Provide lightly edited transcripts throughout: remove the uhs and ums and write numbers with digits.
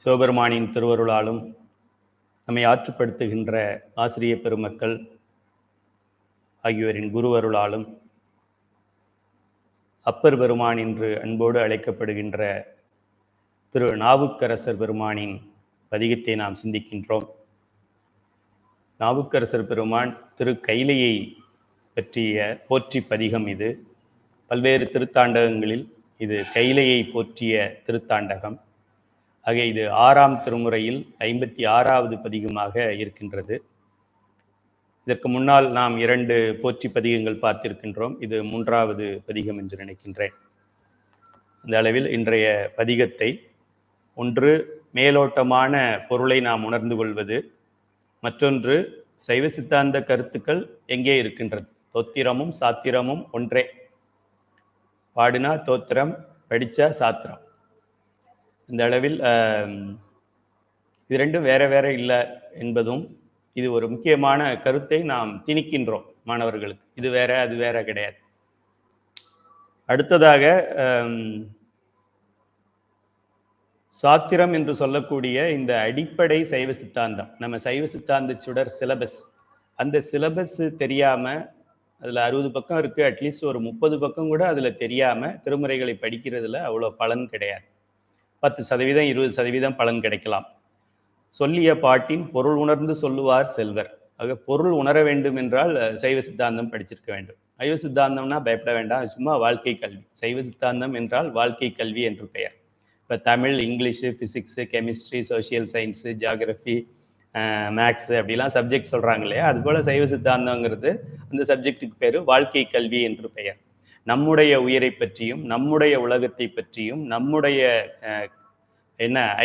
சிவபெருமானின் திருவருளாலும் நம்மை ஆற்றுப்படுத்துகின்ற ஆசிரிய பெருமக்கள் ஆகியோரின் குருவருளாலும் அப்பர் பெருமான் என்று அன்போடு அழைக்கப்படுகின்ற திரு நாவுக்கரசர் பெருமானின் பதிகத்தை நாம் சிந்திக்கின்றோம். நாவுக்கரசர் பெருமான் திரு கைலையை பற்றிய போற்றி பதிகம் இது. பல்வேறு திருத்தாண்டகங்களில் இது கைலையை போற்றிய திருத்தாண்டகம். ஆக இது 6ஆம் திருமுறையில் 56வது பதிகமாக இருக்கின்றது. இதற்கு முன்னால் நாம் 2 போற்றி பதிகங்கள் பார்த்திருக்கின்றோம். இது 3வது பதிகம் என்று நினைக்கின்றேன். இந்த அளவில் இன்றைய பதிகத்தை ஒன்று மேலோட்டமான பொருளை நாம் உணர்ந்து கொள்வது, மற்றொன்று சைவ சித்தாந்த கருத்துக்கள் எங்கே இருக்கின்றது. தோத்திரமும் சாத்திரமும் ஒன்றே. பாடினா தோத்திரம், படித்தா சாத்திரம். இந்த அளவில் இது ரெண்டும் வேற வேற இல்லை என்பதும் இது ஒரு முக்கியமான கருத்தை நாம் திணிக்கின்றோம் மாணவர்களுக்கு. இது வேற அது வேற கிடையாது. அடுத்ததாக சாத்திரம் என்று சொல்லக்கூடிய இந்த அடிப்படை சைவ சித்தாந்தம், நம்ம சைவ சித்தாந்த சுடர் சிலபஸ், அந்த சிலபஸ் தெரியாமல் அதில் 60 பக்கம் இருக்குது, அட்லீஸ்ட் ஒரு 30 பக்கம் கூட அதில் தெரியாமல் திருமுறைகளை படிக்கிறதுல அவ்வளோ பலன் கிடையாது. 10%, 20% பலன் கிடைக்கலாம். சொல்லிய பாட்டின் பொருள் உணர்ந்து சொல்லுவார் செல்வர். ஆக பொருள் உணர வேண்டும் என்றால் சைவ சித்தாந்தம் படிச்சிருக்க வேண்டும். சைவ சித்தாந்தம்னா பயப்பட வேண்டாம், சும்மா வாழ்க்கை கல்வி. சைவ சித்தாந்தம் என்றால் வாழ்க்கை கல்வி என்று பெயர். இப்போ Tamil, English, physics, chemistry, social science, geography, maths அப்படிலாம் சப்ஜெக்ட் சொல்கிறாங்க இல்லையா, அதுபோல் சைவ சித்தாந்தங்கிறது அந்த சப்ஜெக்டுக்கு பேர் வாழ்க்கை கல்வி என்று பெயர். நம்முடைய உயிரை பற்றியும், நம்முடைய உலகத்தை பற்றியும், நம்முடைய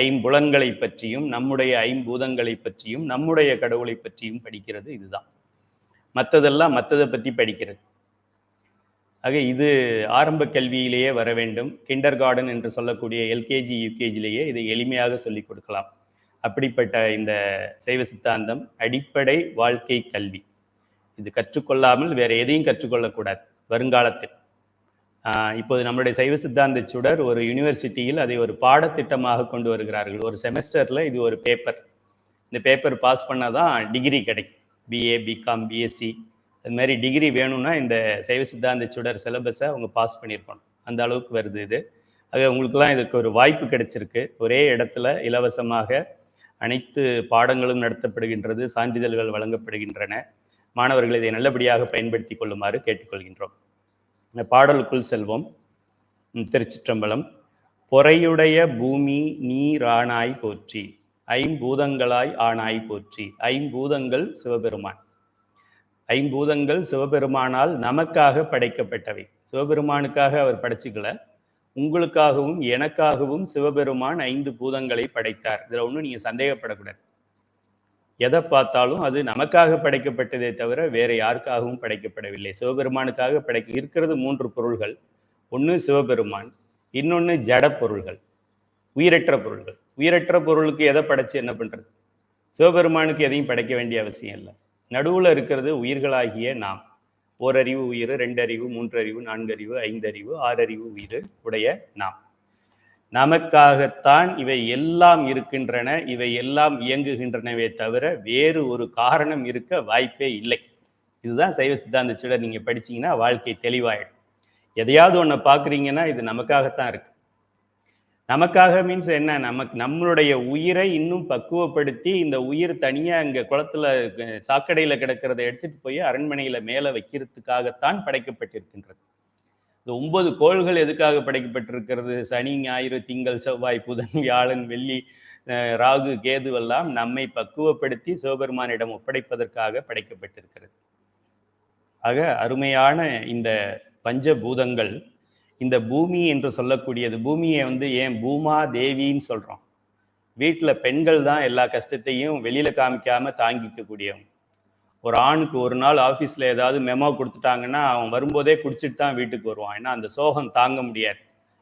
ஐம்புலன்களை பற்றியும், நம்முடைய ஐம்பூதங்களை பற்றியும், நம்முடைய கடவுளை பற்றியும் படிக்கிறது இதுதான். மற்றதெல்லாம் மற்றதை பற்றி படிக்கிறது. ஆக இது ஆரம்ப கல்வியிலேயே வர வேண்டும். கிண்டர் கார்டன் என்று சொல்லக்கூடிய எல்கேஜி யூகேஜிலேயே இதை எளிமையாக சொல்லிக் கொடுக்கலாம். அப்படிப்பட்ட இந்த சைவ சித்தாந்தம் அடிப்படை வாழ்க்கை கல்வி. இது கற்றுக்கொள்ளாமல் வேற எதையும் கற்றுக்கொள்ளக்கூடாது வருங்காலத்தில். இப்போது நம்மளுடைய சைவ சித்தாந்த சுடர் ஒரு யூனிவர்சிட்டியில் அதை ஒரு பாடத்திட்டமாக கொண்டு வருகிறார்கள். ஒரு செமஸ்டரில் இது ஒரு பேப்பர். இந்த பேப்பர் பாஸ் பண்ணால் தான் டிகிரி கிடைக்கும். பிஏ, பிகாம், பிஎஸ்சி அது மாதிரி டிகிரி வேணும்னா இந்த சைவ சித்தாந்த சுடர் சிலபஸை அவங்க பாஸ் பண்ணியிருக்கணும். அந்த அளவுக்கு வருது இது. அது உங்களுக்கெல்லாம் இதுக்கு ஒரு வாய்ப்பு கிடைச்சிருக்கு. ஒரே இடத்துல இலவசமாக அனைத்து பாடங்களும் நடத்தப்படுகின்றது, சான்றிதழ்கள் வழங்கப்படுகின்றன. மாணவர்கள் இதை நல்லபடியாக பயன்படுத்தி கொள்ளுமாறு கேட்டுக்கொள்கின்றோம். பாடலுக்குள் செல்வோம். திருச்சிற்றம்பலம். பொறையுடைய பூமி நீரானாய் போற்றி, ஐம்பூதங்களாய் ஆனாய் போற்றி. ஐம்பூதங்கள் சிவபெருமான். ஐம்பூதங்கள் சிவபெருமானால் நமக்காக படைக்கப்பட்டவை. சிவபெருமானுக்காக அவர் படைச்சிக்கல, உங்களுக்காகவும் எனக்காகவும் சிவபெருமான் 5 பூதங்களை படைத்தார். இதில் ஒன்றும் நீங்கள் சந்தேகப்படக்கூடாது. எதை பார்த்தாலும் அது நமக்காக படைக்கப்பட்டதே தவிர வேற யாருக்காகவும் படைக்கப்படவில்லை. சிவபெருமானுக்காக இருக்கிறது 3 பொருள்கள். ஒன்று சிவபெருமான், இன்னொன்று ஜட பொருள்கள், உயிரற்ற பொருள்கள். உயிரற்ற பொருளுக்கு எதை படைச்சு என்ன பண்றது? சிவபெருமானுக்கு எதையும் படைக்க வேண்டிய அவசியம் இல்லை. நடுவில் இருக்கிறது உயிர்களாகிய நாம். ஓரறிவு உயிர், 2 அறிவு, 3 அறிவு, 4 அறிவு, 5 அறிவு, 6 அறிவு உயிர் உடைய நாம். நமக்காகத்தான் இவை எல்லாம் இருக்கின்றன, இவை எல்லாம் இயங்குகின்றனவே தவிர வேறு ஒரு காரணம் இருக்க வாய்ப்பே இல்லை. இதுதான் சைவ சித்தாந்த சுடர். நீங்க படிச்சீங்கன்னா வாழ்க்கை தெளிவாயிடும். எதையாவது ஒன்றை பார்க்குறீங்கன்னா இது நமக்காகத்தான் இருக்கு. நமக்காக மீன்ஸ் என்ன? நம்மளுடைய உயிரை இன்னும் பக்குவப்படுத்தி இந்த உயிர் தனியாக அங்கே குளத்துல சாக்கடையில் கிடக்கிறத எடுத்துட்டு போய் அரண்மனையில் மேலே வைக்கிறதுக்காகத்தான் படைக்கப்பட்டிருக்கின்றது. இந்த 9 கோள்கள் எதுக்காக படைக்கப்பட்டிருக்கிறது? சனி, ஞாயிறு, திங்கள், செவ்வாய், புதன், வியாழன், வெள்ளி, ராகு, கேதுவெல்லாம் நம்மை பக்குவப்படுத்தி சிவபெருமானிடம் ஒப்படைப்பதற்காக படைக்கப்பட்டிருக்கிறது. ஆக அருமையான இந்த பஞ்சபூதங்கள், இந்த பூமி என்று சொல்லக்கூடியது, பூமியை ஏன் பூமா தேவின்னு சொல்கிறோம்? வீட்டில் பெண்கள் தான் எல்லா கஷ்டத்தையும் வெளியில் காமிக்காம தாங்கிக்கக்கூடியவங்க. ஒரு ஆணுக்கு ஒரு நாள் ஆஃபீஸில் ஏதாவது மெமோ கொடுத்துட்டாங்கன்னா அவன் வரும்போதே குடிச்சிட்டு தான் வீட்டுக்கு வருவான். ஏன்னா அந்த சோகம் தாங்க முடியாது.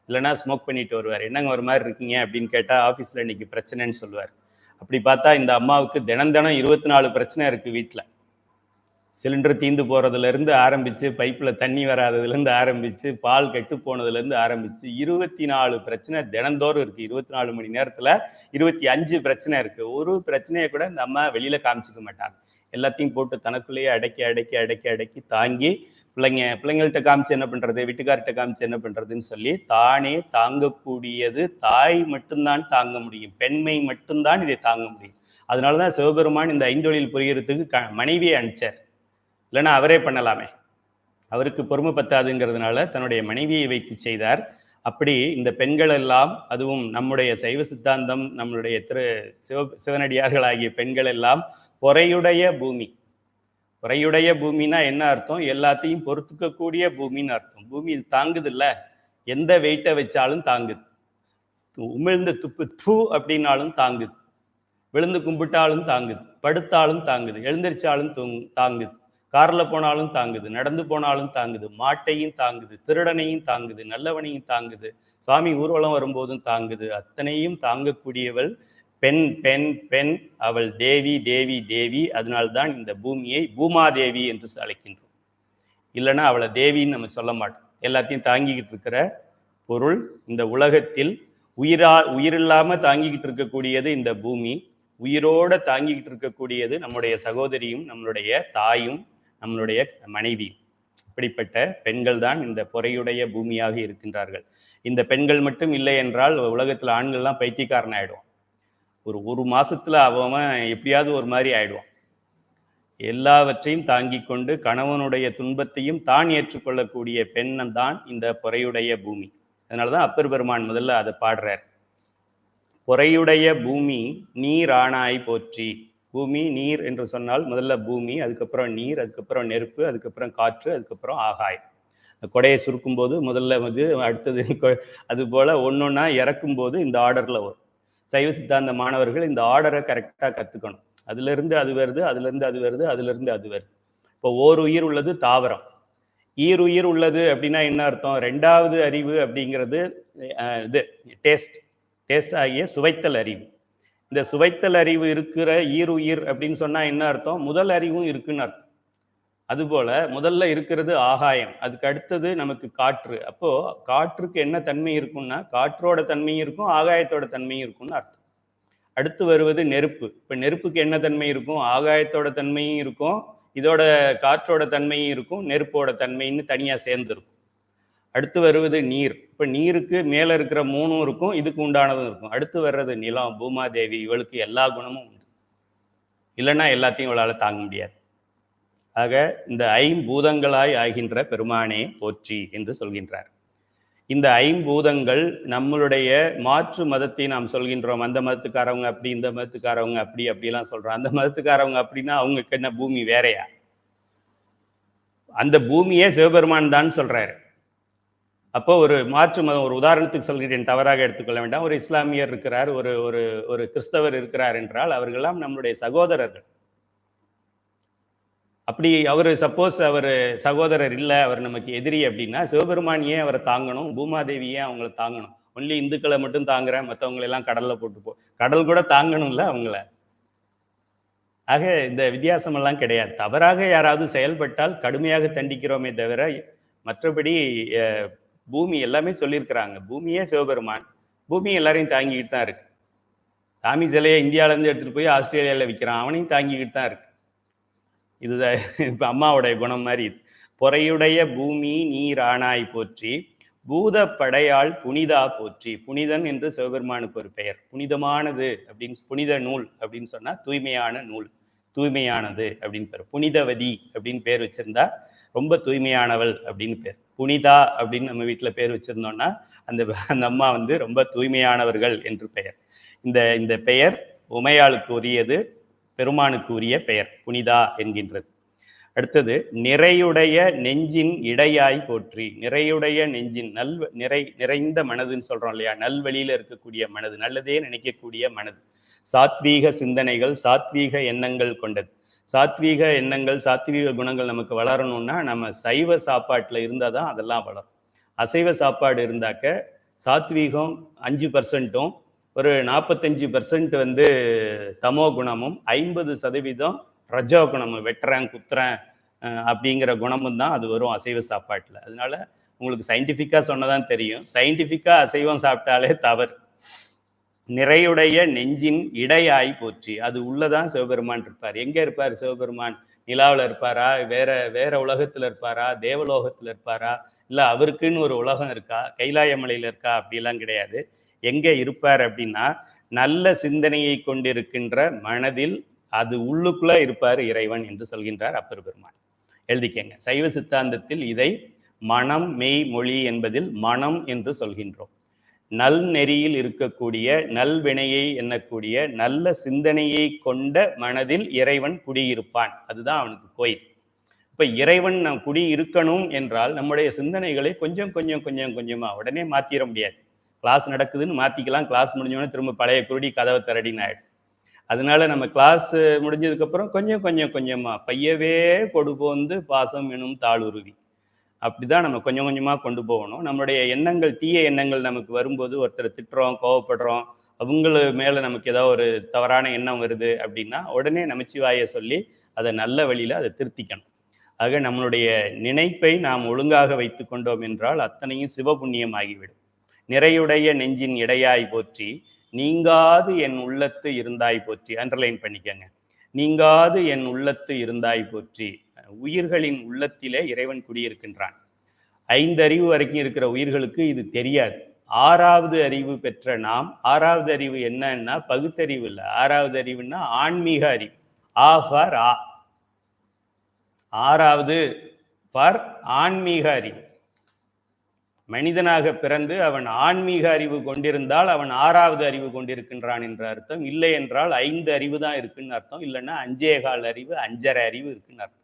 இல்லைனா ஸ்மோக் பண்ணிட்டு வருவார். என்னங்க ஒரு மாதிரி இருக்கீங்க அப்படின்னு கேட்டால் ஆஃபீஸில் இன்னைக்கு பிரச்சனைன்னு சொல்லுவார். அப்படி பார்த்தா இந்த அம்மாவுக்கு தினம் 24 பிரச்சனை இருக்குது வீட்டில். சிலிண்டர் தீந்து போகிறதுலேருந்து ஆரம்பித்து, பைப்பில் தண்ணி வராததுலேருந்து ஆரம்பித்து, பால் கெட்டு போனதுலேருந்து ஆரம்பித்து 24 பிரச்சனை தினந்தோறும் இருக்குது. 24 மணி நேரத்தில் 25 பிரச்சனை இருக்குது. ஒரு பிரச்சனையை கூட இந்த அம்மா வெளியில் காமிச்சிக்க மாட்டாங்க. எல்லாத்தையும் போட்டு தனக்குள்ளேயே அடக்கி அடக்கி அடக்கி அடக்கி தாங்கி பிள்ளைங்கள்ட்ட காமிச்சு என்ன பண்ணுறது, வீட்டுக்கார்ட்ட காமிச்சு என்ன பண்ணுறதுன்னு சொல்லி தானே தாங்கக்கூடியது தாய் மட்டும்தான் தாங்க முடியும். பெண்மை மட்டும்தான் இதை தாங்க முடியும். அதனால தான் சிவபெருமான் இந்த ஐந்தொழில் புரிகிறதுக்கு மனைவியை அனுப்பிச்சார். இல்லைன்னா அவரே பண்ணலாமே. அவருக்கு பொறுமை பத்தாதுங்கிறதுனால தன்னுடைய மனைவியை வைத்து செய்தார். அப்படி இந்த பெண்கள் எல்லாம், அதுவும் நம்முடைய சைவ சித்தாந்தம், நம்மளுடைய சிவனடியார்களாகிய பெண்கள் எல்லாம் பொறையுடைய பூமி. பொறையுடைய பூமின்னா என்ன அர்த்தம்? எல்லாத்தையும் பொறுத்துக்கக்கூடிய பூமின்னு அர்த்தம். பூமி இது தாங்குது இல்லை, எந்த வெயிட்டை வச்சாலும் தாங்குது. உமிழ்ந்து துப்பு தூ அப்படின்னாலும் தாங்குது, விழுந்து கும்பிட்டாலும் தாங்குது, படுத்தாலும் தாங்குது, எழுந்திரிச்சாலும் தாங்குது, காரில் போனாலும் தாங்குது, நடந்து போனாலும் தாங்குது, மாட்டையும் தாங்குது, திருடனையும் தாங்குது, நல்லவனையும் தாங்குது, சுவாமி ஊர்வலம் வரும்போதும் தாங்குது. அத்தனையும் தாங்கக்கூடியவள் பெண். பெண் பெண் அவள் தேவி தேவி தேவி. அதனால்தான் இந்த பூமியை பூமாதேவி என்று அழைக்கின்றோம். இல்லைன்னா அவளை தேவின்னு நம்ம சொல்ல மாட்டோம். எல்லாத்தையும் தாங்கிக்கிட்டு இருக்கிற பொருள். இந்த உலகத்தில் உயிரில்லாமல் தாங்கிக்கிட்டு இருக்கக்கூடியது இந்த பூமி. உயிரோட தாங்கிக்கிட்டு இருக்கக்கூடியது நம்முடைய சகோதரியும், நம்மளுடைய தாயும், நம்மளுடைய மனைவியும். இப்படிப்பட்ட பெண்கள் தான் இந்த பொறையுடைய பூமியாக இருக்கின்றார்கள். இந்த பெண்கள் மட்டும் இல்லை என்றால் உலகத்தில் ஆண்கள்லாம் பைத்தியக்காரன் ஆயிடுவான். ஒரு மாசத்துல அவன் எப்படியாவது ஒரு மாதிரி ஆயிடுவான். எல்லாவற்றையும் தாங்கி கொண்டு கணவனுடைய துன்பத்தையும் தான் ஏற்றுக்கொள்ளக்கூடிய பெண்ணன் தான் இந்த பொறையுடைய பூமி. அதனாலதான் அப்பர் பெருமான் முதல்ல அதை பாடுறார். பொறையுடைய பூமி நீர் ஆனாய் போற்றி. பூமி நீர் என்று சொன்னால் முதல்ல பூமி, அதுக்கப்புறம் நீர், அதுக்கப்புறம் நெருப்பு, அதுக்கப்புறம் காற்று, அதுக்கப்புறம் ஆகாயம். கொடையை சுருக்கும் போது முதல்ல அடுத்தது அது போல ஒன்னொன்னா இறக்கும் போது இந்த ஆர்டர்ல வரும். சைவ சித்தாந்த மாணவர்கள் இந்த ஆர்டரை கரெக்டாக கற்றுக்கணும். அதுலேருந்து அது வருது, அதுலேருந்து அது வருது, அதுலேருந்து அது வருது. இப்போ ஓர் உயிர் உள்ளது தாவரம். ஈருயிர் உள்ளது அப்படின்னா என்ன அர்த்தம்? ரெண்டாவது அறிவு அப்படிங்கிறது இது டேஸ்ட் ஆகிய சுவைத்தல் அறிவு. இந்த சுவைத்தல் அறிவு இருக்கிற ஈருயிர் அப்படின்னு சொன்னால் என்ன அர்த்தம்? முதல் அறிவும் இருக்குன்னு அர்த்தம். அதுபோல முதல்ல இருக்கிறது ஆகாயம், அதுக்கு அடுத்தது நமக்கு காற்று. அப்போ காற்றுக்கு என்ன தன்மை இருக்கும்னா காற்றோட தன்மையும் இருக்கும், ஆகாயத்தோட தன்மையும் இருக்கும்னு அர்த்தம். அடுத்து வருவது நெருப்பு. இப்போ நெருப்புக்கு என்ன தன்மை இருக்கும்? ஆகாயத்தோட தன்மையும் இருக்கும், இதோட காற்றோட தன்மையும் இருக்கும், நெருப்போட தன்மைன்னு தனியாக சேர்ந்துருக்கும். அடுத்து வருவது நீர். இப்போ நீருக்கு மேலே இருக்கிற மூணும் இருக்கும், இதுக்கு உண்டானதும் இருக்கும். அடுத்து வர்றது நிலம், பூமாதேவி. இவளுக்கு எல்லா குணமும் உண்டு. இல்லைன்னா எல்லாத்தையும் இவளால் தாங்க முடியாது. ஆக இந்த ஐம்பூதங்களாய் ஆகின்ற பெருமானே போற்றி என்று சொல்கின்றார். இந்த ஐம்பூதங்கள் நம்மளுடைய மாற்று மதத்தை நாம் சொல்கின்றோம். அந்த மதத்துக்காரவங்க அப்படி, இந்த மதத்துக்காரவங்க அப்படி அப்படிலாம் சொல்றோம். அந்த மதத்துக்காரவங்க அப்படின்னா அவங்களுக்கு என்ன பூமி வேறையா? அந்த பூமியே சிவபெருமான் தான் சொல்றாரு. அப்போ ஒரு மாற்று மதம், ஒரு உதாரணத்துக்கு சொல்கிறேன், தவறாக எடுத்துக்கொள்ள வேண்டாம். ஒரு இஸ்லாமியர் இருக்கிறார், ஒரு ஒரு ஒரு கிறிஸ்தவர் இருக்கிறார் என்றால் அவர்களெல்லாம் நம்மளுடைய சகோதரர்கள். அப்படி அவர் சப்போஸ் அவர் சகோதரர் இல்லை, அவர் நமக்கு எதிரி அப்படின்னா சிவபெருமான் ஏன் அவரை தாங்கணும்? பூமாதேவி ஏன் அவங்கள தாங்கணும்? ஒன்லி இந்துக்களை மட்டும் தாங்குறேன், மற்றவங்களெல்லாம் கடலில் போட்டு கடல் கூட தாங்கணும்ல அவங்கள. ஆக இந்த வித்தியாசமெல்லாம் கிடையாது. தவறாக யாராவது செயல்பட்டால் கடுமையாக தண்டிக்கிறோமே தவிர, மற்றபடி பூமி எல்லாமே சொல்லியிருக்கிறாங்க. பூமியே சிவபெருமான், பூமி எல்லாரையும் தாங்கிக்கிட்டு தான் இருக்கு. சாமி சிலையை இந்தியாவிலேருந்து எடுத்துகிட்டு போய் ஆஸ்திரேலியாவில் விற்கிறான், அவனையும் தாங்கிக்கிட்டு தான் இருக்கு. இதுதான் இப்போ அம்மாவுடைய குணம் மாதிரி. இது பொறையுடைய பூமி நீர் ஆனாய் போற்றி, பூத படையாள் புனிதா போற்றி. புனிதன் என்று சிவபெருமானுக்கு ஒரு பெயர். புனிதமானது அப்படின்னு, புனித நூல் அப்படின்னு சொன்னா தூய்மையான நூல், தூய்மையானது அப்படின்னு பேர். புனிதவதி அப்படின்னு பேர் வச்சிருந்தா ரொம்ப தூய்மையானவள் அப்படின்னு பேர். புனிதா அப்படின்னு நம்ம வீட்டில் பேர் வச்சிருந்தோம்னா அந்த அம்மா ரொம்ப தூய்மையானவர்கள் என்று பெயர். இந்த பெயர் உமையாளுக்கு உரியது, பெருமானுக்கு உரிய பெயர் புனிதா என்கின்றது. அடுத்தது நிறையுடைய நெஞ்சின் இடையாய் போற்றி. நிறையுடைய நெஞ்சின் நிறைந்த மனதுன்னு சொல்றோம் இல்லையா? நல்வழியில இருக்கக்கூடிய மனது, நல்லதே நினைக்கக்கூடிய மனது, சாத்வீக சிந்தனைகள், சாத்வீக எண்ணங்கள் கொண்டது. சாத்வீக எண்ணங்கள், சாத்வீக குணங்கள் நமக்கு வளரணும்னா நம்ம சைவ சாப்பாட்டில் இருந்தால் தான் அதெல்லாம் வளரும். அசைவ சாப்பாடு இருந்தாக்க சாத்வீகம் 5%, ஒரு 45% தமோ குணமும், 50% ரஜோ குணமும், வெட்டுறேன் குத்துறேன் அப்படிங்கிற குணமும் தான் அது வரும் அசைவ சாப்பாட்டில். அதனால உங்களுக்கு சயின்டிஃபிக்காக சொன்னதான் தெரியும். சயின்டிஃபிக்காக அசைவம் சாப்பிட்டாலே தவறு. நிறையுடைய நெஞ்சின் இடையாய் போற்றி, அது உள்ளதான் சிவபெருமான் இருப்பார். எங்கே இருப்பார் சிவபெருமான்? நிலாவில் இருப்பாரா? வேற வேற உலகத்தில் இருப்பாரா? தேவலோகத்தில் இருப்பாரா? இல்லை அவருக்குன்னு ஒரு உலகம் இருக்கா? கைலாய மலையில் இருக்கா? அப்படிலாம் கிடையாது. எங்கே இருப்பார் அப்படின்னா, நல்ல சிந்தனையை கொண்டிருக்கின்ற மனதில் அது உள்ளுக்குள்ள இருப்பார் இறைவன் என்று சொல்கின்றார் அப்பர் பெருமான். எழுதிக்கங்க. சைவ சித்தாந்தத்தில் இதை மனம் மெய் மொழி என்பதில் மனம் என்று சொல்கின்றோம். நல் நெறியில் இருக்கக்கூடிய நல்வினையை எண்ணக்கூடிய நல்ல சிந்தனையை கொண்ட மனதில் இறைவன் குடியிருப்பான். அதுதான் அவனுக்கு கோயில். இப்ப இறைவன் நம் குடி இருக்கணும் என்றால் நம்முடைய சிந்தனைகளை கொஞ்சம் கொஞ்சம் கொஞ்சம் கொஞ்சமா உடனே மாத்திர முடியாது. கிளாஸ் நடக்குதுன்னு மாத்திக்கலாம், கிளாஸ் முடிஞ்சோடனே திரும்ப பழைய குருடி கதவை திரடின்னு ஆயிடும். அதனால நம்ம கிளாஸ் முடிஞ்சதுக்கு அப்புறம் கொஞ்சம் கொஞ்சம் கொஞ்சமா பையவே கொடுபோந்து பாசம் எனும் தாளுருவி, அப்படிதான் நம்ம கொஞ்சம் கொஞ்சமா கொண்டு போகணும். நம்மளுடைய எண்ணங்கள், தீய எண்ணங்கள் நமக்கு வரும்போது, ஒருத்தர் திட்டுறோம், கோவப்படுறோம், அவங்கள மேல நமக்கு ஏதாவது ஒரு தவறான எண்ணம் வருது அப்படின்னா உடனே நமச்சிவாய சொல்லி அதை நல்ல வழியில அதை திருத்திக்கணும். ஆக நம்மளுடைய நினைப்பை நாம் ஒழுங்காக வைத்து கொண்டோம் என்றால் அத்தனையும் சிவபுண்ணியம் ஆகிவிடும். நிறையுடைய நெஞ்சின் இடையாய் போற்றி, நீங்காது என் உள்ளத்து இருந்தாய் போற்றி. அண்டர்லைன் பண்ணிக்கங்க. நீங்காது என் உள்ளத்து இருந்தாய் போற்றி. உயிர்களின் உள்ளத்திலே இறைவன் குடியிருக்கின்றான். 5 அறிவு வரைக்கும் இருக்கிற உயிர்களுக்கு இது தெரியாது. 6வது அறிவு பெற்ற நாம், 6வது அறிவு என்னன்னா பகுத்தறிவு இல்லை, 6வது அறிவுன்னா ஆன்மீக அறிவு. ஆ ஃபார் ஆ, 6வது ஃபார் ஆன்மீக அறிவு. மனிதனாக பிறந்து அவன் ஆன்மீக அறிவு கொண்டிருந்தால் அவன் 6வது அறிவு கொண்டிருக்கின்றான் என்ற அர்த்தம். இல்லை என்றால் 5 அறிவு தான் இருக்குன்னு அர்த்தம். இல்லைன்னா 5.25 அறிவு, 5.5 அறிவு இருக்குன்னு அர்த்தம்.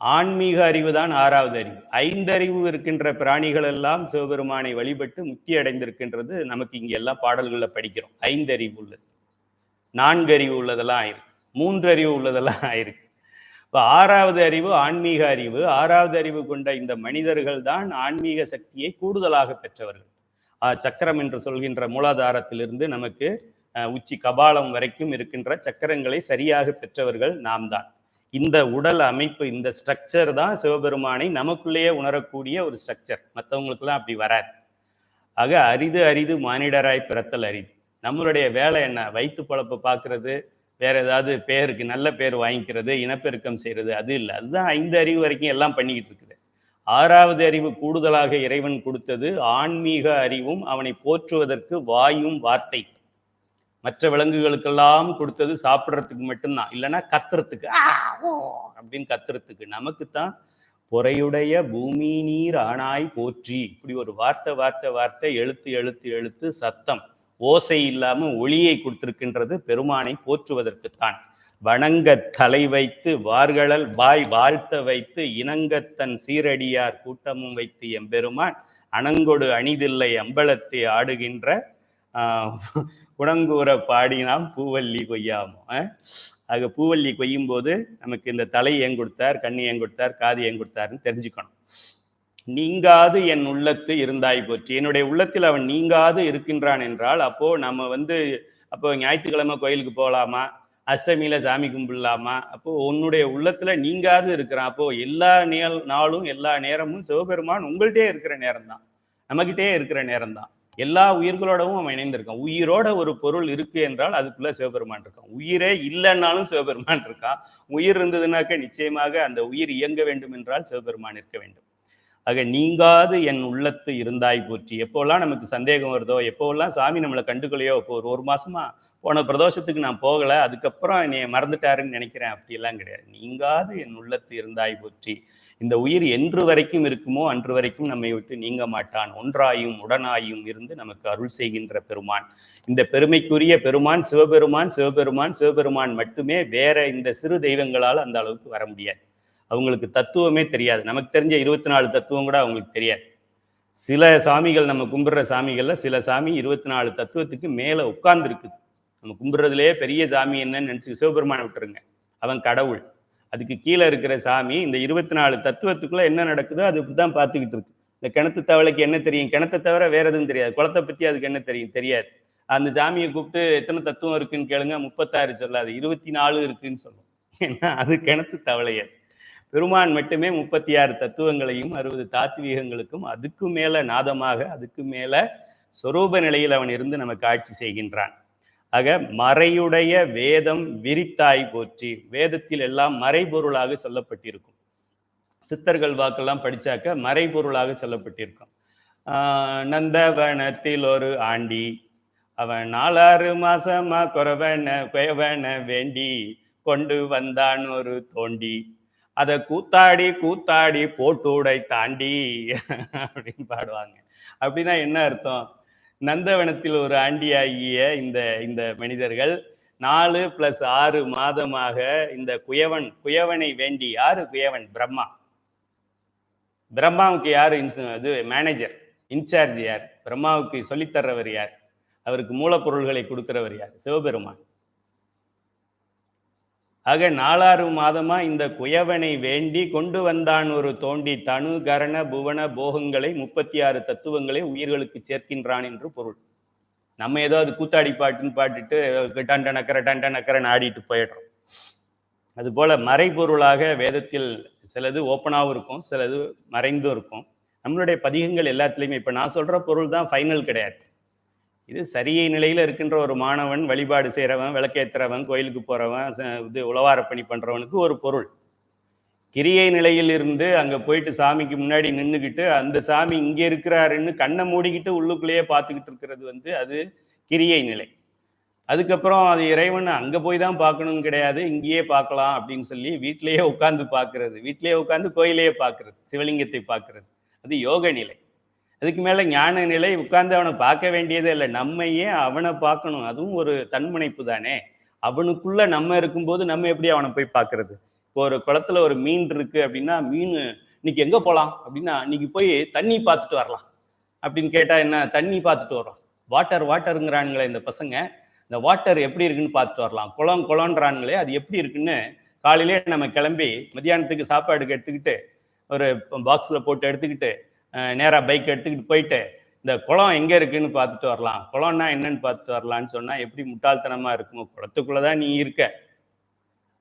ஆன்மீக அறிவு தான் 6வது அறிவு. 5 அறிவு இருக்கின்ற பிராணிகள் எல்லாம் சிவபெருமானை வழிபட்டு முக்தி அடைந்திருக்கின்றது. நமக்கு இங்க எல்லாம் பாடல்களில் படிக்கிறோம். 5 அறிவு உள்ளது, 4 அறிவு உள்ளதெல்லாம் ஆயிருக்கு, 3 அறிவு உள்ளதெல்லாம் ஆயிருக்கு. இப்போ 6வது அறிவு ஆன்மீக அறிவு. 6வது அறிவு கொண்ட இந்த மனிதர்கள் தான் ஆன்மீக சக்தியை கூடுதலாக பெற்றவர்கள். சக்கரம் என்று சொல்கின்ற மூலாதாரத்திலிருந்து நமக்கு உச்சி கபாலம் வரைக்கும் இருக்கின்ற சக்கரங்களை சரியாக பெற்றவர்கள் நாம் தான். இந்த உடல் அமைப்பு, இந்த ஸ்ட்ரக்சர் தான் சிவபெருமானை நமக்குள்ளேயே உணரக்கூடிய ஒரு ஸ்ட்ரக்சர். மற்றவங்களுக்கெல்லாம் அப்படி வராது. ஆக அரிது அரிது மானிடராய் பிறத்தல் அரிது. நம்மளுடைய வேலை என்ன? வயிற்று பழப்பை பார்க்கறது, வேற ஏதாவது பேருக்கு நல்ல பேர் வாங்கிக்கிறது, இனப்பெருக்கம் செய்யறது, அது இல்லை. அதுதான் 5 அறிவு வரைக்கும் எல்லாம் பண்ணிக்கிட்டு இருக்குது. 6வது அறிவு கூடுதலாக இறைவன் கொடுத்தது ஆன்மீக அறிவும் அவனை போற்றுவதற்கு வாயும் வார்த்தை. மற்ற விலங்குகளுக்கெல்லாம் கொடுத்தது சாப்பிட்றதுக்கு மட்டும்தான், இல்லைன்னா கத்துறதுக்கு அப்படின்னு கத்துறதுக்கு. நமக்குத்தான் பொறையுடைய பூமி நீர் ஆனாய் போற்றி, இப்படி ஒரு வார்த்தை வார்த்தை வார்த்தை, எழுத்து எழுத்து எழுத்து, சத்தம் ஓசை இல்லாம ஒளியை கொடுத்திருக்கின்றது பெருமானை போற்றுவதற்குத்தான். வணங்க தலை வைத்து வார்கழல் வாய் வாழ்த்த வைத்து இனங்கத்தன் சீரடியார் கூட்டமும் வைத்து எம்பெருமான் அணங்கொடு அணிதில்லை அம்பலத்தை ஆடுகின்ற குணங்கூற பாடினாம் பூவல்லி கொய்யாமோ. ஆக பூவல்லி கொய்யும் போது நமக்கு இந்த தலை ஏன் கொடுத்தார், கண்ணு ஏன் கொடுத்தார், காது ஏன் கொடுத்தாருன்னு தெரிஞ்சுக்கணும். நீங்காது என் உள்ளத்து இருந்தாய் போற்றி. என்னுடைய உள்ளத்தில் அவன் நீங்காது இருக்கின்றான் என்றால் அப்போ நம்ம அப்போ ஞாயிற்றுக்கிழமை கோயிலுக்கு போகலாமா, அஷ்டமியில சாமி கும்பிடலாமா? அப்போ உன்னுடைய உள்ளத்துல நீங்காது இருக்கிறான். அப்போ எல்லா நாளும் எல்லா நேரமும் சிவபெருமான் உங்கள்கிட்டே இருக்கிற நேரம் தான், நம்மகிட்டே இருக்கிற நேரம் தான். எல்லா உயிர்களோடவும் அவன் இணைந்திருக்கான். உயிரோட ஒரு பொருள் இருக்கு என்றால் அதுக்குள்ள சிவபெருமான் இருக்கான். உயிரே இல்லைன்னாலும் சிவபெருமான் இருக்கான். உயிர் இருந்ததுனாக்க நிச்சயமாக அந்த உயிர் இயங்க வேண்டும் என்றால் சிவபெருமான் இருக்க வேண்டும். ஆக நீங்காது என் உள்ளத்து இருந்தாய் போற்றி. எப்போல்லாம் நமக்கு சந்தேகம் வருதோ, எப்போல்லாம் சாமி நம்மளை கண்டுக்கலையோ, இப்போ ஒரு மாசமா போன பிரதோஷத்துக்கு நான் போகலை, அதுக்கப்புறம் என்னைய மறந்துட்டாருன்னு நினைக்கிறேன், அப்படியெல்லாம் கிடையாது. நீங்காது என் உள்ளத்து இருந்தாய் போற்றி. இந்த உயிர் என்று வரைக்கும் இருக்குமோ அன்று வரைக்கும் நம்மை விட்டு நீங்க மாட்டான். ஒன்றாயும் உடனாயும் இருந்து நமக்கு அருள் செய்கின்ற பெருமான். இந்த பெருமைக்குரிய பெருமான் சிவபெருமான், சிவபெருமான், சிவபெருமான் மட்டுமே. வேற இந்த சிறு தெய்வங்களால் அந்த அளவுக்கு வர முடியாது. அவங்களுக்கு தத்துவமே தெரியாது. நமக்கு தெரிஞ்ச 24 தத்துவம் கூட அவங்களுக்கு தெரியாது. சில சாமிகள், நம்ம கும்பிடுற சாமிகள்ல சில சாமி 24 தத்துவத்துக்கு மேல உட்கார்ந்து இருக்குது. நம்ம கும்பிடுறதுலேயே பெரிய சாமி என்னன்னு நினைச்சு சிவபெருமானை விட்டுருங்க, அவன் கடவுள். அதுக்கு கீழே இருக்கிற சாமி இந்த 24 தத்துவத்துக்குள்ள என்ன நடக்குதோ அது இப்படிதான் பார்த்துக்கிட்டு இருக்கு. இந்த கிணத்து தவளைக்கு என்ன தெரியும்? கிணத்தை தவிர வேற எதுவும் தெரியாது. குளத்தை பத்தி அதுக்கு என்ன தெரியும்? தெரியாது. அந்த சாமியை கூப்பிட்டு எத்தனை தத்துவம் இருக்குன்னு கேளுங்க, 36 சொல்லாது, 24 இருக்குன்னு சொல்லும். ஏன்னா அது கிணத்து தவளையாது. பெருமான் மட்டுமே 36 தத்துவங்களையும் 60 தாத்வீகங்களுக்கும் அதுக்கு மேல நாதமாக, அதுக்கு மேல சொரூப நிலையில் அவன் இருந்து நமக்கு ஆட்சி செய்கின்றான். ஆக மறையுடைய வேதம் விரித்தாய் போற்றி. வேதத்தில் எல்லாம் மறைபொருளாக சொல்லப்பட்டிருக்கும். சித்தர்கள் வாக்கெல்லாம் படிச்சாக்க மறைபொருளாக சொல்லப்பட்டிருக்கும். நந்தவனத்தில் ஒரு ஆண்டி, அவன் 4-6 மாசமா குயவன வேண்டி கொண்டு வந்தான் ஒரு தோண்டி, அதை கூத்தாடி கூத்தாடி போட்டூடை தாண்டி அப்படின்னு பாடுவாங்க. அப்படின்னா என்ன அர்த்தம்? நந்தவனத்தில் ஒரு ஆண்டியாகிய இந்த இந்த மனிதர்கள் 4 + 6 மாதமாக இந்த குயவனை வேண்டி. யாரு குயவன்? பிரம்மா. பிரம்மாவுக்கு யாரு இது மேனேஜர், இன்சார்ஜ் யார்? பிரம்மாவுக்கு சொல்லித்தர்றவர் யார்? அவருக்கு மூலப்பொருள்களை கொடுக்கிறவர் யார்? சிவபெருமான். ஆக 4-6 மாதமா இந்த குயவனை வேண்டி கொண்டு வந்தான் ஒரு தோண்டி, தனு கரண புவன போகங்களை 36 தத்துவங்களை உயிர்களுக்கு சேர்க்கின்றான் என்று பொருள். நம்ம ஏதோ அது கூத்தாடி பாட்டுன்னு பாட்டுட்டு டண்ட நக்கரன்னு ஆடிட்டு போயிடுறோம். அது போல மறைபொருளாக வேதத்தில் சிலது ஓப்பனாகவும் இருக்கும், சிலது மறைந்தும் இருக்கும். நம்மளுடைய பதிகங்கள் எல்லாத்துலேயுமே இப்போ நான் சொல்ற பொருள் தான் ஃபைனல் கிடையாது. இது சரியை நிலையில் இருக்கின்ற ஒரு மாணவன், வழிபாடு செய்கிறவன், விளக்கேற்றுறவன், கோயிலுக்கு போகிறவன், இது உழவாரப்பணி பண்ணுறவனுக்கு ஒரு பொருள். கிரியை நிலையில் இருந்து அங்கே போயிட்டு சாமிக்கு முன்னாடி நின்றுக்கிட்டு அந்த சாமி இங்கே இருக்கிறாருன்னு கண்ணை மூடிக்கிட்டு உள்ளுக்குள்ளேயே பார்த்துக்கிட்டு இருக்கிறது அது கிரியை நிலை. அதுக்கப்புறம் அது இறைவன் அங்கே போய் தான் பார்க்கணும்னு கிடையாது, இங்கேயே பார்க்கலாம் அப்படின்னு சொல்லி வீட்டிலேயே உட்காந்து பார்க்கறது, வீட்டிலேயே உட்காந்து கோயிலையே பார்க்கறது, சிவலிங்கத்தை பார்க்கறது, அது யோக நிலை. அதுக்கு மேலே ஞான நிலை, உட்கார்ந்து அவனை பார்க்க வேண்டியதே இல்லை, நம்மையே அவனை பார்க்கணும். அதுவும் ஒரு தன்முனைப்பு தானே. அவனுக்குள்ள நம்ம இருக்கும்போது நம்ம எப்படி அவனை போய் பார்க்கறது? இப்போ ஒரு குளத்துல ஒரு மீன் இருக்கு அப்படின்னா, மீன் இன்னைக்கு எங்க போகலாம் அப்படின்னா, இன்னைக்கு போய் தண்ணி பார்த்துட்டு வரலாம் அப்படின்னு கேட்டா என்ன? தண்ணி பார்த்துட்டு வரோம். வாட்டருங்கிறானுங்களே இந்த பசங்க, இந்த வாட்டர் எப்படி இருக்குன்னு பார்த்துட்டு வரலாம். குளம்ன்றானுங்களே, அது எப்படி இருக்குன்னு காலையிலே நம்ம கிளம்பி மத்தியானத்துக்கு சாப்பாடுக்கு எடுத்துக்கிட்டு ஒரு பாக்ஸில் போட்டு எடுத்துக்கிட்டு நேராக பைக் எடுத்துக்கிட்டு போயிட்டு இந்த குளம் எங்கே இருக்குன்னு பார்த்துட்டு வரலாம், குளம்னா என்னன்னு பார்த்துட்டு வரலான்னு சொன்னால் எப்படி முட்டாள்தனமாக இருக்கும்? குளத்துக்குள்ளே தான் நீ இருக்க.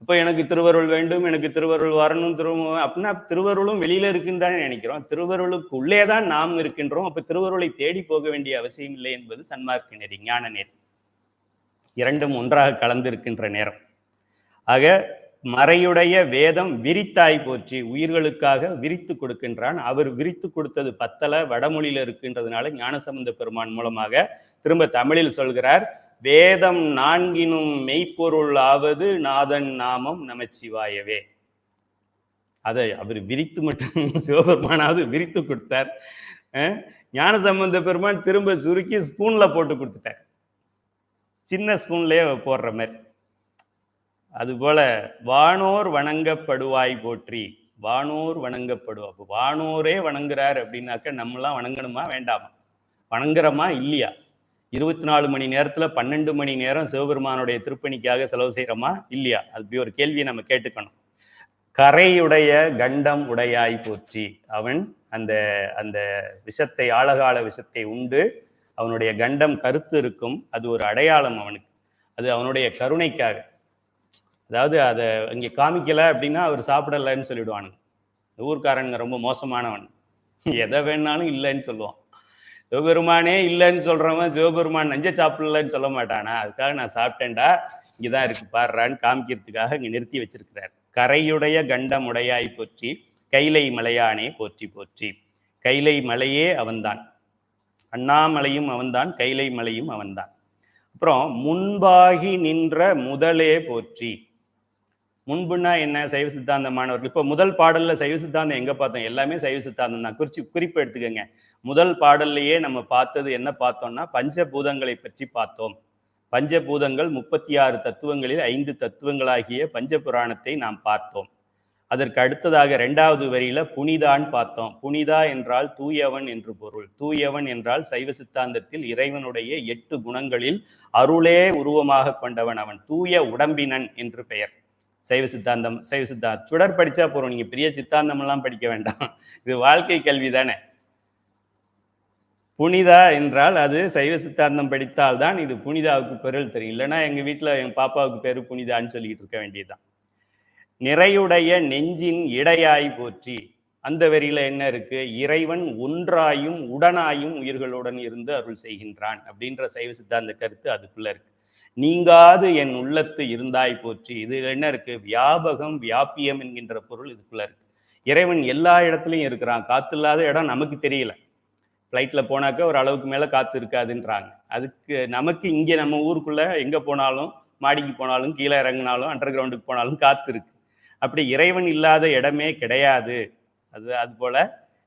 இப்போ எனக்கு திருவருள் வேண்டும், எனக்கு திருவருள் வரணும், அப்படின்னா திருவருளும் வெளியில இருக்குன்னு தானே நினைக்கிறோம். திருவருளுக்குள்ளே தான் நாம் இருக்கின்றோம். அப்போ திருவருளை தேடி போக வேண்டிய அவசியம் இல்லை என்பது சன்மார்க்க நெறி, ஞான நெறி. இரண்டும் ஒன்றாக கலந்து இருக்கின்ற நேரம். ஆக மறையுடைய வேதம் விரித்தாய் போற்றி, உயிர்களுக்காக விரித்து கொடுக்கின்றான். அவர் விரித்து கொடுத்தது பத்தல வடமொழியில் இருக்கின்றதுனால ஞானசம்பந்த பெருமான் மூலமாக திரும்ப தமிழில் சொல்கிறார், வேதம் 4 மெய்ப்பொருள் ஆவது நாதன் நாமம் நமச்சிவாயவே. அதை அவர் விரித்து மட்டும் சிவபெருமானாவது விரித்து கொடுத்தார். ஞானசம்பந்த பெருமான் திரும்ப சுருக்கி ஸ்பூன்ல போட்டு கொடுத்துட்டார், சின்ன ஸ்பூன்லயே போடுற மாதிரி. அதுபோல வானோர் வணங்கப்படுவாய் போற்றி, வானோர் வணங்கப்படுவா. அப்போ வானோரே வணங்குறார் அப்படின்னாக்க நம்மளாம் வணங்கணுமா வேண்டாமா? வணங்குறோமா இல்லையா? 24 மணி நேரத்துல 12 மணி நேரம் சிவபெருமானுடைய திருப்பணிக்காக செலவு செய்யறோமா இல்லையா? அப்படி ஒரு கேள்வியை நம்ம கேட்டுக்கணும். கரையுடைய கண்டம் உடையாய் போற்றி, அவன் அந்த அந்த விஷத்தை, ஆழகால விஷத்தை உண்டு அவனுடைய கண்டம் கருத்து இருக்கும். அது ஒரு அடையாளம் அவனுக்கு, அது அவனுடைய கருணைக்காக. அதாவது அதை இங்கே காமிக்கல அப்படின்னா அவர் சாப்பிடலைன்னு சொல்லிடுவானுங்க. ஊர்க்காரனுங்க ரொம்ப மோசமானவன், எதை வேணாலும் இல்லைன்னு சொல்லுவான். சிவபெருமானே இல்லைன்னு சொல்றவன் சிவபெருமான் நஞ்ச சாப்பிடலன்னு சொல்ல மாட்டானா? அதுக்காக நான் சாப்பிட்டேன்டா, இங்கேதான் இருக்கு பாடுறான்னு காமிக்கிறதுக்காக இங்கே நிறுத்தி வச்சிருக்கிறார். கரையுடைய கண்டம் உடையாய் போற்றி, கைலை மலையானே போற்றி போற்றி. கைலை மலையே அவன்தான், அண்ணாமலையும் அவன்தான், கைலை மலையும் அவன்தான். அப்புறம் முன்பாகி நின்ற முதலே போற்றி. முன்புன்னா என்ன? சைவ சித்தாந்த மாணவர்கள். இப்போ முதல் பாடல்ல சைவ சித்தாந்தம் எங்க பார்த்தோம்? எல்லாமே சைவ சித்தாந்தம் தான். குறிப்பு எடுத்துக்கங்க. முதல் பாடல்லையே நம்ம பார்த்தது என்ன பார்த்தோம்னா, பஞ்சபூதங்களை பற்றி பார்த்தோம். பஞ்சபூதங்கள் 36 தத்துவங்களில் 5 தத்துவங்களாகிய பஞ்சபுராணத்தை நாம் பார்த்தோம். அதற்கு அடுத்ததாக 2வது வரியில புனிதான் பார்த்தோம். புனிதா என்றால் தூயவன் என்று பொருள். தூயவன் என்றால் சைவ சித்தாந்தத்தில் இறைவனுடைய 8 குணங்களில் அருளே உருவமாக கொண்டவன் அவன். தூய உடம்பினன் என்று பெயர். சைவ சித்தாந்தம் சுடர் படிச்சா போறோம், நீங்க பெரிய சித்தாந்தம் எல்லாம் படிக்க வேண்டாம், இது வாழ்க்கை கல்வி தானே. புனிதா என்றால் அது சைவ சித்தாந்தம் படித்தால்தான் இது புனிதாவுக்கு பொருள் தெரியும். இல்லைன்னா எங்க வீட்டுல எங்க பாப்பாவுக்கு பேரு புனிதான்னு சொல்லிக்கிட்டு இருக்க வேண்டியதுதான். நிறையுடைய நெஞ்சின் இடையாய் போற்றி. அந்த வரியில என்ன இருக்கு? இறைவன் ஒன்றாயும் உடனாயும் உயிர்களுடன் இருந்து அருள் செய்கின்றான் அப்படின்ற சைவ சித்தாந்த கருத்து அதுக்குள்ள இருக்கு. நீங்காது என் உள்ளத்து இருந்தாய் போற்றி. இது என்ன இருக்கு? வியாபகம் வியாபியம் என்கின்ற பொருள் இதுக்குள்ள இருக்கு. இறைவன் எல்லா இடத்துலையும் இருக்கிறான். காத்து இல்லாத இடம் நமக்கு தெரியல. ஃப்ளைட்ல போனாக்க ஒரு அளவுக்கு மேல காத்து இருக்காதுன்றாங்க. அதுக்கு நமக்கு இங்க நம்ம ஊருக்குள்ள எங்க போனாலும், மாடிக்கு போனாலும், கீழே இறங்கினாலும், அண்டர் கிரவுண்டுக்கு போனாலும் காத்து இருக்கு. அப்படி இறைவன் இல்லாத இடமே கிடையாது. அது போல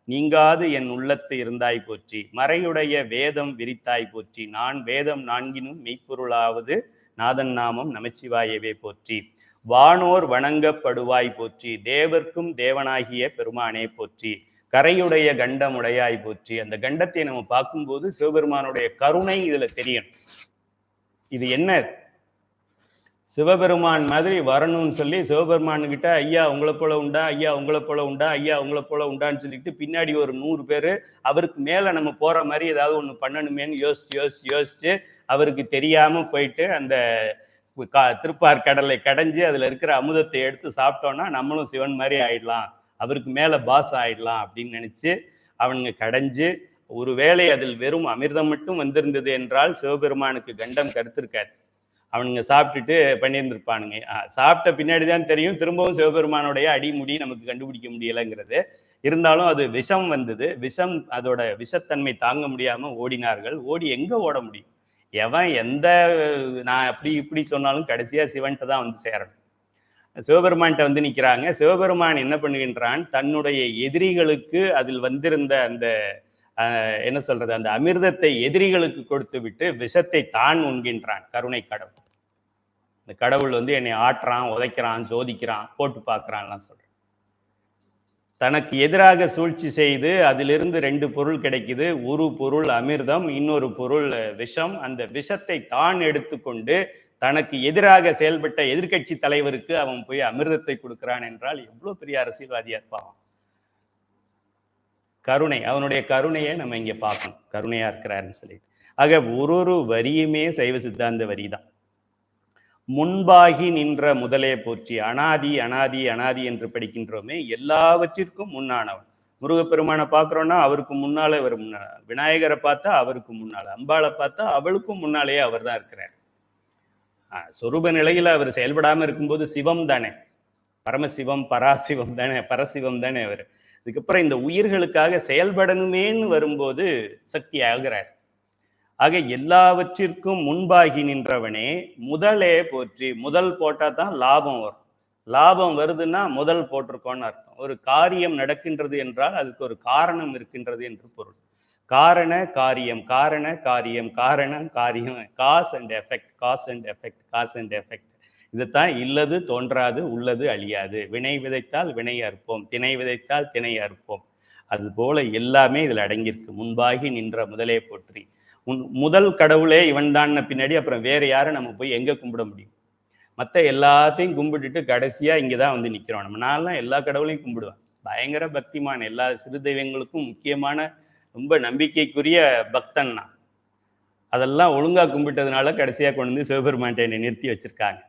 நீங்காது என் உள்ளத்து இருந்தாய் போற்றி. மறையுடைய வேதம் விரித்தாய் போற்றி. நான் வேதம் நான்கினும் மெய்ப்பொருளாவது நாதன் நாமம் நமச்சிவாயவே போற்றி. வானோர் வணங்கப்படுவாய் போற்றி. தேவர்க்கும் தேவனாகிய பெருமானே போற்றி. கரையுடைய கண்டமுடையாய் போற்றி. அந்த கண்டத்தை நம்ம பார்க்கும்போது சிவபெருமானுடைய கருணை இதுல தெரியும். இது என்ன? சிவபெருமான் மாதிரி வரணும்னு சொல்லி சிவபெருமானுக்கிட்ட ஐயா உங்களை போல உண்டா, ஐயா உங்களை போல உண்டா, ஐயா உங்களை போல உண்டான்னு சொல்லிட்டு பின்னாடி ஒரு 100 பேர் அவருக்கு மேல நம்ம போற மாதிரி ஏதாவது ஒண்ணு பண்ணணுமேன்னு யோசிச்சு அவருக்கு தெரியாம போயிட்டு அந்த திருப்பார் கடலை கடைஞ்சு அதுல இருக்கிற அமுதத்தை எடுத்து சாப்பிட்டோம்னா நம்மளும் சிவன் மாதிரி ஆயிடலாம், அவருக்கு மேல பாஸ் ஆயிடலாம் அப்படின்னு நினைச்சு அவனுங்க கடைஞ்சு, ஒருவேளை அதில் வெறும் அமிர்தம் மட்டும் வந்திருந்தது என்றால் சிவபெருமானுக்கு கண்டம் கருத்திருக்காது. அவனுங்க சாப்பிட்டுட்டு பண்ணியிருந்திருப்பானுங்க. சாப்பிட்ட பின்னாடி தான் தெரியும் திரும்பவும் சிவபெருமானுடைய அடிமுடி நமக்கு கண்டுபிடிக்க முடியலைங்கிறது. இருந்தாலும் அது விஷம் வந்தது. விஷம் அதோட விஷத்தன்மை தாங்க முடியாம ஓடினார்கள். ஓடி எங்க ஓட முடியும்? எவன் எந்த நான் அப்படி இப்படி சொன்னாலும் கடைசியா சிவன்கிட்ட தான் வந்து சேரணும். சிவபெருமான்கிட்ட வந்து நிற்கிறாங்க. சிவபெருமான் என்ன பண்ணுகின்றான்? தன்னுடைய எதிரிகளுக்கு அதில் வந்திருந்த அந்த என்ன சொல்றது, அந்த அமிர்தத்தை எதிரிகளுக்கு கொடுத்து விட்டு விஷத்தை தான் உண்கின்றான். கருணை கடவுள். இந்த கடவுள் வந்து என்னை ஆட்டுறான், உதைக்கிறான், சோதிக்கிறான், போட்டு பார்க்கிறான்லாம் சொல்றான். தனக்கு எதிராக சூழ்ச்சி செய்து அதிலிருந்து 2 பொருள் கிடைக்குது. ஒரு பொருள் அமிர்தம், இன்னொரு பொருள் விஷம். அந்த விஷத்தை தான் எடுத்துக்கொண்டு தனக்கு எதிராக செயல்பட்ட எதிர்கட்சி தலைவருக்கு அவன் போய் அமிர்தத்தை கொடுக்கிறான் என்றால் எவ்வளவு பெரிய அரசியல்வாதியா இருப்பான். கருணை, அவனுடைய கருணையை நம்ம இங்க பார்க்கணும். கருணையா இருக்கிறாருன்னு சொல்லிட்டு. ஆக ஒரு வரியுமே சைவ சித்தாந்த வரிதான். முன்பாகி நின்ற முதலே போற்றி. அனாதி அனாதி அனாதி என்று படிக்கின்றோமே, எல்லாவற்றிற்கும் முன்னானவன். முருகப்பெருமானை பார்க்கிறோம்னா அவருக்கு முன்னாலே இவர் முன்னால, விநாயகரை பார்த்தா அவருக்கு முன்னால, அம்பாளை பார்த்தா அவளுக்கும் முன்னாலேயே அவர் தான் இருக்கிறார். சொரூப நிலையில அவர் செயல்படாம இருக்கும்போது சிவம் தானே, பரமசிவம் பராசிவம் தானே, பரசிவம் தானே அவர். அதுக்கப்புறம் இந்த உயிர்களுக்காக செயல்படணுமேன்னு வரும்போது சக்தி ஆகிறார். ஆக எல்லாவற்றிற்கும் முன்பாகி நின்றவனே முதலே போற்றி. முதல் போட்டா தான் லாபம் வரும். லாபம் வருதுன்னா முதல் போட்டிருக்கோன்னு அர்த்தம். ஒரு காரியம் நடக்கின்றது என்றால் அதுக்கு ஒரு காரணம் இருக்கின்றது என்று பொருள். காரண காரியம், காரண காரியம், காரணம் காரியம், cause and effect, cause and effect, cause and effect. இதுதான் இல்லது தோன்றாது, உள்ளது அழியாது. வினை விதைத்தால் வினை அறுப்போம், திணை விதைத்தால் திணை அறுப்போம். அது போல எல்லாமே இதுல அடங்கியிருக்கு. முன்பாகி நின்ற முதலே போற்றி. முதல் கடவுளே இவன் தான் பின்னாடி அப்புறம் வேற யாரை நம்ம போய் எங்க கும்பிட முடியும்? மற்ற எல்லாத்தையும் கும்பிட்டுட்டு கடைசியா இங்கதான் வந்து நிக்கிறோம். நம்ம நான்லாம் எல்லா கடவுளையும் கும்பிடுவேன். பயங்கர பக்திமான, எல்லா சிறு தெய்வங்களுக்கும் முக்கியமான ரொம்ப நம்பிக்கைக்குரிய பக்தன் நான். அதெல்லாம் ஒழுங்கா கும்பிட்டதுனால கடைசியா கொண்டு வந்து சிவபெருமான்ட்ட என்னை நிறுத்தி வச்சிருக்காங்க.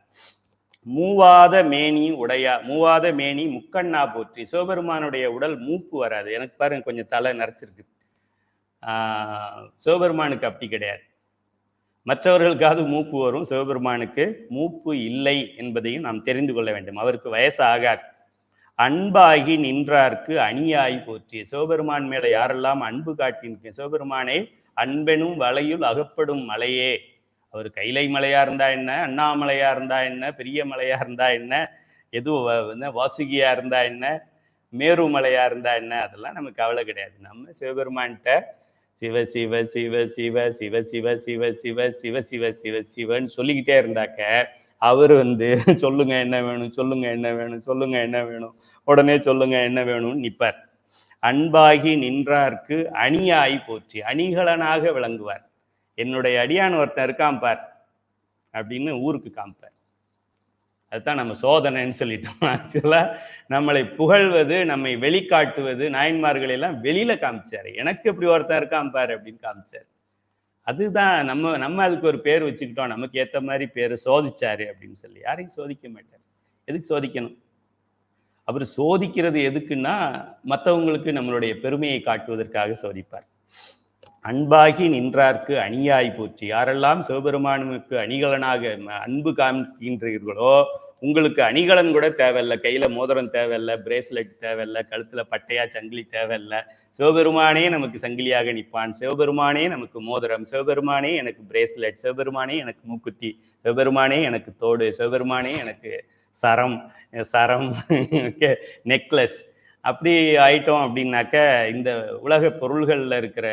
மூவாத மேனி உடையா, மூவாத மேனி முக்கண்ணா போற்றி. சிவபெருமானுடைய உடல் மூப்பு வராது. எனக்கு பாருங்க கொஞ்சம் தலை நரைச்சிருக்கு. சிவபெருமானுக்கு அப்படி கிடையாது. மற்றவர்களுக்காவது மூப்பு வரும், சிவபெருமானுக்கு மூப்பு இல்லை என்பதையும் நாம் தெரிந்து கொள்ள வேண்டும். அவருக்கு வயசு ஆகாது. அன்பாகி நின்றார்க்கு அணியாய் போற்றி. சிவபெருமான் மேல யாரெல்லாம் அன்பு காட்டின் சிவபெருமானை அன்பெனும் வலையுள் அகப்படும் மலையே. அவர் கைலை மலையா இருந்தா என்ன, அண்ணாமலையா இருந்தா என்ன, பெரிய மலையா இருந்தா என்ன, எதுவும் வாசுகியா இருந்தா என்ன, மேரு மலையா இருந்தா என்ன, அதெல்லாம் நமக்கு கவலை கிடையாது. நம்ம சிவபெருமான்கிட்ட சிவ சிவ சிவ சிவ சிவ சிவ சிவ சிவ சிவ சிவ சிவ சிவன்னு சொல்லிக்கிட்டே இருந்தாக்க அவர் சொல்லுங்க என்ன வேணும், சொல்லுங்க என்ன வேணும், சொல்லுங்க என்ன வேணும், உடனே சொல்லுங்க என்ன வேணும்னு நிற்பார். அன்பாகி நின்றார்க்கு அணியாய் போற்றி. அணிகலனாக விளங்குவார். என்னுடைய அடியான் ஒருத்தன் இருக்கான் பார் அப்படின்னு ஊருக்கு காமிப்பார். அதுதான் நம்ம சோதனைன்னு சொல்லிட்டோம். ஆக்சுவலா நம்மளை புகழ்வது, நம்மை வெளிக்காட்டுவது, நாயன்மார்கள் எல்லாம் வெளியில காமிச்சாரு. எனக்கு இப்படி ஒருத்தன் இருக்கான் பாரு அப்படின்னு காமிச்சாரு. அதுதான் நம்ம அதுக்கு ஒரு பேர் வச்சுக்கிட்டோம். நமக்கு ஏற்ற மாதிரி பேர் சோதிச்சாரு அப்படின்னு சொல்லி. யாரையும் சோதிக்க மாட்டார். எதுக்கு சோதிக்கணும்? அவர் சோதிக்கிறது எதுக்குன்னா மற்றவங்களுக்கு நம்மளுடைய பெருமையை காட்டுவதற்காக சோதிப்பார். அன்பாகி நின்றார்க்கு அணியாய் போற்றி. யாரெல்லாம் சிவபெருமானுக்கு அணிகலனாக அன்பு காமிக்கின்றீர்களோ உங்களுக்கு அணிகலன் கூட தேவையில்லை, கையில மோதிரம் தேவையில்லை, பிரேஸ்லெட் தேவையில்லை, கழுத்துல பட்டையா சங்கிலி தேவையில்லை. சிவபெருமானே நமக்கு சங்கிலியாக நிற்பான், சிவபெருமானே நமக்கு மோதிரம், சிவபெருமானே எனக்கு பிரேஸ்லெட், சிவபெருமானே எனக்கு மூக்குத்தி, சிவபெருமானே எனக்கு தோடு, சிவபெருமானே எனக்கு சரம் நெக்லஸ். அப்படி ஆயிட்டோம் அப்படின்னாக்க இந்த உலக பொருள்கள்ல இருக்கிற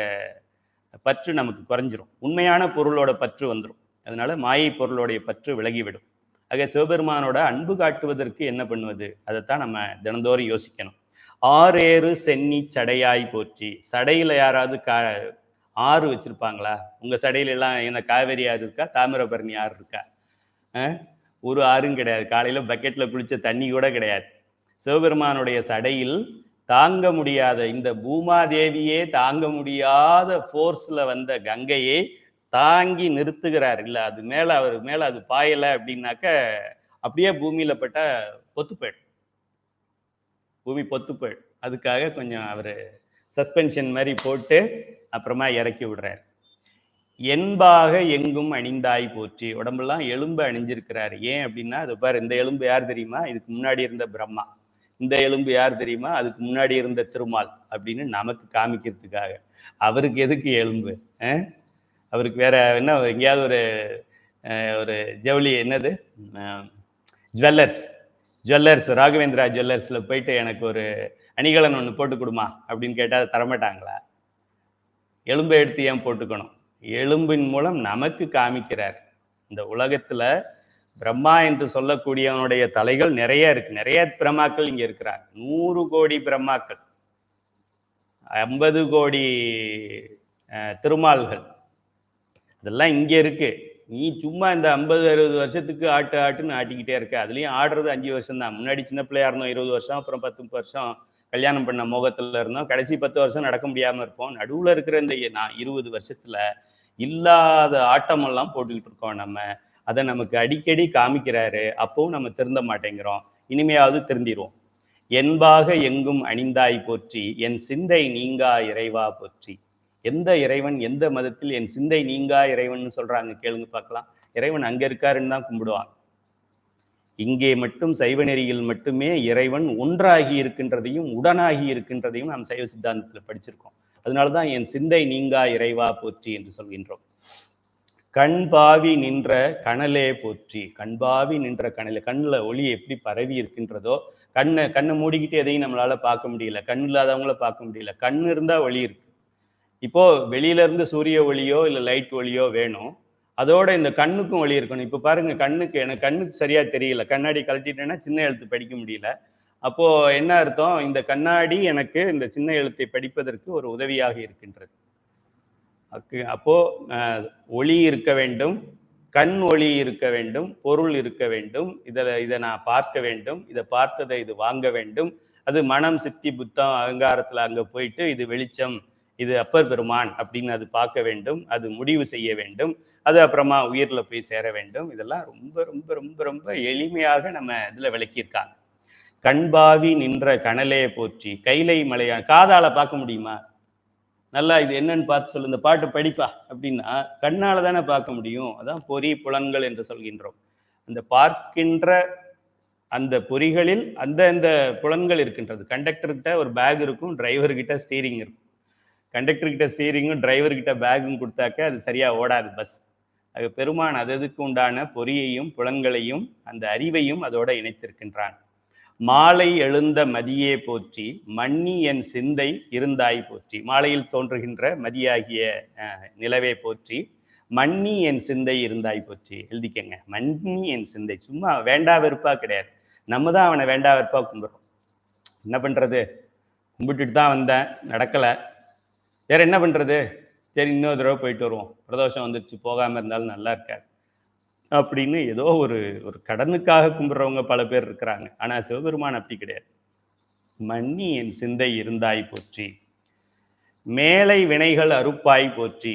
பற்று நமக்கு குறைஞ்சிரும், உண்மையான பொருளோட பற்று வந்துடும். அதனால மாயை பொருளோடைய பற்று விலகிவிடும். ஆக சிவபெருமானோட அன்பு காட்டுவதற்கு என்ன பண்ணுவது, அதைத்தான் நம்ம தினந்தோறும் யோசிக்கணும். ஆறேறு சென்னி சடையாய் போற்றி. சடையில யாராவது ஆறு வச்சிருப்பாங்களா? உங்க சடையில எல்லாம் என்ன காவேரி ஆறு இருக்கா, தாமிரபரணி ஆறு இருக்கா? ஒரு ஆறும் கிடையாது. காலையில பக்கெட்ல குளிச்ச தண்ணி கூட கிடையாது. சிவபெருமானுடைய சடையில் தாங்க முடியாத, இந்த பூமாதேவியே தாங்க முடியாத ஃபோர்ஸ்ல வந்த கங்கையை தாங்கி நிறுத்துகிறார். இல்லை அது மேல, அவர் மேல அது பாயலை அப்படின்னாக்க அப்படியே பூமியில பட்ட பொத்து போயிடும், பூமி பொத்து போயிடும். அதுக்காக கொஞ்சம் அவர் சஸ்பென்ஷன் மாதிரி போட்டு அப்புறமா இறக்கி விடுறார். என்பாக எங்கும் அணிந்தாய் போற்றி. உடம்பெல்லாம் எலும்பு அணிஞ்சிருக்கிறார். ஏன் அப்படின்னா, அது பாரு, இந்த எலும்பு யார் தெரியுமா? இதுக்கு முன்னாடி இருந்த பிரம்மா. இந்த எலும்பு யார் தெரியுமா? அதுக்கு முன்னாடி இருந்த திருமால் அப்படின்னு நமக்கு காமிக்கிறதுக்காக. அவருக்கு எதுக்கு எலும்பு? அவருக்கு வேற என்ன, எங்கேயாவது ஒரு ஜவுளி, என்னது, ஜுவல்லர்ஸ் ராகவேந்திரா ஜுவல்லர்ஸ்ல போயிட்டு எனக்கு ஒரு அணிகலன் ஒன்று போட்டு கொடுமா அப்படின்னு கேட்டால் அதை தரமாட்டாங்களா? எலும்பை எடுத்து ஏன் போட்டுக்கணும்? எலும்பின் மூலம் நமக்கு காமிக்கிறார். இந்த உலகத்துல பிரம்மா என்று சொல்லக்கூடியவனுடைய தலைகள் நிறைய இருக்கு. நிறைய பிரம்மாக்கள் இங்க இருக்கிறார். 100 கோடி பிரம்மாக்கள், 50 கோடி திருமால்கள், இதெல்லாம் இங்க இருக்கு. நீ சும்மா இந்த 50-60 வருஷத்துக்கு ஆட்டுன்னு ஆட்டிக்கிட்டே இருக்க. அதுலயும் ஆடுறது 5 வருஷம் தான். முன்னாடி சின்ன பிள்ளையா இருந்தோம் 20 வருஷம், அப்புறம் 10 வருஷம் கல்யாணம் பண்ண மோகத்துல இருந்தோம், கடைசி 10 வருஷம் நடக்க முடியாம இருப்போம். நடுவுல இருக்கிற இந்த 20 வருஷத்துல இல்லாத ஆட்டமெல்லாம் போட்டுக்கிட்டு இருக்கோம் நம்ம. அதை நமக்கு அடிக்கடி காமிக்கிறாரு. அப்பவும் நம்ம திருந்த மாட்டேங்கிறோம். இனிமையாவது திருந்திடுவோம். என்பாக எங்கும் அணிந்தாய் போற்றி, என் சிந்தை நீங்கா இறைவா போற்றி. எந்த இறைவன், எந்த மதத்தில் என் சிந்தை நீங்கா இறைவன் சொல்றாங்க கேளுங்க பார்க்கலாம். இறைவன் அங்க இருக்காருன்னு தான் கும்பிடுவான். இங்கே மட்டும் சைவ நெறியில் மட்டுமே இறைவன் ஒன்றாகி இருக்கின்றதையும் உடனாகி இருக்கின்றதையும் நாம் சைவ சித்தாந்தத்தில் படிச்சிருக்கோம். அதனாலதான் என் சிந்தை நீங்கா இறைவா போற்றி என்று சொல்கின்றோம். கண்பாவி நின்ற கனலே போற்றி. கண்பாவி நின்ற கனலே, கண்ணுல ஒளி எப்படி பரவி இருக்கின்றதோ, கண்ணை மூடிக்கிட்டு எதையும் நம்மளால பார்க்க முடியல, கண் இல்லாதவங்கள பார்க்க முடியல. கண் இருந்தா ஒளி இருக்கு. இப்போ வெளியில இருந்து சூரிய ஒளியோ இல்லை லைட் ஒளியோ வேணும், அதோட இந்த கண்ணுக்கும் ஒளி இருக்கணும். இப்போ பாருங்க, எனக்கு கண்ணுக்கு சரியா தெரியல, கண்ணாடி கழட்டிட்டேன்னா சின்ன எழுத்து படிக்க முடியல. அப்போ என்ன அர்த்தம்? இந்த கண்ணாடி எனக்கு இந்த சின்ன எழுத்தை படிப்பதற்கு ஒரு உதவியாக இருக்கின்றது. அப்போ ஒளி இருக்க வேண்டும், கண் ஒளி இருக்க வேண்டும், பொருள் இருக்க வேண்டும். இதை நான் பார்க்க வேண்டும், இதை பார்த்ததை இது வாங்க வேண்டும். அது மனம் சித்தி புத்தம் அகங்காரத்துல அங்க போயிட்டு இது வெளிச்சம், இது அப்பர் பெருமான் அப்படின்னு அது பார்க்க வேண்டும், அது முடிவு செய்ய வேண்டும், அது அப்புறமா உயிர்ல போய் சேர வேண்டும். இதெல்லாம் ரொம்ப ரொம்ப ரொம்ப ரொம்ப எளிமையாக நம்ம இதுல விளக்கியிருக்காங்க. கண்பாவி நின்ற கனலே போற்றி. கைலை மலையா, காதால பார்க்க முடியுமா? நல்லா இது என்னன்னு பார்த்து சொல்லு, இந்த பாட்டு படிப்பா அப்படின்னா கண்ணால தானே பார்க்க முடியும். அதான் பொறி புலன்கள் என்று சொல்கின்றோம். அந்த பார்க்கின்ற அந்த பொறிகளில் அந்த புலன்கள் இருக்கின்றது. கண்டக்டர்கிட்ட ஒரு பேக் இருக்கும், டிரைவர்கிட்ட ஸ்டீரிங் இருக்கும். கண்டக்டர்கிட்ட ஸ்டீரிங்கும் டிரைவர்கிட்ட பேக்கும் கொடுத்தாக்க அது சரியா ஓடாது பஸ். அது பெருமான் அதுக்கு உண்டான பொறியையும் புலன்களையும் அந்த அறிவையும் அதோட இணைத்திருக்கின்றான். மாலை எழுந்த மதியே போற்றி, மன்னி என் சிந்தை இருந்தாய் போற்றி. மாலையில் தோன்றுகின்ற மதியாகிய நிலவே போற்றி, மன்னி என் சிந்தை இருந்தாய் போற்றி. எழுதிக்கங்க, மன்னி என் சிந்தை. சும்மா வேண்டா வெறுப்பா கிடையாது, நம்ம தான் அவனை வேண்டா வெறுப்பா கும்பிடுறோம். என்ன பண்றது, கும்பிட்டுட்டு தான் வந்தேன், நடக்கலை, வேற என்ன பண்றது, சரி இன்னொரு தடவை போயிட்டு வருவோம், பிரதோஷம் வந்துருச்சு போகாம இருந்தாலும் நல்லா இருக்காது அப்படின்னு ஏதோ ஒரு கடனுக்காக கும்பிடுறவங்க பல பேர் இருக்கிறாங்க. ஆனா சிவபெருமான் அப்படி கிடையாது. மன்னி என் சிந்தை இருந்தாய் போற்றி, மேலை வினைகள் அறுப்பாய் போற்றி.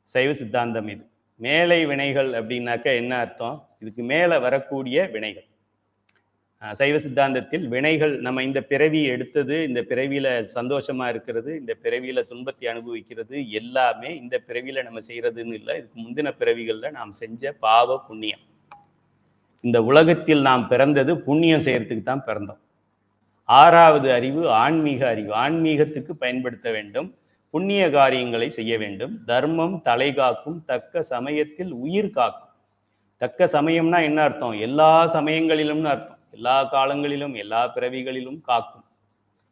சைவ சித்தாந்தம் இது. மேலை வினைகள் அப்படின்னாக்க என்ன அர்த்தம்? இதுக்கு மேல வரக்கூடிய வினைகள். சைவ சித்தாந்தத்தில் வினைகள் நம்ம இந்த பிறவி எடுத்தது, இந்த பிறவியில சந்தோஷமா இருக்கிறது, இந்த பிறவியில துன்பத்தை அனுபவிக்கிறது எல்லாமே இந்த பிறவியில நம்ம செய்யறதுன்னு இல்லை. இதுக்கு முந்தின பிறவிகளில் நாம் செஞ்ச பாவ புண்ணியம். இந்த உலகத்தில் நாம் பிறந்தது புண்ணியம் செய்யறதுக்கு தான் பிறந்தோம். 6வது அறிவு ஆன்மீக அறிவு. ஆன்மீகத்துக்கு பயன்படுத்த வேண்டும், புண்ணிய காரியங்களை செய்ய வேண்டும். தர்மம் தலை காக்கும், தக்க சமயத்தில் உயிர் காக்கும். தக்க சமயம்னா என்ன அர்த்தம்? எல்லா சமயங்களிலும்னு அர்த்தம். எல்லா காலங்களிலும் எல்லா பிறவிகளிலும் காக்கும்.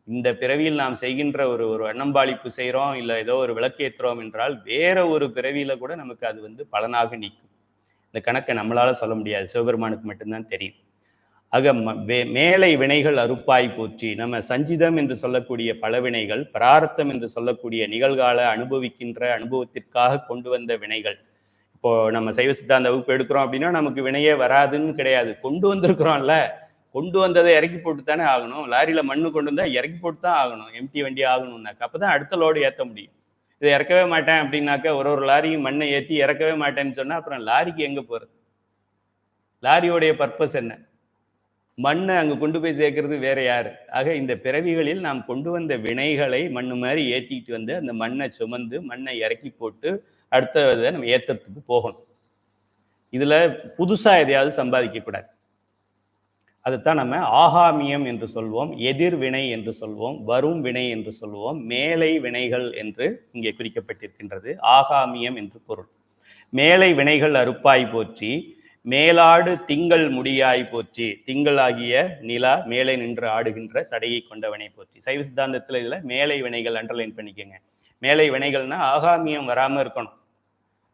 இந்த பிறவியில் நாம் செய்கின்ற ஒரு அன்னம்பாளிப்பு செய்கிறோம், இல்லை ஏதோ ஒரு விளக்கேற்றுறோம் என்றால் வேற ஒரு பிறவியில கூட நமக்கு அது பலனாக நிற்கும். இந்த கணக்கை நம்மளால சொல்ல முடியாது, சிவபெருமானுக்கு மட்டும்தான் தெரியும். ஆக மேலை வினைகள் அறுப்பாய் போற்றி. நம்ம சஞ்சிதம் என்று சொல்லக்கூடிய பல வினைகள், பிராரத்தம் என்று சொல்லக்கூடிய நிகழ்கால அனுபவிக்கின்ற அனுபவத்திற்காக கொண்டு வந்த வினைகள். இப்போ நம்ம சைவ சித்தாந்த வகுப்பு எடுக்கிறோம் அப்படின்னா நமக்கு வினையே வராதுன்னு கிடையாது, கொண்டு வந்திருக்கிறோம்ல. கொண்டு வந்ததை இறக்கி போட்டு தானே ஆகணும். லாரியில மண்ணு கொண்டு வந்தா இறக்கி போட்டு தான் ஆகணும், எம்டி வண்டி ஆகணும்னாக்க. அப்பதான் அடுத்த லோடு ஏற்ற முடியும். இதை இறக்கவே மாட்டேன் அப்படின்னாக்க ஒரு லாரியும் மண்ணை ஏற்றி இறக்கவே மாட்டேன்னு சொன்னா அப்புறம் லாரிக்கு எங்க போறது? லாரியோடைய பர்பஸ் என்ன? மண்ணை அங்கே கொண்டு போய் சேர்க்கறது வேற யாரு? ஆக இந்த பிறவிகளில் நாம் கொண்டு வந்த வினைகளை மண்ணு மாதிரி ஏற்றிட்டு வந்து அந்த மண்ணை சுமந்து மண்ணை இறக்கி போட்டு அடுத்ததை நம்ம ஏற்றுறதுக்கு போகணும். இதுல புதுசா எதையாவது சம்பாதிக்க கூடாது. அதுதான் நம்ம ஆகாமியம் என்று சொல்வோம், எதிர்வினை என்று சொல்வோம், வரும் வினை என்று சொல்வோம், மேலை வினைகள் என்று இங்கே குறிக்கப்பட்டிருக்கின்றது. ஆகாமியம் என்று பொருள். மேலை வினைகள் அறுப்பாய் போற்றி, மேலாடு திங்கள் முடியாய் போற்றி. திங்கள் ஆகிய நிலா மேலே நின்று ஆடுகின்ற சடையை கொண்டவனை போற்றி. சைவ சித்தாந்தத்தில் இதுல மேலை வினைகள் அண்டர்லைன் பண்ணிக்கோங்க. மேலை வினைகள்னா ஆகாமியம் வராம இருக்கணும்.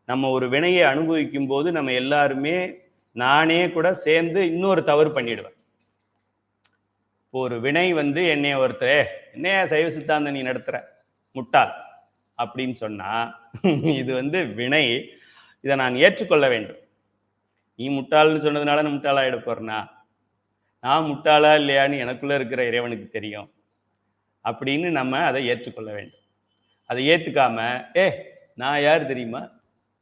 நம்ம ஒரு வினையை அனுபவிக்கும் போது நம்ம எல்லாருமே, நானே கூட சேர்ந்து இன்னொரு தவறு பண்ணிடுவேன். இப்போ ஒரு வினை என்னைய ஒருத்தர் என்னைய சைவ சித்தாந்தம் நீ நடத்துற முட்டாள் அப்படின்னு சொன்னா இது வினை. இதை நான் ஏற்றுக்கொள்ள வேண்டும். நீ முட்டாள்னு சொன்னதுனால நான் முட்டாளாயிட போறேனா? நான் முட்டாளா இல்லையான்னு எனக்குள்ள இருக்கிற இறைவனுக்கு தெரியும் அப்படின்னு நம்ம அதை ஏற்றுக்கொள்ள வேண்டும். அதை ஏத்துக்காம நான் யார் தெரியுமா,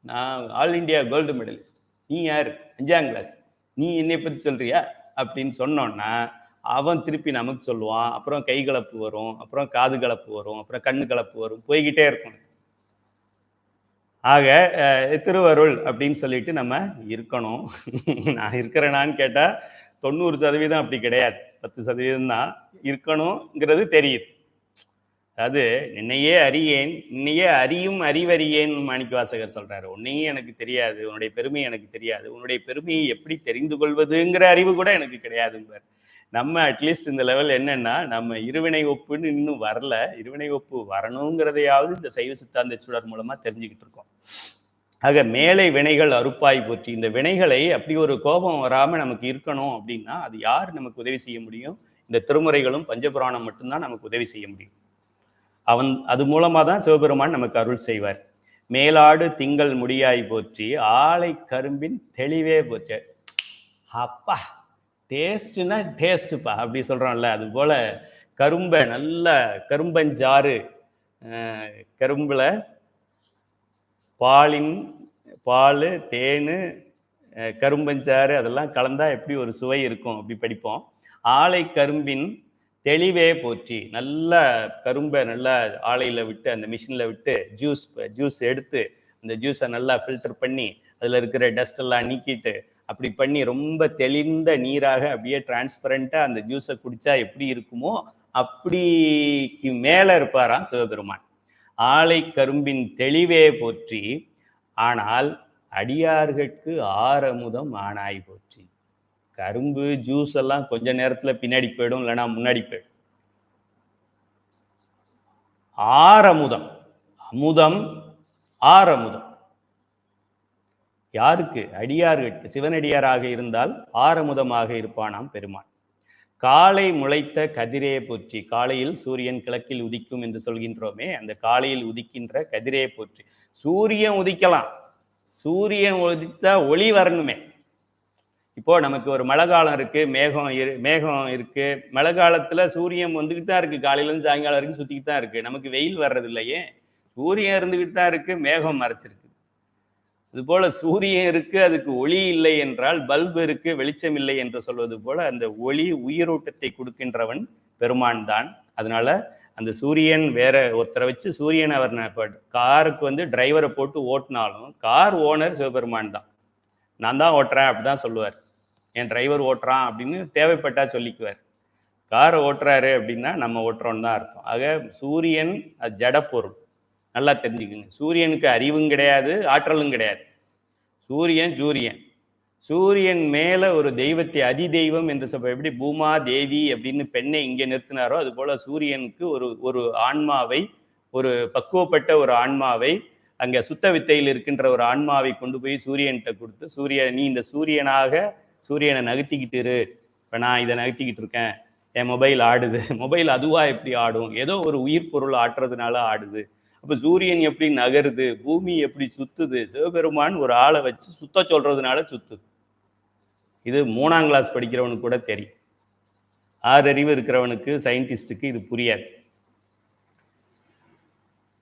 நான் ஆல் இண்டியா கோல்டு மெடலிஸ்ட், நீ யார் 5ஆம் கிளாஸ், நீ என்னை பத்தி சொல்றியா அப்படின்னு சொன்னோன்னா அவன் திருப்பி நமக்கு சொல்லுவான். அப்புறம் கை கலப்பு வரும், அப்புறம் காது கலப்பு வரும், அப்புறம் கண்ணு கலப்பு வரும், போய்கிட்டே இருக்கும். ஆக திருவருள் அப்படின்னு சொல்லிட்டு நம்ம இருக்கணும். நான் இருக்கிறேனான்னு கேட்டா 90% அப்படி கிடையாது, 10% தான் இருக்கணுங்கிறது தெரியுது. அதாவது நின்னையே அறியேன், நின்னையே அறியும் அறிவறியேன் மாணிக்கவாசகர் சொல்றாரு. உன்னையும் எனக்கு தெரியாது, உன்னுடைய பெருமை எனக்கு தெரியாது, உன்னுடைய பெருமையை எப்படி தெரிந்து கொள்வதுங்கிற அறிவு கூட எனக்கு கிடையாதுங்கிறார். நம்ம அட்லீஸ்ட் இந்த லெவல் என்னன்னா, நம்ம இருவினை ஒப்புன்னு இன்னும் வரல. இருவினை ஒப்பு வரணுங்கிறதையாவது இந்த சைவ சித்தாந்த சுடர் மூலமா தெரிஞ்சுக்கிட்டு இருக்கோம். ஆக மேலை வினைகள் அறுப்பாய் போற்றி. இந்த வினைகளை அப்படி ஒரு கோபம் வராம நமக்கு இருக்கணும் அப்படின்னா அது யார் நமக்கு உதவி செய்ய முடியும்? இந்த திருமுறைகளும் பஞ்சபுராணம் மட்டும்தான் நமக்கு உதவி செய்ய முடியும். அது மூலமா தான் சிவபெருமான் நமக்கு அருள் செய்வார். மேலாடு திங்கள் முடியாய் போற்றி, ஆலை கரும்பின் தெளிவே போற்று. அப்பா, டேஸ்ட்னா டேஸ்ட்டுப்பா அப்படி சொல்கிறோம்ல, அது போல் கரும்பை நல்ல கரும்பஞ்சாறு, கரும்பில் பால் தேன் கரும்பஞ்சாறு அதெல்லாம் கலந்தா எப்படி ஒரு சுவை இருக்கும் அப்படி படிப்போம். ஆலை கரும்பின் தெளிவே போற்றி. நல்ல கரும்பை நல்லா ஆலையில் விட்டு அந்த மிஷினில் விட்டு ஜூஸ் எடுத்து அந்த ஜூஸை நல்லா ஃபில்டர் பண்ணி அதில் இருக்கிற டஸ்ட் எல்லாம் நீக்கிட்டு அப்படி பண்ணி ரொம்ப தெளிந்த நீராக அப்படியே டிரான்ஸ்பரண்டா அந்த ஜூஸை குடிச்சா எப்படி இருக்குமோ அப்படிக்கு மேல இருப்பாராம் சிவபெருமான். ஆலை கரும்பின் தெளிவே போற்றி, ஆனால் அடியார்களுக்கு ஆரமுதம் ஆனாய் போற்றி. கரும்பு ஜூஸ் எல்லாம் கொஞ்ச நேரத்துல பின்னாடி போயிடும், இல்லைன்னா முன்னாடி போயிடும். ஆரமுதம், அமுதம் ஆரமுதம் யாருக்கு? அடியார்களுக்கு. சிவனடியாராக இருந்தால் ஆரமுதமாக இருப்பானாம் பெருமான். காலை முளைத்த கதிரே போற்றி. காலையில் சூரியன் கிழக்கில் உதிக்கும் என்று சொல்கின்றோமே, அந்த காலையில் உதிக்கின்ற கதிரே போற்றி. சூரியன் உதிக்கலாம், சூரியன் உதித்தா ஒளி வரணுமே. இப்போ நமக்கு ஒரு மழை காலம் இருக்கு, மேகம் இருக்கு. மழை காலத்துல சூரியன் வந்துகிட்டு தான் இருக்கு, காலையில இருந்து சாயங்காலம் வரைக்கும் சுத்திக்கிட்டு தான் இருக்கு. நமக்கு வெயில் வர்றது இல்லையே, சூரியன் இருந்துகிட்டு தான் இருக்கு, மேகம் மறைச்சிருக்கு. அதுபோல சூரியன் இருக்கு, அதுக்கு ஒளி இல்லை என்றால் பல்பு இருக்கு, வெளிச்சம் இல்லை என்று சொல்வது போல அந்த ஒளி உயிரோட்டத்தை கொடுக்கின்றவன் பெருமான் தான். அதனால அந்த சூரியன் வேற ஒருத்தரை வச்சு சூரியன் அவர் காருக்கு வந்து டிரைவரை போட்டு ஓட்டினாலும் கார் ஓனர் சிவபெருமான் தான். நான் தான் ஓட்டுறேன் அப்படிதான் சொல்லுவார். என் டிரைவர் ஓட்டுறான் அப்படின்னு தேவைப்பட்டா சொல்லிக்குவார். காரை ஓட்டுறாரு அப்படின்னா நம்ம ஓட்டுறோன்னு தான் அர்த்தம். ஆக சூரியன் அது ஜடப்பொருள், நல்லா தெரிஞ்சுக்குங்க. சூரியனுக்கு அறிவும் கிடையாது, ஆற்றலும் கிடையாது. சூரியன் சூரியன் மேல ஒரு தெய்வத்தை அதி தெய்வம் என்று சொல்ல, எப்படி பூமா தேவி அப்படின்னு பெண்ணை இங்கே நிறுத்தினாரோ அது போல சூரியனுக்கு ஒரு ஆன்மாவை, ஒரு பக்குவப்பட்ட ஒரு ஆன்மாவை, அங்க சுத்த வித்தையில் இருக்கின்ற ஒரு ஆன்மாவை கொண்டு போய் சூரியன்கிட்ட கொடுத்து, நீ இந்த சூரியனை நகர்த்திக்கிட்டு இரு, இப்ப நான் இதை நகர்த்திக்கிட்டு இருக்கேன், என் மொபைல் ஆடுது, மொபைல் அதுவா எப்படி ஆடும், ஏதோ ஒரு உயிர் பொருள் ஆட்டுறதுனால ஆடுது. அப்ப சூரியன் எப்படி நகருது, பூமி எப்படி சுத்துது, சிவபெருமான் ஒரு ஆளை வச்சு சுத்த சொல்றதுனால சுத்துது. இது 3ஆம் கிளாஸ் படிக்கிறவனுக்கு கூட தெரியும். 6 அறிவு இருக்கிறவனுக்கு, சயின்டிஸ்டுக்கு இது புரியாது.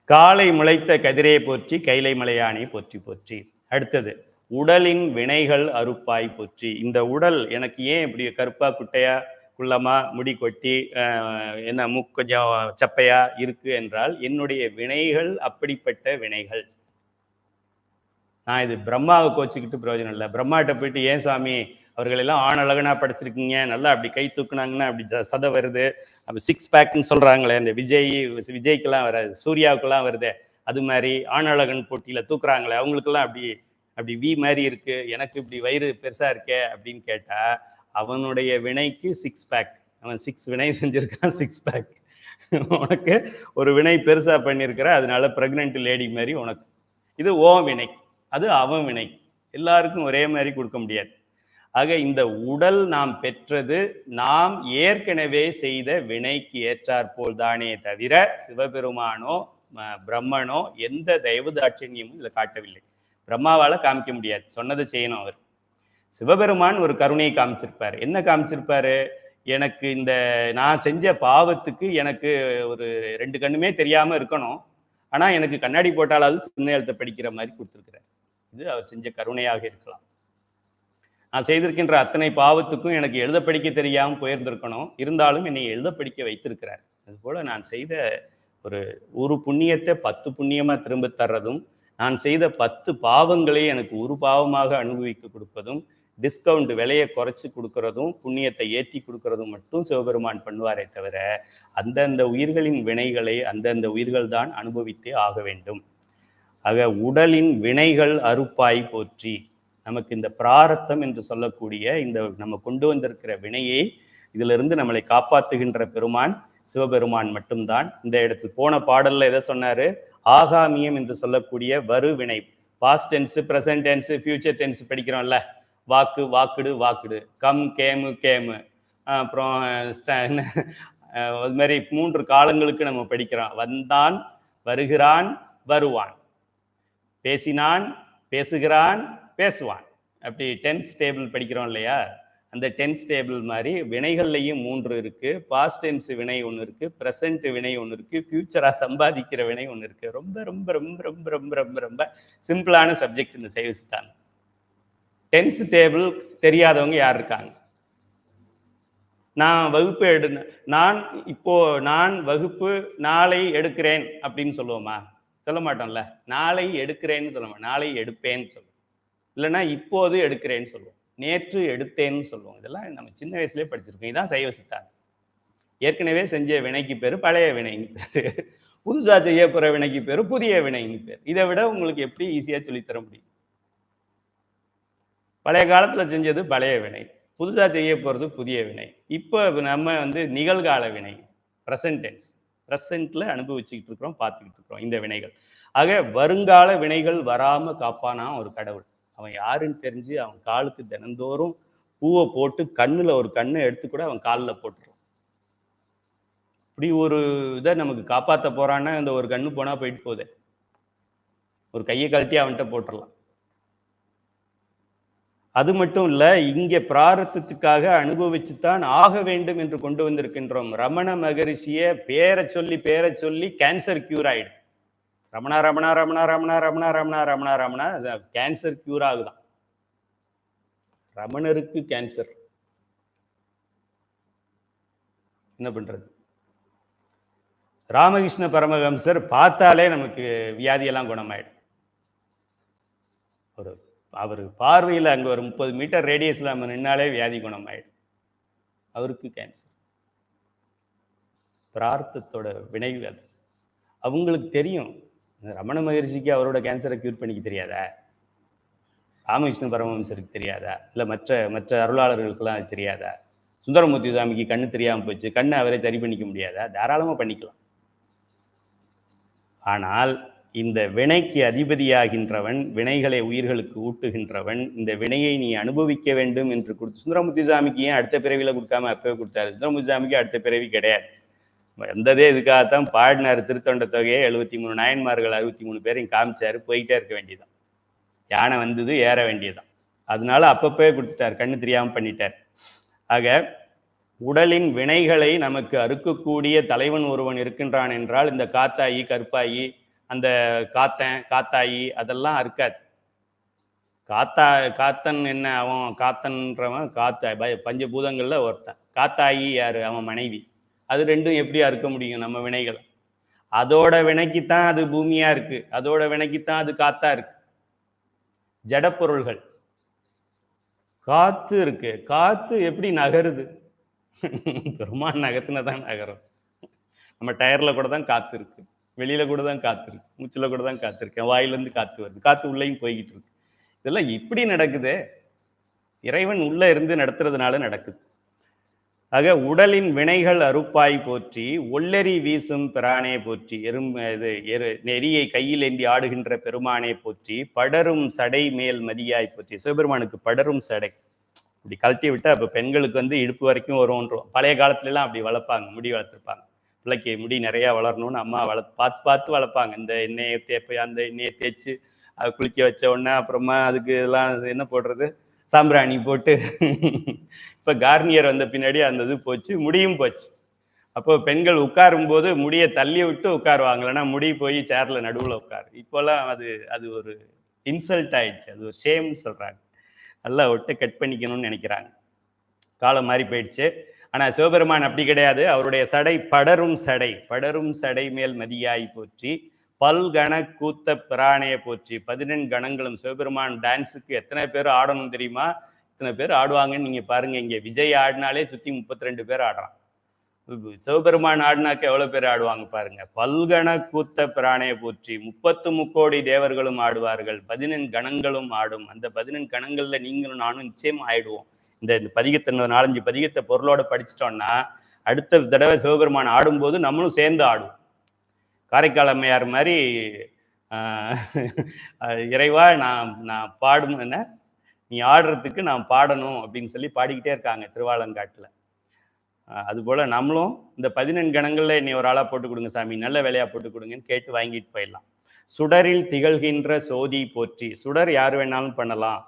காலை முளைத்த கதிரே போற்றி, கைலை மலையானை போற்றி போற்றி. அடுத்தது, உடலின் வினைகள் அறுப்பாய் போற்றி. இந்த உடல் எனக்கு ஏன் இப்படி கருப்பா குட்டையா குள்ளமா முடி கொட்டி என்ன மூக்கு கொஞ்சம் சப்பையா இருக்கு என்றால் என்னுடைய வினைகள் அப்படிப்பட்ட வினைகள். நான் இது பிரம்மாவை கோச்சிக்கிட்டு பிரயோஜனம் இல்லை. பிரம்மாட்ட போயிட்டு ஏன் சாமி அவர்கள் எல்லாம் ஆணழகனா படிச்சிருக்கீங்க, நல்லா அப்படி கை தூக்குனாங்கன்னா அப்படி சதை வருது, அப்போ 6 பேக்னு சொல்றாங்களே, அந்த விஜய்க்கெல்லாம் வராது, சூர்யாவுக்கெல்லாம் வருது, அது மாதிரி ஆணழகன் போட்டியில தூக்குறாங்களே அவங்களுக்கெல்லாம் அப்படி வி மாதிரி இருக்கு, எனக்கு இப்படி வயிறு பெருசா இருக்கே அப்படின்னு கேட்டா அவனுடைய வினைக்கு 6 பேக். அவன் 6 வினை செஞ்சிருக்கான், 6 பேக். உனக்கு ஒரு வினை பெருசா பண்ணியிருக்கிற, அதனால பிரெக்னென்ட் லேடி மாதிரி உனக்கு. இது ஓ வினை, அது அவன் வினை. எல்லாருக்கும் ஒரே மாதிரி கொடுக்க முடியாது. ஆக இந்த உடல் நாம் பெற்றது நாம் ஏற்கனவே செய்த வினைக்கு ஏற்றாற்போல் தானே தவிர சிவபெருமானோ பிரம்மனோ எந்த தயவுதாட்சண்யமும் இதில் காட்டவில்லை. பிரம்மாவால காமிக்க முடியாது, சொன்னதை செய்யணும் அவர். சிவபெருமான் ஒரு கருணையை காமிச்சிருப்பாரு. என்ன காமிச்சிருப்பாரு, எனக்கு இந்த நான் செஞ்ச பாவத்துக்கு எனக்கு ஒரு 2 கண்ணுமே தெரியாம இருக்கணும், ஆனா எனக்கு கண்ணாடி போட்டாலாவது சின்ன எழுத்தை படிக்கிற மாதிரி கொடுத்துருக்கிறார். இது அவர் செஞ்ச கருணையாக இருக்கலாம். நான் செய்திருக்கின்ற அத்தனை பாவத்துக்கும் எனக்கு எழுத படிக்க தெரியாம போயிருந்திருக்கணும், இருந்தாலும் என்னை எழுத படிக்க வைத்திருக்கிறார். அதுபோல நான் செய்த ஒரு புண்ணியத்தை 10 புண்ணியமா திரும்ப தர்றதும், நான் செய்த 10 பாவங்களை எனக்கு ஒரு பாவமாக அனுபவிக்க கொடுப்பதும், டிஸ்கவுண்ட் விலையை குறைச்சி கொடுக்கறதும், புண்ணியத்தை ஏற்றி கொடுக்கறதும் மட்டும் சிவபெருமான் பண்ணுவாரே தவிர அந்தந்த உயிர்களின் வினைகளை அந்தந்த உயிர்கள் தான் அனுபவித்தே ஆக வேண்டும். ஆக உடலின் வினைகள் அறுப்பாய் போற்றி. நமக்கு இந்த பிராரத்தம் என்று சொல்லக்கூடிய இந்த நம்ம கொண்டு வந்திருக்கிற வினையை இதிலிருந்து நம்மளை காப்பாற்றுகின்ற பெருமான் சிவபெருமான் மட்டும்தான். இந்த இடத்துல போன பாடல்ல எதை சொன்னாரு, ஆகாமியம் என்று சொல்லக்கூடிய வருவினை, past tense, present tense, future tense படிக்கிறோம்ல, walk walked walked, come came came, அப்புறம் அது மாதிரி 3 காலங்களுக்கு நம்ம படிக்கிறோம். வந்தான், வருகிறான், வருவான், பேசினான், பேசுகிறான், பேசுவான். அப்படி டென்ஸ் டேபிள் படிக்கிறோம் இல்லையா, அந்த டென்ஸ் டேபிள் மாதிரி வினைகள்லையும் 3 இருக்கு. பாஸ்ட் டென்ஸ் வினை ஒன்று இருக்கு, ப்ரெசன்ட் வினை ஒன்று இருக்கு, ஃபியூச்சரா சம்பாதிக்கிற வினை ஒன்று இருக்கு. ரொம்ப ரொம்ப ரொம்ப ரொம்ப ரொம்ப ரொம்ப ரொம்ப சிம்பிளான சப்ஜெக்ட் இந்த சைவ சித்தாந்தம். டென்ஸ் டேபிள் தெரியாதவங்க யார் இருக்காங்க? நான் வகுப்பு நான் வகுப்பு நாளை எடுக்கிறேன் அப்படின்னு சொல்லுவோமா? சொல்ல மாட்டோம்ல. நாளை எடுக்கிறேன்னு சொல்லுவோம், நாளை எடுப்பேன்னு சொல்லுவோம், இல்லைன்னா இப்போது எடுக்கிறேன்னு சொல்லுவோம், நேற்று எடுத்தேன்னு சொல்லுவோம். இதெல்லாம் நம்ம சின்ன வயசுலேயே படிச்சிருக்கோம். இதுதான் சைவ சித்தாந்தம். ஏற்கனவே செஞ்ச வினைக்கு பேர் பழைய வினைன்னு பேர், புதுசா செய்ய போற வினைக்கு பேர் புதிய வினைன்னு பேர். இதை விட உங்களுக்கு எப்படி ஈஸியா சொல்லித்தர முடியும்? பழைய காலத்துல செஞ்சது பழைய வினை, புதுசா செய்ய போறது புதிய வினை. இப்போ நம்ம நிகழ்கால வினை, ப்ரெசன்ட் டென்ஸ், ப்ரெசன்ட்ல அனுபவிச்சுக்கிட்டு இருக்கிறோம், பார்த்துக்கிட்டு இருக்கிறோம் இந்த வினைகள். ஆக வருங்கால வினைகள் வராம காப்பானா ஒரு கடவுள். அவன் யாருன்னு தெரிஞ்சு அவன் காலுக்கு தினந்தோறும் பூவை போட்டு கண்ணுல ஒரு கண்ணை எடுத்து கூட அவன் காலில் போட்டுருவான். இப்படி ஒரு இதை நமக்கு காப்பாற்ற போறான்னா இந்த ஒரு கண்ணு போனா போயிட்டு போதே, ஒரு கையை கழட்டி அவன்கிட்ட போட்டுடலாம். அது மட்டும் இல்ல, இங்க பிராரத்தத்துக்காக அனுபவிச்சுத்தான் ஆக வேண்டும் என்று கொண்டு வந்திருக்கின்றோம். ரமண மகரிஷிய பேரை சொல்லி கேன்சர் கியூர் ஆயிடுது. ரமணா ரமணா ரமணா ரமணா ரமணா ரமணா ரமணா ரமணா கேன்சர் கியூர் ஆகுதான். ரமணருக்கு கேன்சர் என்ன பண்றது? ராமகிருஷ்ண பரமஹம்சர் பார்த்தாலே நமக்கு வியாதியெல்லாம் குணமாயிடும். அவர் பார்வையில் அங்கே ஒரு 30 மீட்டர் ரேடியஸில் நம்ம நின்னாலே வியாதி குணமாயிடும். அவருக்கு கேன்சர். பிரார்த்தத்தோட வினைவு அது. அவங்களுக்கு தெரியும். ரமண மகரிஷிக்கு அவரோட கேன்சரை கியூர் பண்ணிக்க தெரியாதா? ராமகிருஷ்ண பரமஹம்சருக்கு தெரியாதா? இல்லை மற்ற அருளாளர்களுக்கெல்லாம் அது தெரியாதா? சுந்தரமூர்த்தி சுவாமிக்கு கண்ணு தெரியாமல் போச்சு, கண்ணை அவரே சரி பண்ணிக்க முடியாதா? தாராளமாக பண்ணிக்கலாம். ஆனால் இந்த வினைக்கு அதிபதியாகின்றவன், வினைகளை உயிர்களுக்கு ஊட்டுகின்றவன், இந்த வினையை நீ அனுபவிக்க வேண்டும் என்று கொடுத்து, சுந்தரமூர்த்தி சுவாமிக்கு ஏன் அடுத்த பிறவியில் கொடுக்காம அப்பவே கொடுத்தாரு? சுந்தரமூர்த்தி சுவாமிக்கு அடுத்த பிறவி கிடையாது. வந்ததே இதுக்காகத்தான் பாடினார் திருத்தொண்ட தொகையை. 73 நாயன்மார்கள் 63 பேரையும் காமிச்சாரு, போயிட்டே இருக்க வேண்டியதான். யானை வந்தது ஏற வேண்டியதான். அதனால அப்பப்பவே கொடுத்துட்டார், கண்ணு தெரியாமல் பண்ணிட்டார். ஆக உடலின் வினைகளை நமக்கு அறுக்கக்கூடிய தலைவன் ஒருவன் இருக்கின்றான் என்றால் இந்த காத்தாயி கற்பாயி அந்த காத்தாயி அதெல்லாம் அறுக்காது. காத்தன் என்ன, அவன் காத்தன்றவன் பஞ்சபூதங்கள்ல ஒருத்தன். காத்தாயி யாரு? அவன் மனைவி. அது ரெண்டும் எப்படி அறுக்க முடியும் நம்ம வினைகளை? அதோட வினைக்குத்தான் அது பூமியா இருக்கு, அதோட வினைக்குத்தான் அது காத்தா இருக்கு. ஜடப்பொருள்கள். காத்து இருக்கு, காத்து எப்படி நகருது? பெருமான் நகத்துனதான் நகரும். நம்ம டயர்ல கூட தான் காத்து இருக்கு, வெளியில கூட தான் காத்து இருக்கு, மூச்சுல கூட தான் காத்து இருக்கு, வாயிலிருந்து காத்து வருது, காத்து உள்ளேயும் போய்கிட்டு இருக்கு. இதெல்லாம் இப்படி நடக்குது, இறைவன் உள்ள இருந்து நடத்துறதுனால நடக்குது. ஆக உடலின் வினைகள் அறுப்பாய் போற்றி, ஒல்லெறி வீசும் பிரானே போற்றி, நெறியை கையில் ஏந்தி ஆடுகின்ற பெருமானே போற்றி, படரும் சடை மேல் மதியாய் போற்றி. சிவபெருமானுக்கு படரும் சடை இப்படி கழட்டி விட்டா அப்போ பெண்களுக்கு இடுப்பு வரைக்கும் வரும்ன்றோம். பழைய காலத்துலலாம் அப்படி வளர்ப்பாங்க, முடி வளர்த்துருப்பாங்க. பிள்ளைக்கு முடி நிறையா வளரணும்னு அம்மா பார்த்து வளர்ப்பாங்க. இந்த எண்ணெயை அந்த எண்ணெயை தேய்ச்சி அதை குளிக்க வச்ச உடனே அப்புறமா அதுக்கு இதெல்லாம் என்ன போடுறது, சாம்பிராணி போட்டு. இப்போ கார்னியர் வந்த பின்னாடி அந்த இது போச்சு, முடியும் போச்சு. அப்போ பெண்கள் உட்காரும் போது முடியை தள்ளி விட்டு உட்காருவாங்க, இல்லைன்னா முடி போய் சேர்ல நடுவில் உட்காரு. இப்போல்லாம் அது ஒரு இன்சல்ட் ஆயிடுச்சு, அது ஒரு ஷேம் சொல்றாங்க. நல்லா ஒட்டு கட் பண்ணிக்கணும்னு நினைக்கிறாங்க. காலம் மாறி போயிடுச்சு. ஆனால் சிவபெருமான் அப்படி கிடையாது. அவருடைய சடை படரும் சடை மேல் மதியாய் போற்றி, பல்கண கூத்த பிரானே போற்றி. 14 கணங்களும் சிவபெருமான் டான்ஸுக்கு எத்தனை பேர் ஆடணும் தெரியுமா? இத்தனை பேர் ஆடுவாங்கன்னு நீங்க பாருங்க. இங்கே விஜய் ஆடினாலே சுற்றி 32 பேர் ஆடுறான். சிவபெருமான் ஆடினாக்க எவ்வளவு பேர் ஆடுவாங்க பாருங்க. பல்கண கூத்த பிரானே போற்றி, 30 முக்கோடி தேவர்களும் ஆடுவார்கள், 14 கணங்களும் ஆடும். அந்த 14 கணங்கள்ல நீங்களும் நானும் நிச்சயம் ஆயிடுவோம். இந்த பதிகத்தை 4-5 பதிகத்தை பொருளோட படிச்சிட்டோம்னா அடுத்த தடவை சிவபெருமான் ஆடும்போது நம்மளும் சேர்ந்து ஆடுவோம். காரைக்கால் அம்மையார் மாதிரி இறைவா நான் பாடும் என்ன, நீ ஆடுறதுக்கு நான் பாடணும் அப்படின்னு சொல்லி பாடிக்கிட்டே இருக்காங்க திருவாலங்காட்டுல. அதுபோல் நம்மளும் இந்த 14 கணங்களில் என்னை ஒரு ஆளாக போட்டு கொடுங்க சாமி, நல்ல வேலையாக போட்டு கொடுங்கன்னு கேட்டு வாங்கிட்டு போயிடலாம். சுடரில் திகழ்கின்ற சோதி போற்றி. சுடர் யார் வேணாலும் பண்ணலாம்.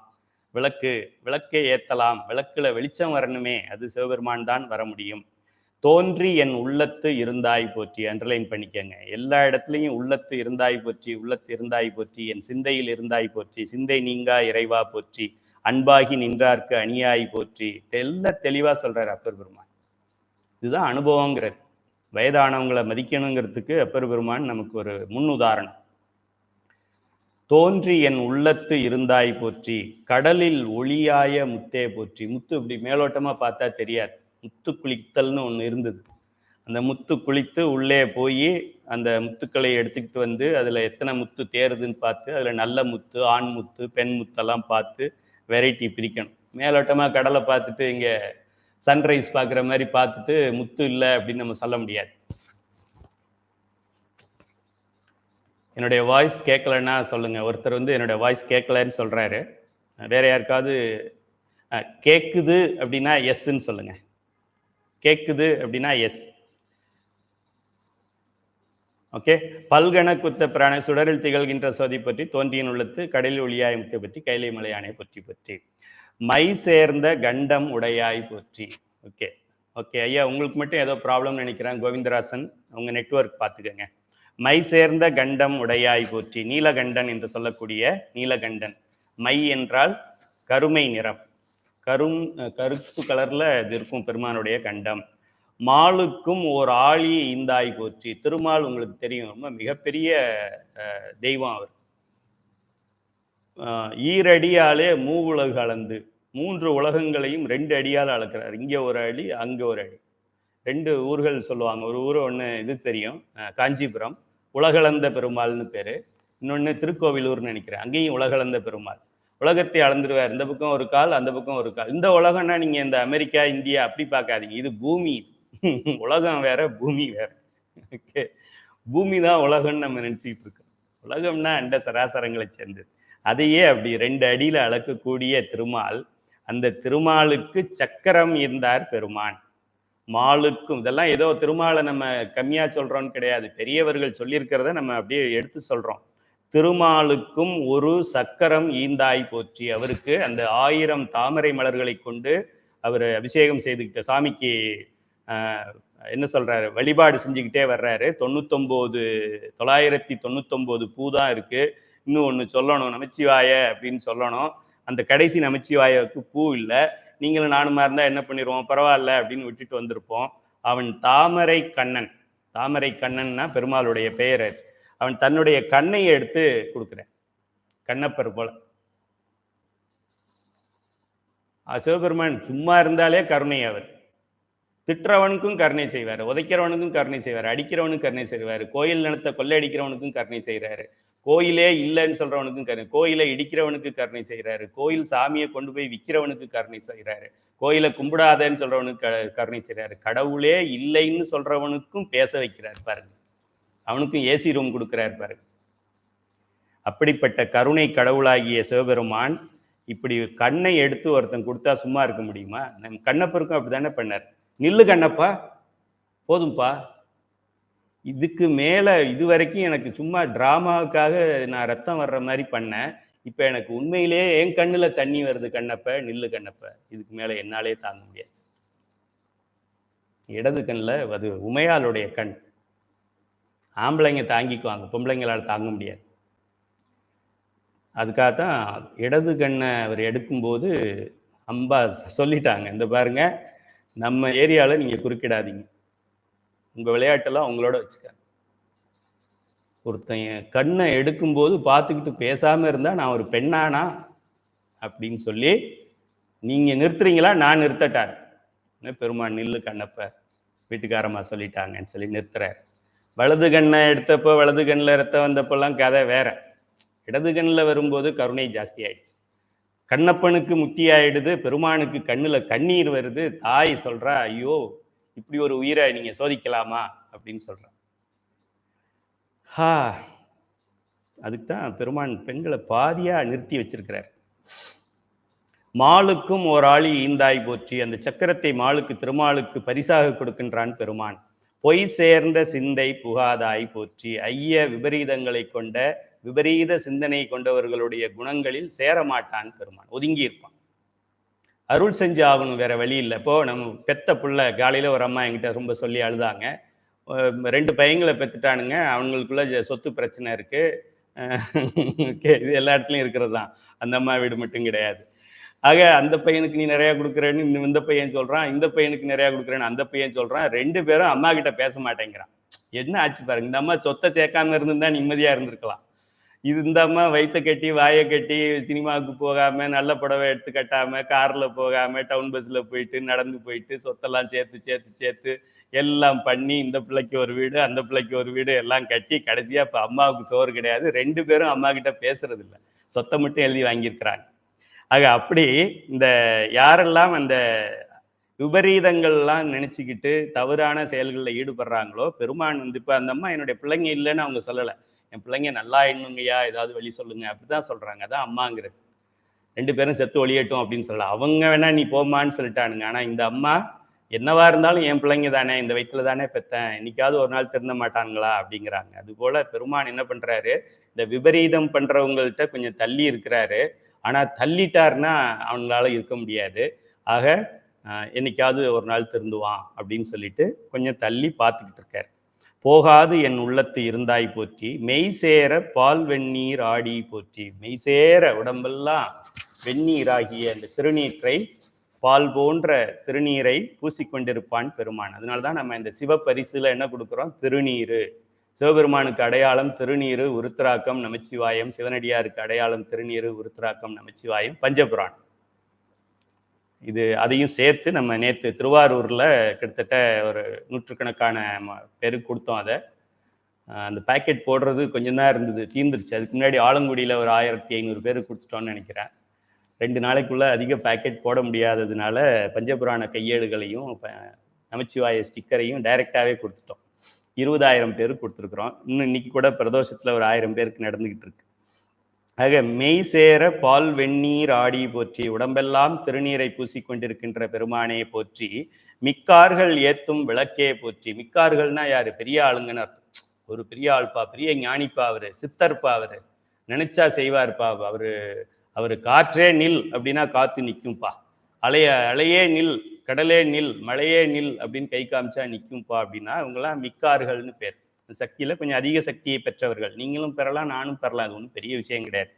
விளக்கை ஏற்றலாம், விளக்குல வெளிச்சம் வரணுமே, அது சிவபெருமான் தான் வர முடியும். தோன்றி என் உள்ளத்து இருந்தாய் போற்றி. அண்டர்லைன் பண்ணிக்கங்க. எல்லா இடத்துலையும் உள்ளத்து இருந்தாய் போற்றி, உள்ளத்து இருந்தாய் போற்றி, என் சிந்தையில் இருந்தாய் போற்றி, சிந்தை நீங்கா இறைவா போற்றி, அன்பாகி நின்றார்க்கு அணியாய் போற்றி. எல்லாம் தெளிவாக சொல்றாரு அப்பர் பெருமான். இதுதான் அனுபவங்கிறது. வயதானவங்களை மதிக்கணுங்கிறதுக்கு அப்பர் பெருமான் நமக்கு ஒரு முன் உதாரணம். தோன்றி என் உள்ளத்து இருந்தாய் போற்றி, கடலில் ஒளியாய முத்தே போற்றி. முத்து இப்படி மேலோட்டமா பார்த்தா தெரியாது, முத்து குளித்தல்னு ஒன்று இருந்தது. அந்த முத்து குளித்து உள்ளே போய் அந்த முத்துக்களை எடுத்துக்கிட்டு அதில் எத்தனை முத்து தேருதுன்னு பார்த்து அதில் நல்ல முத்து, ஆண் முத்து, பெண் முத்தெல்லாம் பார்த்து வெரைட்டி பிரிக்கணும். மேலோட்டமாக கடலை பார்த்துட்டு இங்கே சன்ரைஸ் பார்க்குற மாதிரி பார்த்துட்டு முத்து இல்லை அப்படின்னு நம்ம சொல்ல முடியாது. என்னுடைய வாய்ஸ் கேட்கலன்னா சொல்லுங்கள். ஒருத்தர் என்னுடைய வாய்ஸ் கேட்கலன்னு சொல்கிறாரு. வேற யாருக்காவது கேட்குது அப்படின்னா எஸ்ன்னு சொல்லுங்க. கேட்குது அப்படின்னா எஸ். ஓகே. பல்கண குத்த பிராண சுடரில் திகழ்கின்ற சோதி பற்றி, தோன்றியின் உள்ளத்து கடலில் ஒளியாய் முத்தை பற்றி, கைலை மலையானை பற்றி மை சேர்ந்த கண்டம் உடையாய் போற்றி. ஓகே ஐயா, உங்களுக்கு மட்டும் ஏதோ ப்ராப்ளம் நினைக்கிறேன். கோவிந்தராசன், உங்க நெட்வொர்க் பார்த்துக்கங்க. மை சேர்ந்த கண்டம் உடையாய் போற்றி. நீலகண்டன் என்று சொல்லக்கூடிய நீலகண்டன். மை என்றால் கருமை நிறம், கருப்பு கலர்ல இது இருக்கும் பெருமானுடைய கண்டம். மாலுக்கும் ஓர் ஆழி ஈந்தாய் போற்றி. திருமால் உங்களுக்கு தெரியும், ரொம்ப மிகப்பெரிய தெய்வம் அவர். ஈரடியாலே மூவுலகு அளந்து, 3 உலகங்களையும் 2 அடியால் அளக்கிறார். இங்கே ஒரு அடி, அங்கே ஒரு அடி. 2 ஊர்கள் சொல்லுவாங்க. ஒரு ஊர் ஒன்று இது தெரியும், காஞ்சிபுரம், உலகளந்த பெருமாள்னு பேர். இன்னொன்று திருக்கோவிலூர்னு நினைக்கிறேன், அங்கேயும் உலகளந்த பெருமாள். உலகத்தை அளந்துடுவார். இந்த பக்கம் ஒரு கால், அந்த பக்கம் ஒரு கால். இந்த உலகம்னா நீங்கள் இந்த அமெரிக்கா இந்தியா அப்படி பார்க்காதீங்க, இது பூமி. உலகம் வேற, பூமி வேற. ஓகே, பூமி தான் உலகம்னு நம்ம நினச்சிக்கிட்டு இருக்கோம். உலகம்னா அண்ட சராசரங்களை சேர்ந்தது. அதையே அப்படி 2 அடியில் அளக்கக்கூடிய திருமால், அந்த திருமாலுக்கு சக்கரம் இருந்தார் பெருமான். மாலுக்கும், இதெல்லாம் ஏதோ திருமாலை நம்ம கம்மியா சொல்றோம்னு கிடையாது, பெரியவர்கள் சொல்லியிருக்கிறத நம்ம அப்படியே எடுத்து சொல்றோம். திருமாலுக்கும் ஒரு சக்கரம் ஈந்தாய் போற்றி. அவருக்கு அந்த 1000 தாமரை மலர்களை கொண்டு அவர் அபிஷேகம் செய்துக்கிட்ட சாமிக்கு என்ன சொல்றாரு, வழிபாடு செஞ்சுக்கிட்டே வர்றாரு. 999 பூ தான் இருக்கு. இன்னும் ஒன்று சொல்லணும், நமச்சிவாய அப்படின்னு சொல்லணும். அந்த கடைசி நமச்சிவாயக்கு பூ இல்லை. நீங்களும் நானுமா இருந்தால் என்ன பண்ணிடுவோம், பரவாயில்ல அப்படின்னு விட்டுட்டு வந்திருப்போம். அவன் தாமரை கண்ணன். தாமரை கண்ணன்னா பெருமாளுடைய பெயர். அவன் தன்னுடைய கண்ணை எடுத்து கொடுக்குறேன், கண்ணப்பர் போல. சிவபெருமான் சும்மா இருந்தாலே கருணை. அவர் திட்டுறவனுக்கும் கருணை செய்வார், உதைக்கிறவனுக்கும் கருணை செய்வார், அடிக்கிறவனுக்கும் கருணை செய்வார், கோயில் நிலத்தை கொள்ளையடிக்கிறவனுக்கும் கருணை செய்கிறாரு, கோயிலே இல்லைன்னு சொல்றவனுக்கும் கருணை, கோயிலை இடிக்கிறவனுக்கு கருணை செய்கிறாரு, கோயில் சாமியை கொண்டு போய் விற்கிறவனுக்கு கருணை செய்கிறாரு, கோயிலை கும்பிடாதேன்னு சொல்றவனுக்கு கருணை செய்கிறாரு, கடவுளே இல்லைன்னு சொல்றவனுக்கும் பேச வைக்கிறார் பாருங்க, அவனுக்கும் ஏசி ரூம் கொடுக்கிறார் பாருங்க. அப்படிப்பட்ட கருணை கடவுளாகிய சிவபெருமான் இப்படி கண்ணை எடுத்து ஒருத்தன் கொடுத்தா சும்மா இருக்க முடியுமா? நம் கண்ணப்பருக்கும் அப்படித்தானே பண்ணார். நில்லு கண்ணப்பா, போதும்பா, இதுக்கு மேலே இது வரைக்கும் எனக்கு சும்மா டிராமாவுக்காக நான் ரத்தம் வர்ற மாதிரி பண்ணேன், இப்போ எனக்கு உண்மையிலேயே என் கண்ணில் தண்ணி வருது கண்ணப்ப, நில்லு கண்ணப்ப, இதுக்கு மேலே என்னாலே தாங்க முடியாது. இடது கண்ணில் அது உமையாளுடைய கண், ஆம்பளைங்க தாங்கிக்குவாங்க, பொம்பளைங்களால் தாங்க முடியாது. அதுக்காகத்தான் இடது கண்ணை அவர் எடுக்கும்போது அம்பா சொல்லிட்டாங்க, இந்த பாருங்க, நம்ம ஏரியாவில் நீங்கள் குறுக்கிடாதீங்க, உங்கள் விளையாட்டெல்லாம் உங்களோட வச்சுக்க. ஒருத்தன் கண்ணை எடுக்கும்போது பார்த்துக்கிட்டு பேசாமல் இருந்தால் நான் ஒரு பெண்ணானா அப்படின்னு சொல்லி நீங்கள் நிறுத்துறீங்களா, நான் நிறுத்தட்டான். பெருமான் நில்லு கண்ணப்ப, வீட்டுக்காரம்மா சொல்லிட்டாங்கன்னு சொல்லி நிறுத்துறார். வலது கண்ணை எடுத்தப்போ வலது கண்ணில் ரத்தம் வந்தப்பெல்லாம் கதை வேற, இடது கண்ணில் வரும்போது கருணை ஜாஸ்தி ஆயிடுச்சு. கண்ணப்பனுக்கு முக்தி ஆயிடுது, பெருமானுக்கு கண்ணில் கண்ணீர் வருது. தாய் சொல்றா, ஐயோ இப்படி ஒரு உயிரை நீங்க சோதிக்கலாமா அப்படின்னு சொல்றான். அதுக்கு தான் பெருமான் பெண்களை பாதியா நிறுத்தி வச்சிருக்கிறார். மாலுக்கும் ஓர் ஆளி ஈந்தாய் போற்றி. அந்த சக்கரத்தை மாலுக்கு, திருமாலுக்கு பரிசாக கொடுக்கின்றான் பெருமான். பொய் சேர்ந்த சிந்தை புகாதாய் போற்றி. ஐய விபரீதங்களை கொண்ட, விபரீத சிந்தனை கொண்டவர்களுடைய குணங்களில் சேரமாட்டான் பெருமான், ஒதுங்கி இருப்பான். அருள் செஞ்சு ஆகணும், வேற வழி இல்லை. இப்போ நம்ம பெத்த புள்ள, காலையில் ஒரு அம்மா என்கிட்ட ரொம்ப சொல்லி அழுதாங்க. 2 பையங்களை பெற்றுட்டானுங்க, அவங்களுக்குள்ள சொத்து பிரச்சனை இருக்கு. இது எல்லா இடத்துலையும் இருக்கிறது தான், அந்த அம்மா வீடு மட்டும் கிடையாது. ஆக அந்த பையனுக்கு நீ நிறையா கொடுக்குறேன்னு இந்த பையன் சொல்கிறான், இந்த பையனுக்கு நிறையா கொடுக்குறேன்னு அந்த பையன் சொல்கிறான். 2 பேரும் அம்மா கிட்ட பேச மாட்டேங்கிறான். என்ன ஆச்சு பாருங்க, இந்த அம்மா சொத்தை சேர்க்காம இருந்திருந்தா நிம்மதியாக இருந்திருக்கலாம். இது இந்த அம்மா வயிற்ற கட்டி வாயை கட்டி சினிமாவுக்கு போகாமல், நல்ல புடவை எடுத்து கட்டாமல், காரில் போகாமல், டவுன் பஸ்ஸில் போயிட்டு நடந்து போயிட்டு சொத்தெல்லாம் சேர்த்து எல்லாம் பண்ணி இந்த பிள்ளைக்கு ஒரு வீடு, அந்த பிள்ளைக்கு ஒரு வீடு எல்லாம் கட்டி கடைசியாக இப்போ அம்மாவுக்கு சோறு கிடையாது. 2 பேரும் அம்மா கிட்ட பேசுறது இல்லை, சொத்தை மட்டும் எழுதி வாங்கியிருக்கிறாங்க. ஆக அப்படி இந்த யாரெல்லாம் அந்த விபரீதங்கள்லாம் நினச்சிக்கிட்டு தவறான செயல்களில் ஈடுபடுறாங்களோ, பெருமான் இப்போ அந்த அம்மா என்னுடைய பிள்ளைங்க இல்லைன்னு அவங்க சொல்லலை, என் பிள்ளைங்க நல்லா எண்ணுங்கய்யா, ஏதாவது வழி சொல்லுங்க அப்படிதான் சொல்றாங்க. அதான் அம்மாங்கிறது. 2 பேரும் செத்து ஒழியட்டும் அப்படின்னு சொல்லலாம். அவங்க வேணா நீ போமான்னு சொல்லிட்டானுங்க. ஆனா இந்த அம்மா என்னவா இருந்தாலும் என் பிள்ளைங்க தானே, இந்த வயிற்றுல தானே பெத்தேன், இன்னைக்காவது ஒரு நாள் திருந்த மாட்டாங்களா அப்படிங்கிறாங்க. அது போல பெருமான் என்ன பண்றாரு, இந்த விபரீதம் பண்றவங்கள்ட்ட கொஞ்சம் தள்ளி இருக்கிறாரு. ஆனா தள்ளிட்டாருன்னா அவங்களால இருக்க முடியாது. ஆக என்னைக்காவது ஒரு நாள் திருந்துவான் அப்படின்னு சொல்லிட்டு கொஞ்சம் தள்ளி பார்த்துக்கிட்டு இருக்காரு. போகாது என் உள்ளத்து இருந்தாய் போற்றி, மெய் சேர பால் வெந்நீர் ஆடி போற்றி. மெய் சேர உடம்பெல்லாம் வெந்நீராகிய அந்த திருநீற்றை, பால் போன்ற திருநீரை பூசிக்கொண்டிருப்பான் பெருமான். அதனால்தான் நம்ம இந்த சிவப்பரிசுல என்ன கொடுக்குறோம்? திருநீரு. சிவபெருமானுக்கு அடையாளம் திருநீரு, உருத்திராக்கம், நமச்சிவாயம். சிவனடியாருக்கு அடையாளம் திருநீரு, உருத்திராக்கம், நமச்சிவாயம், பஞ்சபுராணம். இது அதையும் சேர்த்து நம்ம நேற்று திருவாரூரில் கிட்டத்தட்ட ஒரு நூற்றுக்கணக்கான பேருக்கு கொடுத்தோம். அதை அந்த பேக்கெட் போடுறது கொஞ்சம் தான் இருந்தது, தீர்ந்துருச்சு. அதுக்கு முன்னாடி ஆலங்குடியில் ஒரு 1500 பேருக்கு கொடுத்துட்டோன்னு நினைக்கிறேன். 2 நாளைக்குள்ளே அதிக பேக்கெட் போட முடியாததுனால பஞ்சபுராண கையேடுகளையும் நமச்சிவாய ஸ்டிக்கரையும் டைரெக்டாகவே கொடுத்துட்டோம். 20,000 பேருக்கு கொடுத்துருக்குறோம். இன்னும் இன்னைக்கு கூட பிரதோஷத்தில் ஒரு 1000 பேருக்கு நடந்துக்கிட்டு இருக்கு. ஆக மெய் சேர பால் வெந்நீர் ஆடி போற்றி, உடம்பெல்லாம் திருநீரை பூசிக்கொண்டிருக்கின்ற பெருமானே போற்றி, மிக்கார்கள் ஏத்தும் விளக்கே போற்றி. மிக்கார்கள்னா யாரு? பெரிய ஆளுங்கன்னு அர்த்தம். ஒரு பெரிய ஆள்பா, பெரிய ஞானிப்பா, அவரு சித்தர்ப்பா, அவரு நினைச்சா செய்வார்ப்பா, அவரு காற்றே நில் அப்படின்னா காத்து நிற்கும்பா, அலையே நில், கடலே நில், மழையே நில் அப்படின்னு கை காமிச்சா நிற்கும்பா அப்படின்னா இவங்கெல்லாம் மிக்கார்கள்னு பேர். சக்தியில கொஞ்சம் அதிக சக்தியை பெற்றவர்கள். நீங்களும் பெறலாம், நானும் பெறலாம், அது ஒன்றும் பெரிய விஷயம் கிடையாது.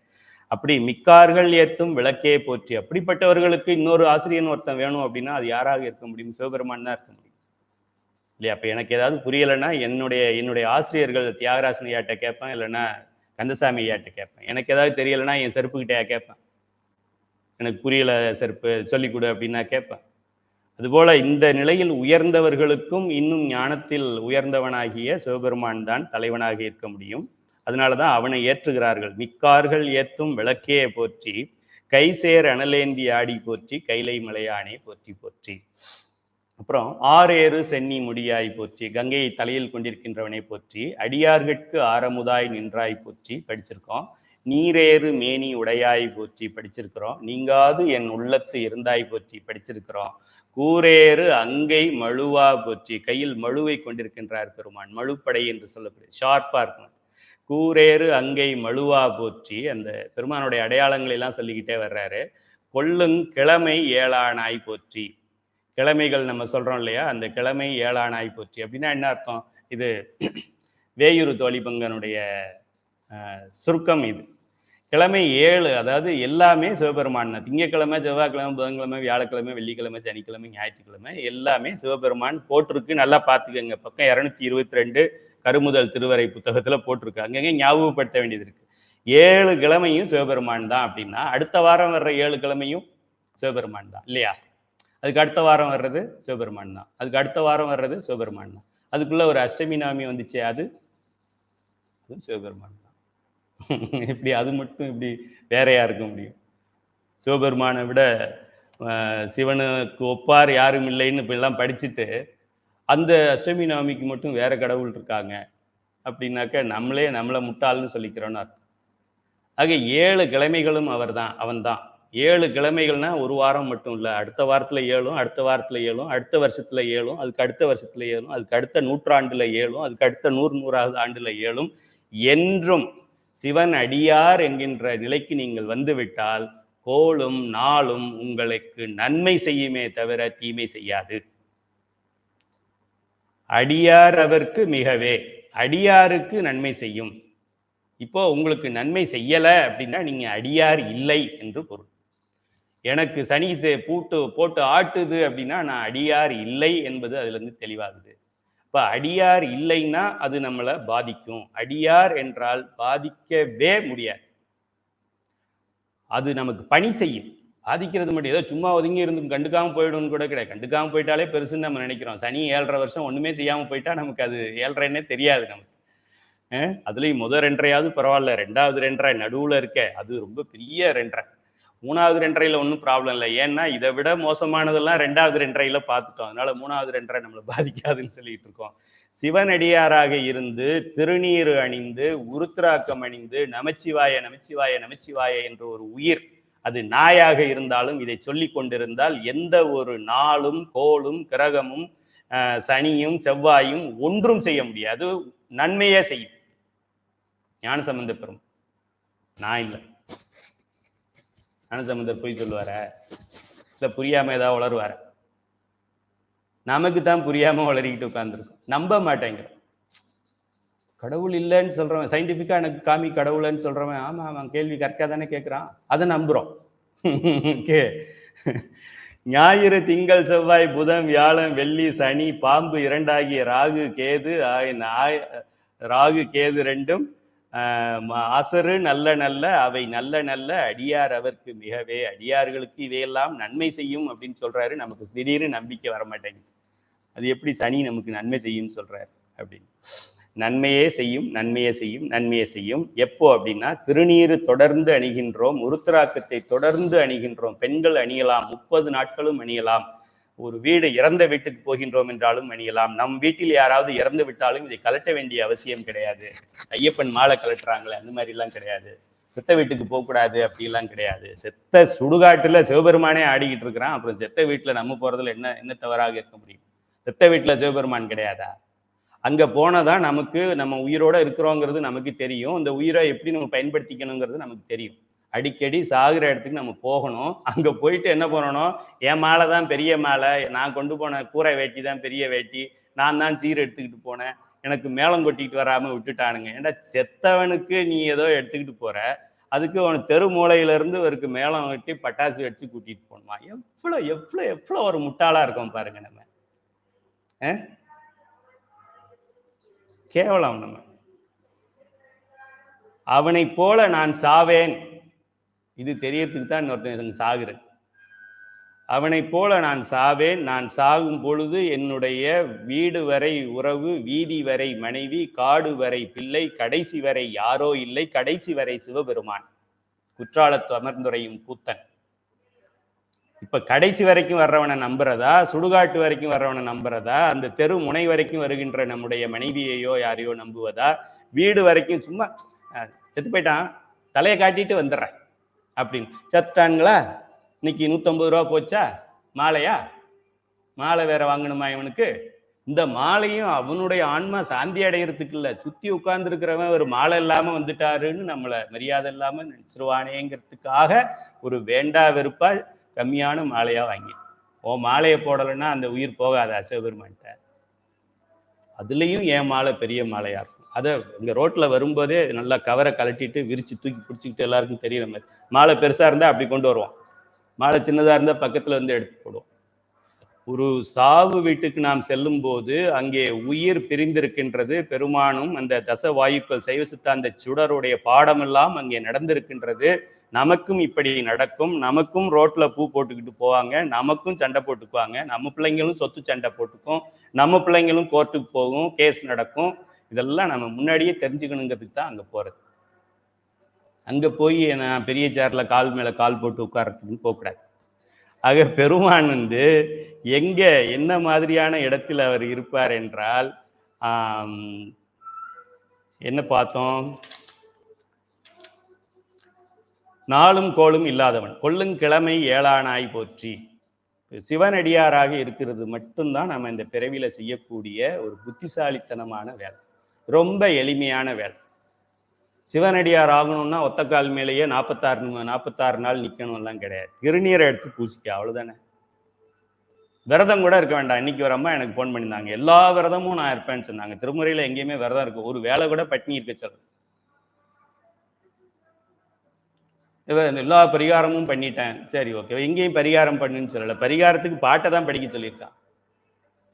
அப்படி மிக்கார்கள் ஏத்தும் விளக்கே போற்றி. அப்படிப்பட்டவர்களுக்கு இன்னொரு ஆசிரியன் ஒருத்தன் வேணும் அப்படின்னா அது யாராக இருக்க முடியும்? சிவபெருமான் தான் இருக்க முடியும் இல்லையா? அப்ப எனக்கு ஏதாவது புரியலைன்னா என்னுடைய ஆசிரியர்கள் தியாகராசன் ஐயாட்ட கேட்பேன், இல்லைன்னா கந்தசாமி ஐயாட்ட கேட்பேன். எனக்கு ஏதாவது தெரியலைன்னா என் செருப்புக்கிட்டையா கேட்பேன். எனக்கு புரியல செருப்பு சொல்லிக் கொடு அப்படின்னா கேட்பேன். அதுபோல இந்த நிலையில் உயர்ந்தவர்களுக்கும் இன்னும் ஞானத்தில் உயர்ந்தவனாகிய சிவபெருமான் தான் தலைவனாக இருக்க முடியும். அதனாலதான் அவனை ஏற்றுகிறார்கள். மிக்கார்கள் ஏத்தும் விளக்கே போற்றி, கைசேர் அனலேந்தி ஆடி போற்றி, கைலை மலையானே போற்றி போற்றி. அப்புறம் ஆறேறு சென்னி முடியாய் போற்றி, கங்கையை தலையில் கொண்டிருக்கின்றவனை போற்றி, அடியார்கட்கு ஆரமுதாய் நின்றாய் போற்றி படிச்சிருக்கோம். நீரேறு மேனி உடையாய் போற்றி படிச்சிருக்கிறோம். நீங்காது என் உள்ளத்து இருந்தாய் போற்றி படிச்சிருக்கிறோம். கூரேறு அங்கை மழுவா போற்றி, கையில் மழுவை கொண்டிருக்கின்றார் பெருமான். மழுப்படை என்று சொல்லப்படுது, ஷார்ப்பா இருக்கும். கூரேறு அங்கை மழுவா போற்றி, அந்த பெருமானுடைய அடையாளங்களை எல்லாம் சொல்லிக்கிட்டே வர்றாரு. கொள்ளுங் கிழமை ஏழானாய் போற்றி. கிழமைகள் நம்ம சொல்றோம் இல்லையா, அந்த கிழமை ஏழானாய் போற்றி அப்படின்னா என்ன அர்த்தம்? இது வேயூரு தோழிபங்கனுடைய சுருக்கம். இது கிழமை 7, அதாவது எல்லாமே சிவபெருமான். திங்கக்கிழமை, செவ்வாய்க்கிழமை, புதன்கிழமை, வியாழக்கிழமை, வெள்ளிக்கிழமை, சனிக்கிழமை, ஞாயிற்றுக்கிழமை எல்லாமே சிவபெருமான் போட்டிருக்கு. நல்லா பார்த்துக்கங்க, பக்கம் 222 கருமுதல் திருவரை புத்தகத்துல போட்டிருக்கு. அங்கங்க ஞாபகப்படுத்த வேண்டியது இருக்கு. 7 கிழமையும் சிவபெருமான் தான் அப்படின்னா அடுத்த வாரம் வர்ற 7 கிழமையும் சிவபெருமான் தான் இல்லையா? அதுக்கு அடுத்த வாரம் வர்றது சிவபெருமான் தான், அதுக்கு அடுத்த வாரம் வர்றது சிவபெருமான் தான். அதுக்குள்ள ஒரு அஷ்டமி நாமி வந்துச்சு, அது சிவபெருமான் தான். இப்படி அது மட்டும் இப்படி வேறையா இருக்க முடியும்? சிவபெருமானை விட சிவனுக்கு ஒப்பார் யாரும் இல்லைன்னு இப்ப எல்லாம் படிச்சுட்டு அந்த அஷ்டமி நவமிக்கு மட்டும் வேற கடவுள் இருக்காங்க அப்படின்னாக்க நம்மளை முட்டாள்னு சொல்லிக்கிறோன்னு அர்த்தம். ஆக 7 கிழமைகளும் அவன்தான். 7 கிழமைகள்னா ஒரு வாரம் மட்டும் இல்லை, அடுத்த வாரத்துல 7, அடுத்த வாரத்துல 7, அடுத்த வருஷத்துல 7, அதுக்கு அடுத்த வருஷத்துல 7, அதுக்கு அடுத்த நூற்றாண்டுல 7, அதுக்கு அடுத்த 100வது ஆண்டுல 7 என்றும் சிவன் அடியார் என்கின்ற நிலைக்கு நீங்கள் வந்துவிட்டால் கோளும் நாளும் உங்களுக்கு நன்மை செய்யுமே தவிர தீமை செய்யாது. அடியார் அவருக்கு மிகவே, அடியாருக்கு நன்மை செய்யும். இப்போ உங்களுக்கு நன்மை செய்யல அப்படின்னா நீங்க அடியார் இல்லை என்று பொருள். எனக்கு சனி போட்டு ஆட்டுது அப்படின்னா நான் அடியார் இல்லை என்பது அதுல இருந்து தெளிவாகுது. இப்ப அடியார் இல்லைன்னா அது நம்மளை பாதிக்கும். அடியார் என்றால் பாதிக்கவே முடியாது, அது நமக்கு பணி செய்யும். பாதிக்கிறது மட்டும் ஏதோ சும்மா ஒதுங்கி இருந்து கண்டுக்காம போயிடும்னு கூட கிடையாது. கண்டுக்காம போயிட்டாலே பெருசுன்னு நம்ம நினைக்கிறோம். சனி 7.5 வருஷம் ஒண்ணுமே செய்யாம போயிட்டா நமக்கு அது 7.5ன்னே தெரியாது நமக்கு. அதுலயும் முதல் 2.5 பரவாயில்ல, 2வது 2.5 நடுவுல இருக்க அது ரொம்ப பெரிய 2.5. 3வது 2.5 ஒன்றும் ப்ராப்ளம் இல்லை, ஏன்னா இதை விட மோசமானதெல்லாம் 2வது 2.5 பார்த்துட்டோம். அதனால 3வது 2.5 நம்மளை பாதிக்காதுன்னு சொல்லிட்டு இருக்கோம். சிவனடியாராக இருந்து திருநீறு அணிந்து உருத்திராக்கம் அணிந்து நமச்சிவாய நமச்சிவாய நமச்சிவாய என்ற ஒரு உயிர், அது நாயாக இருந்தாலும் இதை சொல்லி கொண்டிருந்தால் எந்த ஒரு நாளும் கோளும் கிரகமும் சனியும் செவ்வாயும் ஒன்றும் செய்ய முடியாது, நன்மையே செய்யும். ஞானசம்பந்த பெரும் நான் இல்லை, ஞானசம்பந்தர் போய் சொல்லுவார இல்ல புரியாம ஏதாவது வளருவார? நமக்கு தான் புரியாம வளரிக்கிட்டு உட்கார்ந்துருக்கோம், நம்ப மாட்டேங்கிறோம். கடவுள் இல்லைன்னு சொல்றவன், சயின்டிஃபிக்கா எனக்கு காமி கடவுள்னு சொல்றவன், ஆமா அவன் கேள்வி கரெக்டா தானே கேட்கிறான், அதை நம்புறோம். ஓகே. ஞாயிறு திங்கள் செவ்வாய் புதன் வியாழன் வெள்ளி சனி பாம்பு இரண்டாகிய ராகு கேது ராகு கேது ரெண்டும் அசரு நல்ல நல்ல அவை நல்ல நல்ல அடியார் அவருக்கு மிகவே, அடியார்களுக்கு இவையெல்லாம் நன்மை செய்யும் அப்படின்னு சொல்றாரு. நமக்கு திடீர்னு நம்பிக்கை வரமாட்டேங்குது. அது எப்படி சனி நமக்கு நன்மை செய்யும் சொல்றாரு அப்படின்னு. நன்மையே செய்யும், நன்மையே செய்யும், நன்மையே செய்யும். எப்போ அப்படின்னா, திருநீறு தொடர்ந்து அணிகின்றோம், உருத்திராக்கத்தை தொடர்ந்து அணிகின்றோம். பெண்கள் அணியலாம், 30 நாட்களும் அணியலாம். ஒரு வீடு இறந்த வீட்டுக்கு போகின்றோம் என்றாலும் அணியலாம். நம் வீட்டில் யாராவது இறந்து விட்டாலும் இதை கலட்ட வேண்டிய அவசியம் கிடையாது. ஐயப்பன் மாலை கலட்டுறாங்களே அந்த மாதிரி எல்லாம் கிடையாது. செத்த வீட்டுக்கு போகக்கூடாது அப்படிலாம் கிடையாது. செத்த சுடுகாட்டுல சிவபெருமானே ஆடிக்கிட்டு இருக்கிறான், அப்புறம் செத்த வீட்டுல நம்ம போறதுல என்ன தவறாக இருக்க முடியும்? செத்த வீட்டுல சிவபெருமான் கிடையாதா? அங்க போனதான் நமக்கு நம்ம உயிரோட இருக்கிறோங்கிறது நமக்கு தெரியும். இந்த உயிரை எப்படி நம்ம பயன்படுத்திக்கணுங்கிறது நமக்கு தெரியும். அடிக்கடி சாகுற இடத்துக்கு நம்ம போகணும். அங்க போயிட்டு என்ன பண்ணணும், என் மாலை தான் பெரிய மாலை, நான் கொண்டு போன கூரை வேட்டி தான் பெரிய வேட்டி, நான் தான் சீர் எடுத்துக்கிட்டு போனேன், எனக்கு மேளம் கொட்டிக்கிட்டு வராம விட்டுட்டானுங்க. ஏன்னா செத்தவனுக்கு நீ ஏதோ எடுத்துக்கிட்டு போற, அதுக்கு அவன் தெரு மூலையில இருந்து அவருக்கு மேளம் வெட்டி பட்டாசு வச்சு கூட்டிட்டு போகணுமா? எவ்வளவு எவ்வளவு எவ்வளவு ஒரு முட்டாளா இருக்கோம் பாருங்க நம்ம. கேவலம். நம்ம அவனை போல நான் சாவேன், இது தெரியறதுக்கு தான் இன்னொருத்தன் சாகுறேன். அவனை போல நான் சாவேன், நான் சாகும் பொழுது என்னுடைய வீடு வரை உறவு, வீதி வரை மனைவி, காடு வரை பிள்ளை, கடைசி வரை யாரோ இல்லை, கடைசி வரை சிவபெருமான், குற்றாலத்து அமர்ந்துரையும் கூத்தன். இப்ப கடைசி வரைக்கும் வர்றவனை நம்புறதா, சுடுகாட்டு வரைக்கும் வர்றவனை நம்புறதா, அந்த தெரு முனை வரைக்கும் வருகின்ற நம்முடைய மனைவியையோ யாரையோ நம்புவதா, வீடு வரைக்கும் சும்மா செத்து போயிட்டான் தலையை காட்டிட்டு வந்துடுறேன் அப்படின்னு செத்துட்டானுங்களா, இன்னைக்கு 150 ரூபா போச்சா மாலையா, மாலை வேற வாங்கணுமா இவனுக்கு? இந்த மாலையும் அவனுடைய ஆன்மா சாந்தி அடைகிறதுக்கு இல்லை, சுத்தி உட்கார்ந்து இருக்கிறவன் ஒரு மாலை இல்லாம வந்துட்டாருன்னு நம்மளை மரியாதை இல்லாம நினைச்சிருவானேங்கிறதுக்காக ஒரு வேண்டா வெறுப்பா கம்மியான மாலையா வாங்கி மாலையை போடலைன்னா அந்த உயிர் போகாதா சிவபெருமான்ட்ட? அதுலேயும் என் மாலை பெரிய மாலையா இருக்கும். அதை இங்கே ரோட்டில் வரும்போதே நல்லா கவரை கலட்டிட்டு விரிச்சு தூக்கி பிடிச்சிக்கிட்டு எல்லாருக்கும் தெரியுற மாதிரி. மாலை பெருசாக இருந்தால் அப்படி கொண்டு வருவோம், மாலை சின்னதாக இருந்தால் பக்கத்தில் வந்து எடுத்து போடுவோம். ஒரு சாவு வீட்டுக்கு நாம் செல்லும் போது அங்கே உயிர் பிரிந்திருக்கின்றது. பெருமானும் அந்த தச வாயுக்கள் சைவ சித்தாந்த சுடருடைய பாடமெல்லாம் அங்கே நடந்திருக்கின்றது. நமக்கும் இப்படி நடக்கும். நமக்கும் ரோட்ல பூ போட்டுக்கிட்டு போவாங்க, நமக்கும் சண்டை போட்டுக்குவாங்க, நம்ம பிள்ளைங்களும் சொத்து சண்டை போட்டுக்கும், நம்ம பிள்ளைங்களும் கோர்ட்டுக்கு போகும், கேஸ் நடக்கும். இதெல்லாம் நம்ம முன்னாடியே தெரிஞ்சுக்கணுங்கிறதுக்கு தான் அங்கே போகிறது. அங்கே போய் நான் பெரிய சேர்ல கால் மேலே கால் போட்டு உட்கார்றதுக்குன்னு போகக்கூடாது. ஆக பெருமான் எங்க என்ன மாதிரியான இடத்தில் அவர் இருப்பார் என்றால், என்ன பார்த்தோம், நாளும் கோளும் இல்லாதவன், கொள்ளும் கிழமை ஏழானாய் போற்றி. சிவனடியாராக இருக்கிறது மட்டும்தான் நம்ம இந்த பிறவியில செய்யக்கூடிய ஒரு புத்திசாலித்தனமான வேலை, ரொம்ப எளிமையான வேலை. சிவனடியார் ஆகணும்னா ஒத்தக்கால் மேலேயே 46 நாள் நிக்கணும் எல்லாம் கிடையாது. திருநீரை எடுத்து பூசிக்க, அவ்வளவுதானே. விரதம் கூட இருக்க வேண்டாம். இன்னைக்கு ஒரு அம்மா எனக்கு ஃபோன் பண்ணியிருந்தாங்க, எல்லா விரதமும் நான் இருப்பேன்னு சொன்னாங்க. திருமுறையில எங்கேயுமே விரதம் இருக்கு, ஒரு வேலை கூட பட்டினி இருக்க சொல்ல. எல்லா பரிகாரமும் பண்ணிட்டேன், சரி ஓகே, எங்கேயும் பரிகாரம் பண்ணுன்னு சொல்லலை. பரிகாரத்துக்கு பாட்டை தான் படிக்க சொல்லியிருக்கான்.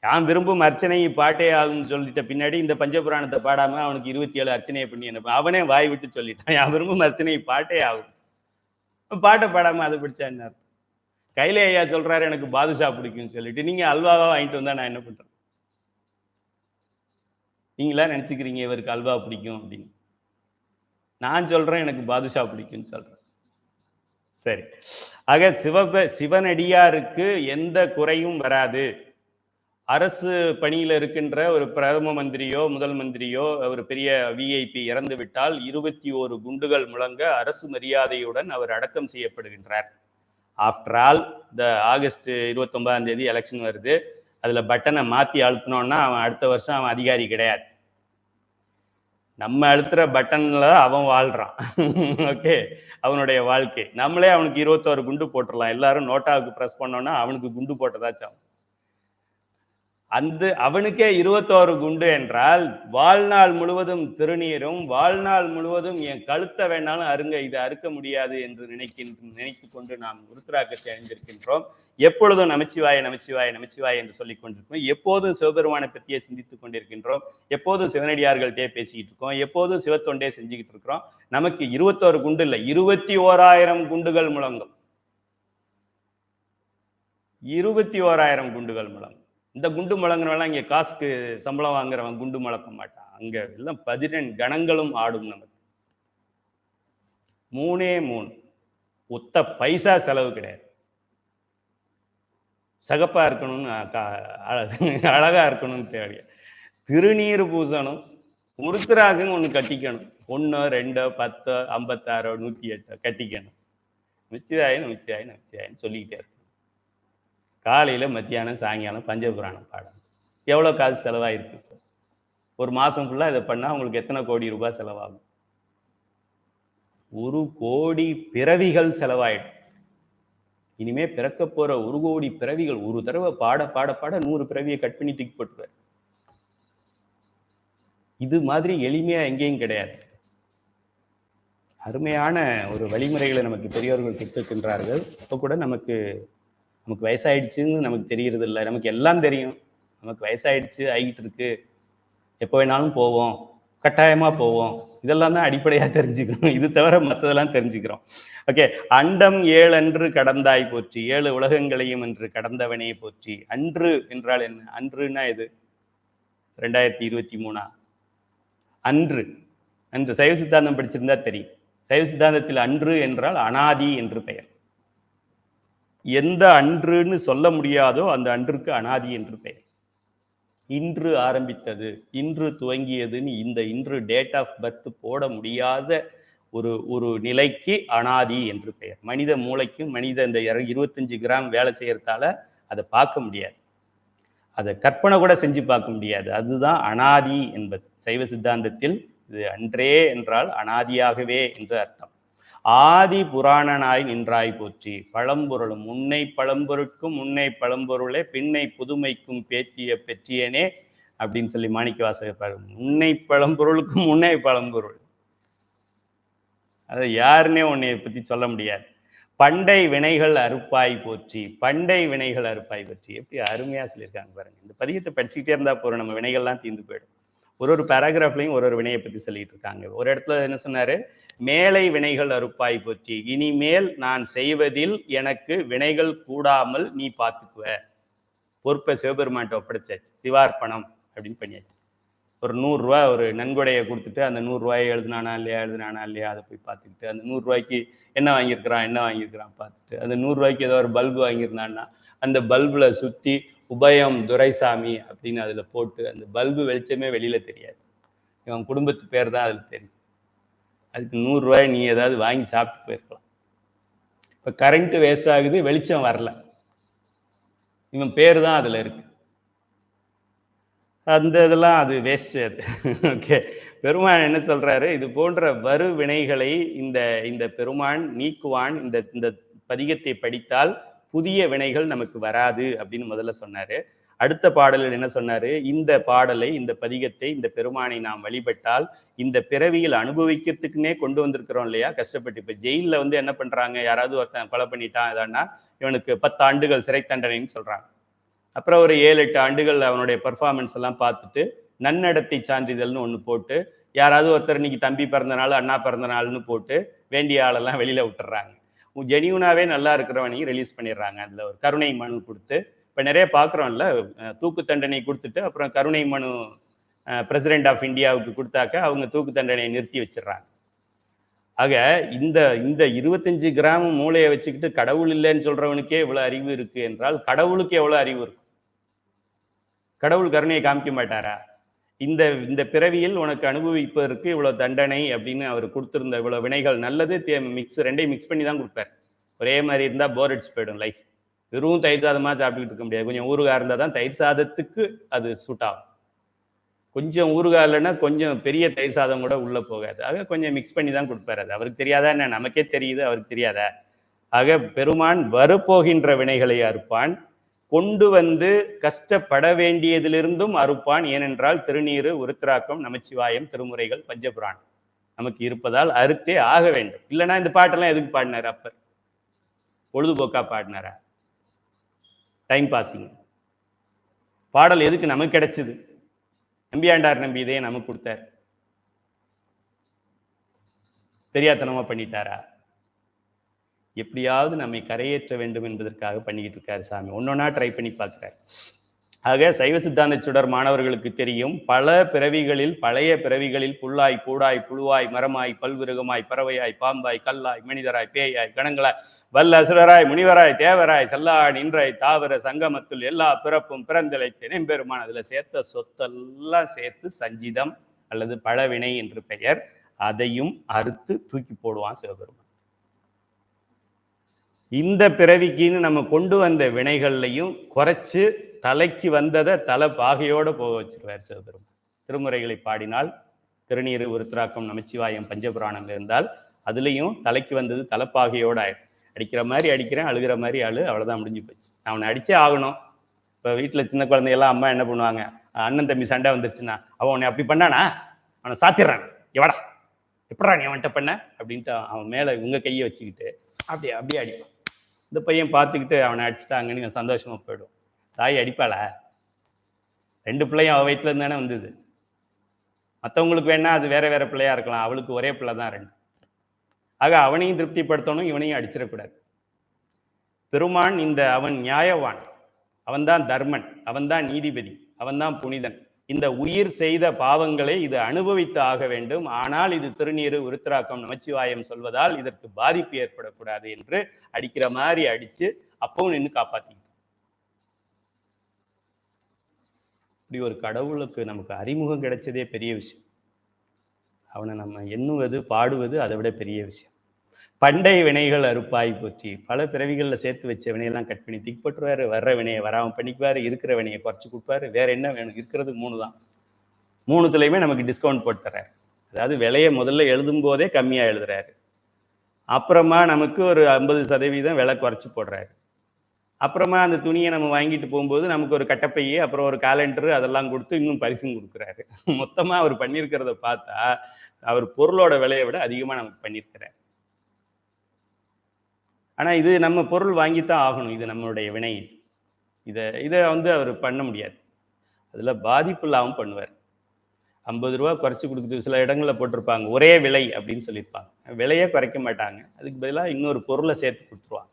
யான் விரும்பும் அர்ச்சனை பாட்டே ஆகும்னு சொல்லிட்ட பின்னாடி இந்த பஞ்சபுராணத்தை பாடாம அவனுக்கு 27 அர்ச்சனையை பண்ணி என்ன அவனே வாய் விட்டு சொல்லிட்டான், யான் விரும்பும் அர்ச்சனை பாட்டே ஆகும். பாட்டை பாடாம அதை பிடிச்சா என்ன அர்த்தம்? கையில ஐயா சொல்றாரு எனக்கு பாதுஷா பிடிக்கும்னு சொல்லிட்டு நீங்க அல்வாவா வாங்கிட்டு வந்தா நான் என்ன பண்றேன்? நீங்களா நினைச்சுக்கிறீங்க இவருக்கு அல்வா பிடிக்கும் அப்படின்னு. நான் சொல்றேன் எனக்கு பாதுஷா பிடிக்கும்னு சொல்றேன். சரி, ஆக சிவனடியாருக்கு எந்த குறையும் வராது. அரசு பணியில் இருக்கின்ற ஒரு பிரதம மந்திரியோ முதல் மந்திரியோ ஒரு பெரிய விஐபி இறந்து விட்டால் 21 குண்டுகள் முழங்க அரசு மரியாதையுடன் அவர் அடக்கம் செய்யப்படுகின்றார். ஆஃப்டர் ஆல் இந்த ஆகஸ்ட் 29ஆம் தேதி எலெக்ஷன் வருது, அதுல பட்டனை மாத்தி அழுத்தினோன்னா அவன் அடுத்த வருஷம் அவன் அதிகாரி கிடையாது. நம்ம அழுத்துற பட்டன்ல அவன் வாழ்றான். ஓகே, அவனுடைய வாழ்க்கை. நம்மளே அவனுக்கு 21 குண்டு போட்டுடலாம். எல்லாரும் நோட்டாவுக்கு ப்ரெஸ் பண்ணோம்னா அவனுக்கு குண்டு போட்டதாச்சும். அவனுக்கே 21 குண்டு என்றால் வாழ்நாள் முழுவதும் திருநீரும், வாழ்நாள் முழுவதும் என் கழுத்தை வேணாலும் அருங்க, இதை அறுக்க முடியாது என்று நினைத்து கொண்டு நாம் உருத்திராக்கத்தை அணிந்திருக்கின்றோம். எப்பொழுதும் நமச்சிவாய நமச்சிவாய நமச்சிவாய என்று சொல்லிக் கொண்டிருக்கோம். எப்போதும் சிவபெருமானை பற்றியே சிந்தித்துக் கொண்டிருக்கின்றோம். எப்போதும் சிவனடியார்கள்ட்டே பேசிக்கிட்டு இருக்கோம். எப்போதும் சிவத்தொண்டே செஞ்சுக்கிட்டு இருக்கிறோம். நமக்கு 21 குண்டு இல்லை, 21,000 குண்டுகள் முழங்கும். 21,000 குண்டுகள் முழங்கும். இந்த குண்டு முழங்குறவெல்லாம் இங்க காசுக்கு சம்பளம் வாங்குறவன் குண்டு முழக்க மாட்டான். அங்க எல்லாம் 12 கணங்களும் ஆடும். நமக்கு 3 ஒத்த பைசா செலவு கிடையாது. சகப்பா இருக்கணும்னு அழகா இருக்கணும்னு தேவையா, திருநீர் பூசணும், உருத்திராக்குன்னு ஒண்ணு கட்டிக்கணும். 1 2 10 56 108 கட்டிக்கணும். நிச்சயாயின்னு நிச்சயாயின்னு நிச்சயாயின்னு சொல்லிக்கிட்டே இருக்கும். காலையில மத்தியானம் சாயங்காலம் பஞ்சபுராணம் பாடணும். எவ்வளவு காசு செலவாயிருக்கு? ஒரு மாசம் ஃபுல்லா இதை பண்ணா உங்களுக்கு எத்தனை கோடி ரூபாய் செலவாகும்? 1 கோடி பிறவிகள் செலவாயிடும். இனிமே பிறக்க போற 1 கோடி பிறவிகள் ஒரு தடவை பாட பாட பாட 100 பிறவியை கட் பண்ணி தூக்கி போட்டுருவார். இது மாதிரி எளிமையா எங்கேயும் கிடையாது. அருமையான ஒரு வழிமுறைகளை நமக்கு பெரியவர்கள் கொடுத்திருக்கின்றார்கள். இப்போ கூட நமக்கு வயசாயிடுச்சுன்னு நமக்கு தெரியறது இல்லை. நமக்கு எல்லாம் தெரியும். நமக்கு வயசாயிடுச்சு, ஆகிட்டு இருக்கு, எப்போ வேணாலும் போவோம், கட்டாயமா போவோம், இதெல்லாம் தான் அடிப்படையா தெரிஞ்சுக்கணும். இது தவிர மற்றதெல்லாம் தெரிஞ்சுக்கிறோம். ஓகே. அண்டம் 7 அன்று கடந்தாய் போற்றி, 7 உலகங்களையும் என்று கடந்தவனே போற்றி. அன்று என்றால் என்ன? அன்றுனா இது 2023 அன்று. அன்று சைவ சித்தாந்தம் படிச்சிருந்தா தெரியும். சைவ சித்தாந்தத்தில் அன்று என்றால் அனாதி என்று பெயர். எந்த அன்றுன்னு சொல்ல முடியாதோ அந்த அன்றுக்கு அனாதி என்று பெயர். இன்று ஆரம்பித்தது, இன்று துவங்கியதுன்னு இந்த இன்று டேட் ஆஃப் பர்த் போட முடியாத ஒரு நிலைக்கு அனாதி என்று பெயர். மனித மூளைக்கும் மனித இந்த 25 கிராம் வேலை செய்யறதால அதை பார்க்க முடியாது, அதை கற்பனை கூட செஞ்சு பார்க்க முடியாது. அதுதான் அனாதி என்பது. சைவ சித்தாந்தத்தில் இது அன்றே என்றால் அனாதியாகவே என்று அர்த்தம். ஆதி புராணனாய் நின்றாய் போற்றி. பழம்பொருளும் முன்னை பழம்பொருட்கும் முன்னை பழம்பொருளே பின்னை புதுமைக்கும் பேத்திய பெற்றியனே அப்படின்னு சொல்லி மாணிக்கவாசகர் பாரு. முன்னை பழம்பொருளுக்கும் முன்னை பழம்பொருள், அதை யாருன்னே உன்னை பத்தி சொல்ல முடியாது. பண்டை வினைகள் அறுப்பாய் போற்றி. பண்டை வினைகள் அறுப்பாய் போற்றி. எப்படி அருமையா சொல்லியிருக்காங்க பாருங்க. இந்த பதிகத்தை படிச்சுக்கிட்டே இருந்தா போறோம், நம்ம வினைகள்லாம் தீர்ந்து போயிடும். ஒரு பேராகிராஃப்லையும் ஒரு வினையை பத்தி சொல்லிட்டு இருக்காங்க. ஒரு இடத்துல என்ன சொன்னாரு? மேலை வினைகள் அறுப்பாய் போற்றி. இனிமேல் நான் செய்வதில் எனக்கு வினைகள் கூடாமல் நீ பார்த்துக்குவ. பொறுப்பை சிவபெருமான்ட்ட ஒப்படைச்சாச்சு. சிவார்ப்பணம் அப்படின்னு பண்ணியாச்சு. ஒரு 100 ரூபா ஒரு நன்கொடையை கொடுத்துட்டு அந்த 100 ரூபாயை எழுதுனானா இல்லையா அதை போய் பார்த்துக்கிட்டு, அந்த 100 ரூபாய்க்கு என்ன வாங்கியிருக்கிறான் பார்த்துட்டு, அந்த 100 ரூபாய்க்கு ஏதோ ஒரு பல்பு வாங்கியிருந்தான்னா அந்த பல்புல சுற்றி உபயம் துரைசாமி அப்படின்னு அதுல போட்டு, அந்த பல்பு வெளிச்சமே வெளியில தெரியாது, இவன் குடும்பத்து பேர் தான் அதுல தெரியும். அதுக்கு 100 ரூபாய் நீ ஏதாவது வாங்கி சாப்பிட்டு போயிருக்கலாம். இப்ப கரண்ட் வேஸ்ட் ஆகுது, வெளிச்சம் வரல, இவன் பேர் தான் அதுல இருக்கு. அந்த இதெல்லாம் அது வேஸ்ட். அது ஓகே. பெருமான் என்ன சொல்றாரு? இது போன்ற வரு வினைகளை இந்த பெருமான் நீக்குவான். இந்த பதிகத்தை படித்தால் புதிய வினைகள் நமக்கு வராது அப்படின்னு முதல்ல சொன்னாரு. அடுத்த பாடலில் என்ன சொன்னாரு? இந்த பாடலை, இந்த பதிகத்தை, இந்த பெருமானை நாம் வழிபட்டால் இந்த பிறவியில் அனுபவிக்கிறதுக்குன்னே கொண்டு வந்திருக்கிறோம் இல்லையா, கஷ்டப்பட்டு. இப்ப ஜெயில என்ன பண்றாங்க? யாராவது ஒருத்தன் கொலை பண்ணிட்டான் எதான்னா இவனுக்கு 10 ஆண்டுகள் சிறை தண்டனைன்னு சொல்றாங்க. அப்புறம் ஒரு 7-8 ஆண்டுகள் அவனுடைய பர்ஃபார்மன்ஸ் எல்லாம் பார்த்துட்டு நன்னடத்தை சான்றிதழ்னு ஒன்று போட்டு, யாராவது ஒருத்தர் இன்னைக்கு தம்பி பிறந்த நாள், அண்ணா பிறந்த நாள்னு போட்டு வேண்டிய ஆளெல்லாம் வெளியில விட்டுறாங்க. ஜெனியூனாவே நல்லா இருக்கிறவனையும் ரிலீஸ் பண்ணிடுறாங்க. அதுல ஒரு கருணை மனு கொடுத்து, இப்ப நிறைய பாக்குறோம்ல, தூக்கு தண்டனை கொடுத்துட்டு அப்புறம் கருணை மனு பிரசிடென்ட் ஆஃப் இந்தியாவுக்கு கொடுத்தாக்க அவங்க தூக்கு தண்டனையை நிறுத்தி வச்சிடுறாங்க. ஆக இந்த 25 கிராம் மூளையை வச்சுக்கிட்டு கடவுள் இல்லைன்னு சொல்றவனுக்கே இவ்வளவு அறிவு இருக்கு என்றால் கடவுளுக்கு எவ்வளவு அறிவு இருக்கும்? கடவுள் கருணையை காமிக்க மாட்டாரா? இந்த பிறவியில் உனக்கு அனுபவிப்பதற்கு இவ்வளவு தண்டனை அப்படின்னு அவர் கொடுத்திருந்த இவ்வளவு வினைகள், நல்லது ரெண்டையும் மிக்ஸ் பண்ணி தான் கொடுப்பார். ஒரே மாதிரி இருந்தா போர் அடிச்சு போயிடும் லைஃப். வெறும் தயிர் சாதமா சாப்பிட்டுக்கிட்டு இருக்க முடியாது. கொஞ்சம் ஊறுகாய் இருந்தால் தான் தயிர் சாதத்துக்கு அது சூட் ஆகும். கொஞ்சம் ஊறுகாய் இல்லைன்னா கொஞ்சம் பெரிய தயிர் சாதம் கூட உள்ள போகாது. ஆக கொஞ்சம் மிக்ஸ் பண்ணி தான் கொடுப்பாரு. அது அவருக்கு தெரியாதா என்ன? நமக்கே தெரியுது, அவருக்கு தெரியாதா? ஆக பெருமான் வரப்போகின்ற வினைகளை அறுப்பான். கொண்டு வந்து கஷ்டப்பட வேண்டியதிலிருந்தும் அறுப்பான். ஏனென்றால் திருநீறு, உருத்திராக்கம், நமச்சிவாயம், திருமுறைகள், பஞ்சபுராணம் நமக்கு இருப்பதால் அறுத்தே ஆக வேண்டும். இல்லைன்னா இந்த பாட்டெல்லாம் எதுக்கு பாடினார் அப்பர்? பொழுதுபோக்கா பாடினாரா? Time passing. பாடல் எதுக்கு நமக்கு கிடைச்சது? நம்பியாண்டார் நம்பி இதையே நமக்கு கொடுத்தார். தெரியாதனமா பண்ணிட்டாரா? எப்படியாவது நம்மை கரையேற்ற வேண்டும் என்பதற்காக பண்ணிக்கிட்டு இருக்காரு சாமி. ஒன்னொன்னா ட்ரை பண்ணி பார்க்கிறார். ஆக சைவ சித்தாந்த சுடர் மாணவர்களுக்கு தெரியும், பல பிறவிகளில், பழைய பிறவிகளில் புல்லாய், பூடாய், புழுவாய், மரமாய், பல்விருகமாய், பறவையாய், பாம்பாய், கல்லாய், மனிதராய், பேயாய், கணங்களாய், வல்ல அசுரராய், முனிவராய், தேவராய், செல்லாய், நின்றாய், தாவர சங்கமத்துள் எல்லா பிறப்பும் பிறந்தலை தினைம்பெருமான். அதுல சேர்த்த சொத்தெல்லாம் சேர்த்து சஞ்சிதம் அல்லது பழவினை என்று பெயர். அதையும் அறுத்து தூக்கி போடுவான் சிவபெருமான். இந்த பிறவிக்குன்னு நம்ம கொண்டு வந்த வினைகள்லையும் குறைச்சு தலைக்கு வந்ததை தலை பாகையோடு போக வச்சிருவார் சிவபெருமான். திருமுறைகளை பாடினால், திருநீறு, உருத்திராக்கம், நமச்சிவாயம், பஞ்சபுராணம் இருந்தால் அதுலேயும் தலைக்கு வந்தது தலைப்பாகையோடு ஆயிடும். அடிக்கிற மாதிரி அடிக்கிறேன், அழுகிற மாதிரி அவ்வளோதான், முடிஞ்சு போச்சு. அவனை அடிச்சே ஆகணும். இப்போ வீட்டில் சின்ன குழந்தையெல்லாம் அம்மா என்ன பண்ணுவாங்க, அண்ணன் தம்பி சண்டை வந்துருச்சுன்னா, அவன் உன்னை அப்படி பண்ணானா, அவனை சாத்திடுறான், எவடா எப்படா நீ அவன்கிட்ட பண்ண அப்படின்ட்டு அவன் மேலே இவங்க கையை வச்சுக்கிட்டு அப்படியே அடிப்பான். இந்த பையன் பார்த்துக்கிட்டு அவனை அடிச்சுட்டாங்கன்னு சந்தோஷமா போயிடும். தாய் அடிப்பாள? 2 பிள்ளையும் அவ வயிற்றுல இருந்து தானே வந்தது. மற்றவங்களுக்கு வேணா அது வேற வேற பிள்ளையா இருக்கலாம், அவளுக்கு ஒரே பிள்ளை தான் 2. ஆக அவனையும் திருப்திப்படுத்தணும், இவனையும் அடிச்சிடக்கூடாது. பெருமான் அவன் நியாயவான், அவன்தான் தர்மன், அவன்தான் நீதிபதி, அவன்தான் புனிதன். இந்த உயிர் செய்த பாவங்களை இது அனுபவித்து ஆக வேண்டும். ஆனால் இது திருநீறு, உருத்திராக்கம், நமச்சிவாயம் சொல்வதால் இதற்கு பாதிப்பு ஏற்படக்கூடாது என்று அடிக்கிற மாதிரி அடிச்சு அப்பவும் நின்று காப்பாத்தி. இப்படி ஒரு கடவுளுக்கு நமக்கு அறிமுகம் கிடைச்சதே பெரிய விஷயம். அவனை நம்ம எண்ணுவது, பாடுவது அதை விட பெரிய விஷயம். பண்டை வினைகள் அறுப்பாய் போற்றி. பல பிறவிகளில் சேர்த்து வச்ச வினையெல்லாம் கட் பண்ணி திக்கப்பட்டுருவாரு. வர்ற வினையை வராமல் பண்ணிக்குவார், இருக்கிற வினையை குறைச்சி கொடுப்பாரு. வேற என்ன வேணும்? இருக்கிறது 3 தான். 3துலையுமே நமக்கு டிஸ்கவுண்ட் போட்டு தர்றாரு. அதாவது விலையை முதல்ல எழுதும் போதே கம்மியாக எழுதுறாரு. அப்புறமா நமக்கு ஒரு 50% விலை குறைச்சி போடுறாரு. அப்புறமா அந்த துணியை நம்ம வாங்கிட்டு போகும்போது நமக்கு ஒரு கட்டப்பையே, அப்புறம் ஒரு காலண்டரு அதெல்லாம் கொடுத்து இன்னும் பரிசும் கொடுக்குறாரு. மொத்தமாக அவர் பண்ணியிருக்கிறத பார்த்தா அவர் பொருளோட விலையை விட அதிகமாக நமக்கு பண்ணியிருக்கிறார். ஆனால் இது நம்ம பொருள் வாங்கித்தான் ஆகணும். இது நம்மளுடைய வினை. இதை அவர் பண்ண முடியாது. அதில் பாதிப்பு இல்லாமல் பண்ணுவார். 50 ரூபா குறைச்சி கொடுக்குது. சில இடங்களில் போட்டிருப்பாங்க ஒரே விலை அப்படின்னு சொல்லியிருப்பாங்க. விலையே குறைக்க மாட்டாங்க, அதுக்கு பதிலாக இன்னொரு பொருளை சேர்த்து கொடுத்துருவாங்க.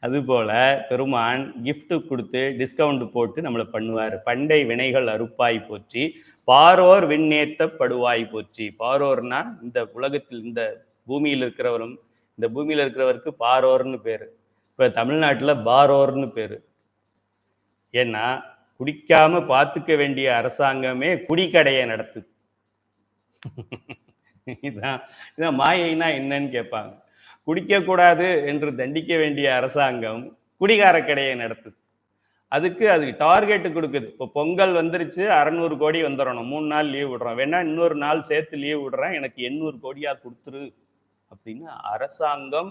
அதுபோல பெருமான் கிஃப்ட் கொடுத்து டிஸ்கவுண்ட் போட்டு நம்மளை பண்ணுவார். பண்டை வினைகள் அறுப்பாய் போற்றி, பாரோர் விண்ணேத்தப்படுவாய் போற்றி. பாரோர்னா இந்த உலகத்தில், இந்த பூமியில் இருக்கிறவரும், இந்த பூமியில் இருக்கிறவருக்கு பாரோர்னு பேரு. இப்ப தமிழ்நாட்டில் பாரோர்னு பேரு. ஏன்னா குடிக்காம பார்த்துக்க வேண்டிய அரசாங்கமே குடிக்கடையை நடத்துது. இதான் மாயைனா என்னன்னு கேட்பாங்க. குடிக்கக்கூடாது என்று தண்டிக்க வேண்டிய அரசாங்கம் குடிகார கடையை நடத்துது. அது டார்கெட் கொடுக்குது. இப்போ பொங்கல் வந்துருச்சு, 600 கோடி வந்துடணும், 3 நாள் லீவ் விடுறோம், வேணா இன்னொரு நாள் சேர்த்து லீவ் விடுறேன், எனக்கு 800 கோடியா கொடுத்துரு அப்படின்னு அரசாங்கம்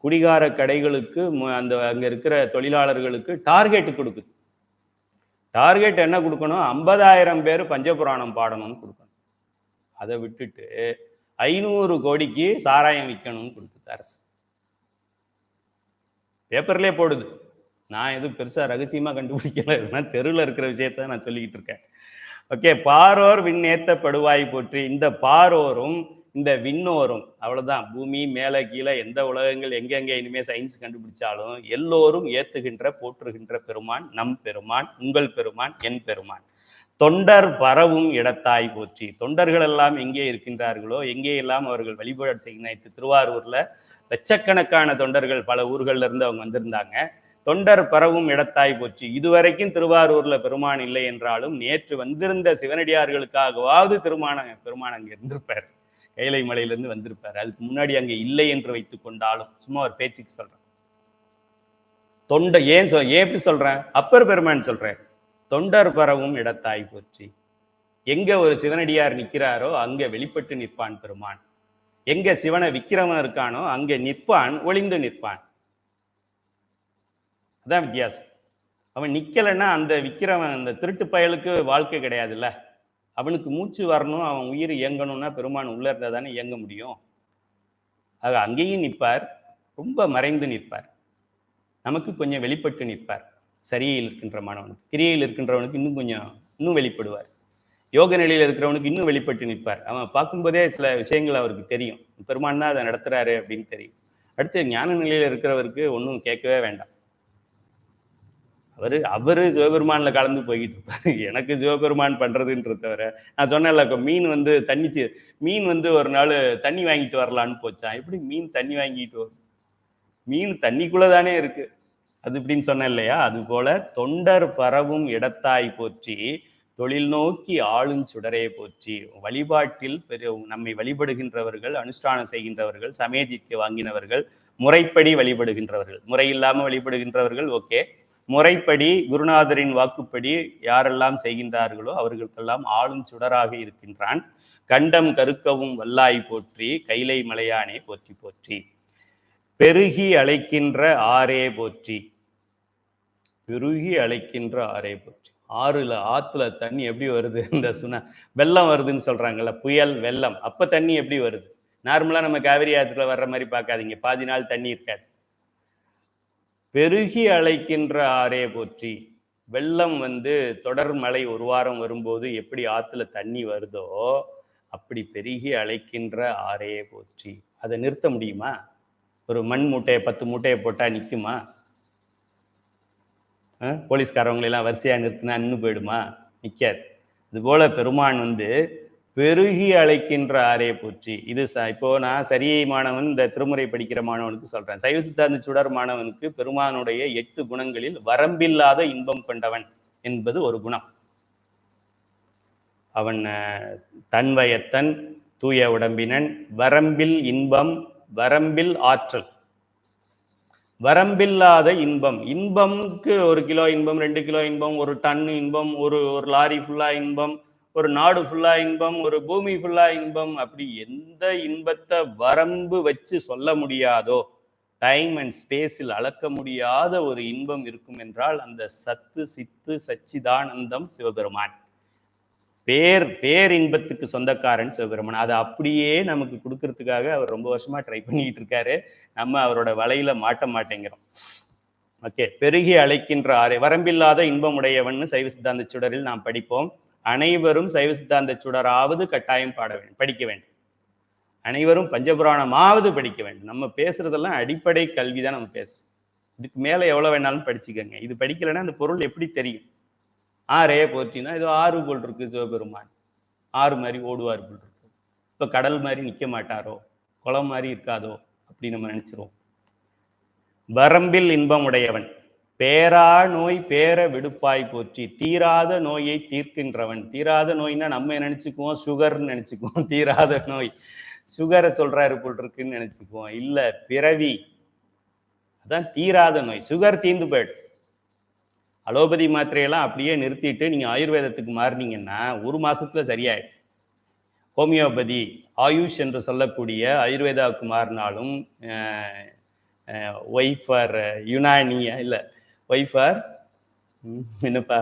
குடிகார கடைகளுக்கு, அங்க இருக்கிற தொழிலாளர்களுக்கு டார்கெட் கொடுக்குது. டார்கெட் என்ன கொடுக்கணும்? 50,000 பேர் பஞ்சபுராணம் பாடணும்னு கொடுக்கணும். அதை விட்டுட்டு 500 கோடிக்கு சாராயம் விற்கணும்னு கொடுக்குது அரசு. பேப்பர்லேயே போடுது. நான் எதுவும் பெருசா ரகசியமா கண்டுபிடிக்கல, தெருவில் இருக்கிற விஷயத்த நான் சொல்லிக்கிட்டு இருக்கேன். ஓகே, பாரோர் விண்ணேத்தப்படுவாய் போற்றி. இந்த பாரோரும் இந்த விண்ணோரும், அவ்வளவுதான். பூமி மேலே கீழே எந்த உலகங்கள் எங்கெங்கே இனிமே சயின்ஸ் கண்டுபிடிச்சாலும் எல்லோரும் ஏத்துகின்ற போற்றுகின்ற பெருமான் நம் பெருமான், உங்கள் பெருமான், என் பெருமான். தொண்டர் பரவும் இடத்தாய் போற்றி. தொண்டர்கள் எல்லாம் எங்கே இருக்கின்றார்களோ, எங்கே எல்லாம் அவர்கள் வழிபாடு செய்ய, திருவாரூர்ல லட்சக்கணக்கான தொண்டர்கள் பல ஊர்கள்ல இருந்து அவங்க வந்திருந்தாங்க. தொண்டர் பரவும் இடத்தாய் போற்றி. இதுவரைக்கும் திருவாரூர்ல பெருமான் இல்லை என்றாலும் நேற்று வந்திருந்த சிவனடியார்களுக்காகவாவது பெருமான் அங்க இருந்திருப்பார். கைலை மலையிலிருந்து வந்திருப்பார். அதுக்கு முன்னாடி அங்க இல்லை என்று வைத்துக் கொண்டாலும், சும்மா ஒரு பேச்சுக்கு சொல்றேன். ஏன் எப்படி சொல்றேன்? அப்பர் பெருமான் சொல்றேன். தொண்டர் பரவும் இடத்தாய் போற்றி. எங்க ஒரு சிவனடியார் நிற்கிறாரோ அங்க வெளிப்பட்டு நிற்பான் பெருமான். எங்க சிவனை விக்கிரமன் இருக்கானோ அங்க நிற்பான், ஒளிந்து நிற்பான். அதான் வித்தியாசம். அவன் நிக்கலைன்னா அந்த விற்கிறவன் அந்த திருட்டு பயலுக்கு வாழ்க்கை கிடையாதுல்ல. அவனுக்கு மூச்சு வரணும், அவன் உயிர் இயங்கணும்னா பெருமான் உள்ள இருந்தால் தானே இயங்க முடியும். ஆக அங்கேயும் நிற்பார், ரொம்ப மறைந்து நிற்பார், நமக்கு கொஞ்சம் வெளிப்பட்டு நிற்பார். சரியில் இருக்கின்ற மாணவனுக்கு, கிரியையில் இருக்கின்றவனுக்கு இன்னும் வெளிப்படுவார். யோக நிலையில் இருக்கிறவனுக்கு இன்னும் வெளிப்பட்டு நிற்பார். அவன் பார்க்கும்போதே சில விஷயங்கள் அவருக்கு தெரியும், பெருமான் தான் அதை நடத்துறாரு அப்படின்னு தெரியும். அடுத்து ஞான நிலையில் இருக்கிறவருக்கு ஒன்றும் கேட்கவே வேண்டாம். அவரு சிவபெருமான்ல கலந்து போய்கிட்டு இருப்பாரு. எனக்கு சிவபெருமான் பண்றதுன்ற தவிர, நான் சொன்னேன்ல மீன் ஒரு நாள் தண்ணி வாங்கிட்டு வரலான்னு போச்சான். எப்படி மீன் தண்ணி வாங்கிட்டு வரும்? மீன் தண்ணிக்குள்ளதானே இருக்கு. அது இப்படின்னு சொன்னேன் இல்லையா? அது போல தொண்டர் பரவும் இடத்தாய் போற்றி, தொழில் நோக்கி ஆளும் சுடரே போற்றி. வழிபாட்டில் நம்மை வழிபடுகின்றவர்கள், அனுஷ்டானம் செய்கின்றவர்கள், சமயத்திற்கு வாங்கினவர்கள், முறைப்படி வழிபடுகின்றவர்கள். முறை இல்லாம வழிபடுகின்றவர்கள் ஓகே, முறைப்படி குருநாதரின் வாக்குப்படி யாரெல்லாம் செய்கின்றார்களோ அவர்களுக்கெல்லாம் ஆளும் சுடராக இருக்கின்றான். கண்டம் கருக்கவும் வல்லாய் போற்றி, கைலை மலையானே போற்றி போற்றி. பெருகி அழைக்கின்ற ஆறே போற்றி. பெருகி அழைக்கின்ற ஆறே போற்றி. ஆத்துல தண்ணி எப்படி வருது? இந்த வெள்ளம் வருதுன்னு சொல்றாங்கல்ல, புயல் வெள்ளம். அப்ப தண்ணி எப்படி வருது? நார்மலா நம்ம காவிரி ஆத்துல வர்ற மாதிரி பார்க்காதீங்க, பாதி நாள் தண்ணி இருக்காது. பெருகி அழைக்கின்ற ஆறே போற்றி. வெள்ளம் தொடர் மழை ஒரு வாரம் வரும்போது எப்படி ஆத்துல தண்ணி வருதோ அப்படி பெருகி அழைக்கின்ற ஆறே போற்றி. அதை நிறுத்த முடியுமா? ஒரு மண் மூட்டையை 10 மூட்டையை போட்டா நிற்குமா? போலீஸ்காரவங்களெல்லாம் வரிசையா நிறுத்தினா நின்று போயிடுமா? நிற்காது. இது போல பெருமான் பெருகி அழைக்கின்ற ஆரே போற்றி. இது இப்போ நான் சரியை மாணவன் இந்த திருமுறை படிக்கிற மாணவனுக்கு சொல்றேன். சைவ சித்தாந்த சுடர் மாணவனுக்கு பெருமானுடைய 8 குணங்களில் வரம்பில்லாத இன்பம் கொண்டவன் என்பது ஒரு குணம். அவன் தன்வயத்தன், தூய உடம்பினன், வரம்பில் இன்பம், வரம்பில் ஆற்றல். வரம்பில்லாத இன்பம். இன்பம்க்கு 1 கிலோ இன்பம், 2 கிலோ இன்பம், 1 டன் இன்பம், ஒரு லாரி ஃபுல்லா இன்பம், ஒரு நாடு ஃபுல்லா இன்பம், ஒரு பூமி ஃபுல்லா இன்பம். அப்படி எந்த இன்பத்தை வரம்பு வச்சு சொல்ல முடியாதோ, டைம் அண்ட் ஸ்பேஸில் அளக்க முடியாத ஒரு இன்பம் இருக்கும் என்றால் அந்த சத்து சித்து சச்சிதானந்தம் சிவபெருமான். பேர் இன்பத்துக்கு சொந்தக்காரன் சிவபெருமான். அதை அப்படியே நமக்கு கொடுக்கறதுக்காக அவர் ரொம்ப வருஷமா ட்ரை பண்ணிட்டு இருக்காரு. நம்ம அவரோட வலையில மாட்டேங்கிறோம். ஓகே, பெருகி அழைக்கின்ற ஆறே. வரம்பில்லாத இன்பம் உடையவன் சைவ சித்தாந்த சுடரில் நாம் படிப்போம். அனைவரும் சைவ சித்தாந்த சுடராவது கட்டாயம் படிக்க வேண்டும். அனைவரும் பஞ்சபுராணமாவது படிக்க வேண்டும். நம்ம பேசுறதெல்லாம் அடிப்படை கல்வி தான் நம்ம பேசுறோம். இதுக்கு மேல எவ்வளவு வேணாலும் படிச்சுக்கோங்க. இது படிக்கலைன்னா அந்த பொருள் எப்படி தெரியும்? ஆறே போற்றினா இது ஆறு போல் இருக்கு சிவபெருமான். ஆறு மாதிரி ஓடுவார் போல் இருக்கு. இப்ப கடல் மாதிரி நிக்க மாட்டாரோ, குளம் மாதிரி இருக்காதோ அப்படி நம்ம நினைச்சிருவோம். வரம்பில் இன்பம் உடையவன், பேரா நோய் பேர விடுப்பாய் போற்றி. தீராத நோயை தீர்க்கின்றவன். தீராத நோய்னா நம்ம நினைச்சுக்குவோம் சுகர்ன்னு நினைச்சுக்குவோம். தீராத நோய் சுகரை சொல்றாரு போல் இருக்குன்னு நினைச்சுக்குவோம். இல்ல, பிறவி. அதான் தீராத நோய். சுகர் தீர்ந்து போயிடும். அலோபதி மாத்திரையெல்லாம் அப்படியே நிறுத்திட்டு நீங்க ஆயுர்வேதத்துக்கு மாறினீங்கன்னா 1 மாசத்துல சரியாயிடும். ஹோமியோபதி, ஆயுஷ் என்று சொல்லக்கூடிய ஆயுர்வேதாவுக்கு மாறினாலும் ஒய்ஃபார் யுனானியா இல்லை ஒய்ஃபார் என்னப்பா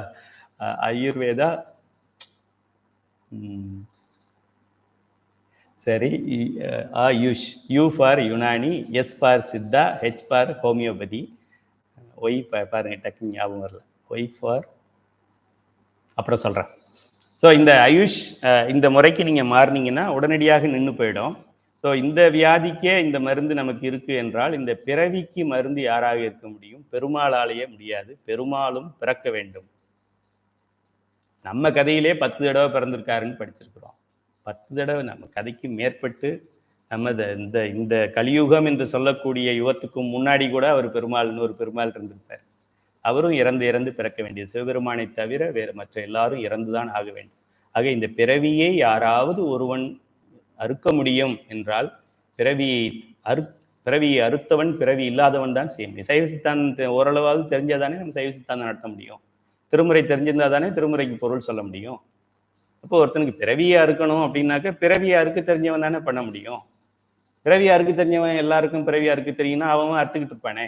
ஆயுர்வேதா, சரி, AYUSH, U for Unani, S for Siddha, H for homeopathy, Y பாருங்க டக்குன்னு ஞாபகம் வரல, ஒய் ஃபார் அப்புறம் சொல்கிறேன். ஸோ இந்த ஆயுஷ் இந்த முறைக்கு நீங்கள் மாறினீங்கன்னா உடனடியாக நின்று போயிடும். ஸோ இந்த வியாதிக்கே இந்த மருந்து நமக்கு இருக்கு என்றால் இந்த பிறவிக்கு மருந்து யாராக இருக்க முடியும்? பெருமாளாலேயே முடியாது. பெருமாளும் பிறக்க வேண்டும். நம்ம கதையிலே 10 தடவை பிறந்திருக்காருன்னு படிச்சிருக்கிறோம். 10 தடவை நம்ம கதைக்கு மேற்பட்டு நம்ம இந்த கலியுகம் என்று சொல்லக்கூடிய யுகத்துக்கு முன்னாடி கூட அவர் பெருமாள்னு ஒரு பெருமாள் இருந்திருப்பார். அவரும் இறந்து பிறக்க வேண்டியது. சிவபெருமானை தவிர வேறு மற்ற எல்லாரும் இறந்துதான் ஆக வேண்டும். ஆக இந்த பிறவியை யாராவது ஒருவன் அறுக்க முடியும் என்றால் பிறவியை அறுத்தவன் பிறவி இல்லாதவன் தான் செய்ய முடியும். சைவ சித்தாந்தம் ஓரளவாவது தெரிஞ்சாதானே நம்ம சைவ சித்தாந்தம் நடத்த முடியும். திருமுறை தெரிஞ்சிருந்தா தானே திருமுறைக்கு பொருள் சொல்ல முடியும். அப்போ ஒருத்தனுக்கு பிறவியா இருக்கணும் அப்படின்னாக்க பிறவியா அறுக்க தெரிஞ்சவன் தானே பண்ண முடியும். பிறவியா அறுக்க தெரிஞ்சவன் எல்லாருக்கும் பிறவியா அறுக்க தெரியும்னா அவன் அறுத்துக்கிட்டு இருப்பானே.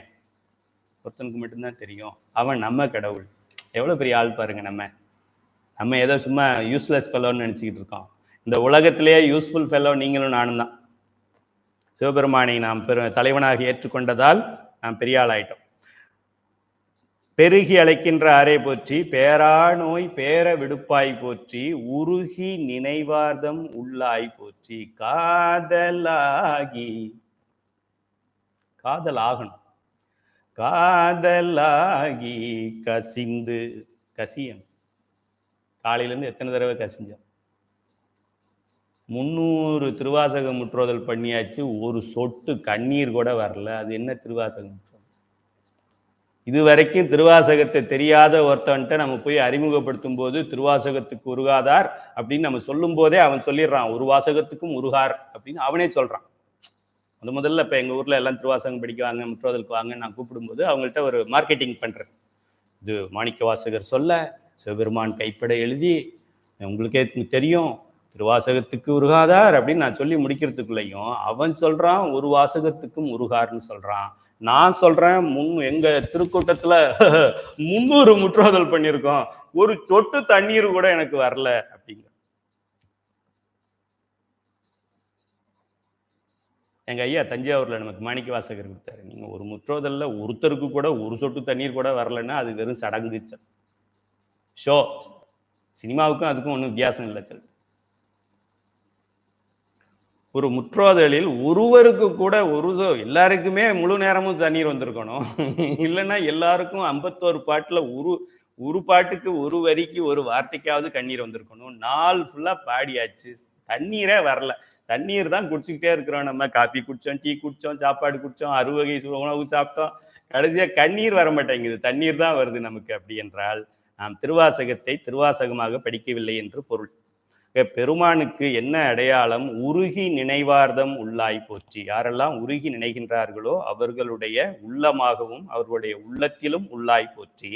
ஒருத்தனுக்கு மட்டும்தான் தெரியும். அவன் நம்ம கடவுள். எவ்வளோ பெரிய ஆள் பாருங்க. நம்ம ஏதோ சும்மா யூஸ்லெஸ் ஃபெல்லோன்னு நினச்சிக்கிட்டு இருக்கோம். இந்த உலகத்திலேயே யூஸ்ஃபுல் ஃபெல்லோ நீங்களும் நானும் தான். சிவபெருமானை நாம் தலைவனாக ஏற்றுக்கொண்டதால் நாம் பெரிய ஆள் ஆயிட்டோம். பெருகி அழைக்கின்ற ஆரே போற்றி, பேரா நோய் பேர விடுப்பாய் போற்றி, உருகி நினைவார்தம் உள்ளாய் போற்றி, காதலாகி காதல் ஆகணும், காதலாகி கசிந்து கசியம். காலையிலேருந்து எத்தனை தடவை கசிஞ்சோம்? 300 திருவாசகம் முற்றுதல் பண்ணியாச்சு, ஒரு சொட்டு கண்ணீர் கூட வரல. அது என்ன திருவாசகம்? இது வரைக்கும் திருவாசகத்தை தெரியாத ஒருத்தன்ட்ட நம்ம போய் அறிமுகப்படுத்தும் போது திருவாசகத்துக்கு உருகாதார் அப்படின்னு நம்ம சொல்லும் போதே அவன் சொல்லிடுறான், ஒரு வாசகத்துக்கும் உருகார் அப்படின்னு அவனே சொல்றான். முதல்ல இப்போ எங்கள் ஊரில் எல்லாம் திருவாசகம் படிக்குவாங்க, முற்றுதலுக்கு வாங்க நான் கூப்பிடும்போது அவங்கள்ட்ட ஒரு மார்க்கெட்டிங் பண்ணுறேன். இது மாணிக்க வாசகர் சொல்ல சிவபெருமான் கைப்பட எழுதி உங்களுக்கே தெரியும் திருவாசகத்துக்கு உருகாதார் அப்படின்னு நான் சொல்லி முடிக்கிறதுக்குள்ளேயும் அவன் சொல்றான் ஒரு வாசகத்துக்கும் உருகார்னு சொல்றான். நான் சொல்றேன் எங்க திருக்கூட்டத்துல 300 முற்றுதல் பண்ணியிருக்கோம், ஒரு சொட்டு தண்ணீர் கூட எனக்கு வரல அப்படிங்க. எங்க ஐயா தஞ்சாவூர்ல நமக்கு மாணிக்க வாசகர் கொடுத்தாரு. நீங்க ஒரு முற்றுதல்ல ஒருத்தருக்கு கூட ஒரு சொட்டு தண்ணீர் கூட வரலன்னா அது வெறும் சடங்கு ஷோ. சினிமாவுக்கும் அதுக்கும் ஒன்றும் வித்தியாசம் இல்லை. சொல், ஒரு முற்றோதலில் ஒருவருக்கு கூட எல்லாருக்குமே முழு நேரமும் தண்ணீர் வந்திருக்கணும். இல்லைன்னா எல்லாருக்கும் 51 பாட்டுல ஒரு பாட்டுக்கு ஒரு வரிக்கு ஒரு வார்த்தைக்காவது கண்ணீர் வந்திருக்கணும். நாள் ஃபுல்லா பாடியாச்சு, தண்ணீரே வரல. தண்ணீர் தான் குடிச்சுக்கிட்டே இருக்கிறோம். நம்ம காபி குடிச்சோம், டீ குடிச்சோம், சாப்பாடு குடிச்சோம், 6 வகை உணவு சாப்பிட்டோம், கடைசியா கண்ணீர் வர மாட்டேங்குது, தண்ணீர் தான் வருது நமக்கு. அப்படி என்றால் நாம் திருவாசகத்தை திருவாசகமாக படிக்கவில்லை என்று பொருள். பெருமானுக்கு என்ன அடையாளம்? உருகி நினைவார்தம் உள்ளாய் போற்றி. யாரெல்லாம் உருகி நினைகின்றார்களோ அவர்களுடைய உள்ளமாகவும் அவர்களுடைய உள்ளத்திலும் உள்ளாய் போற்றி.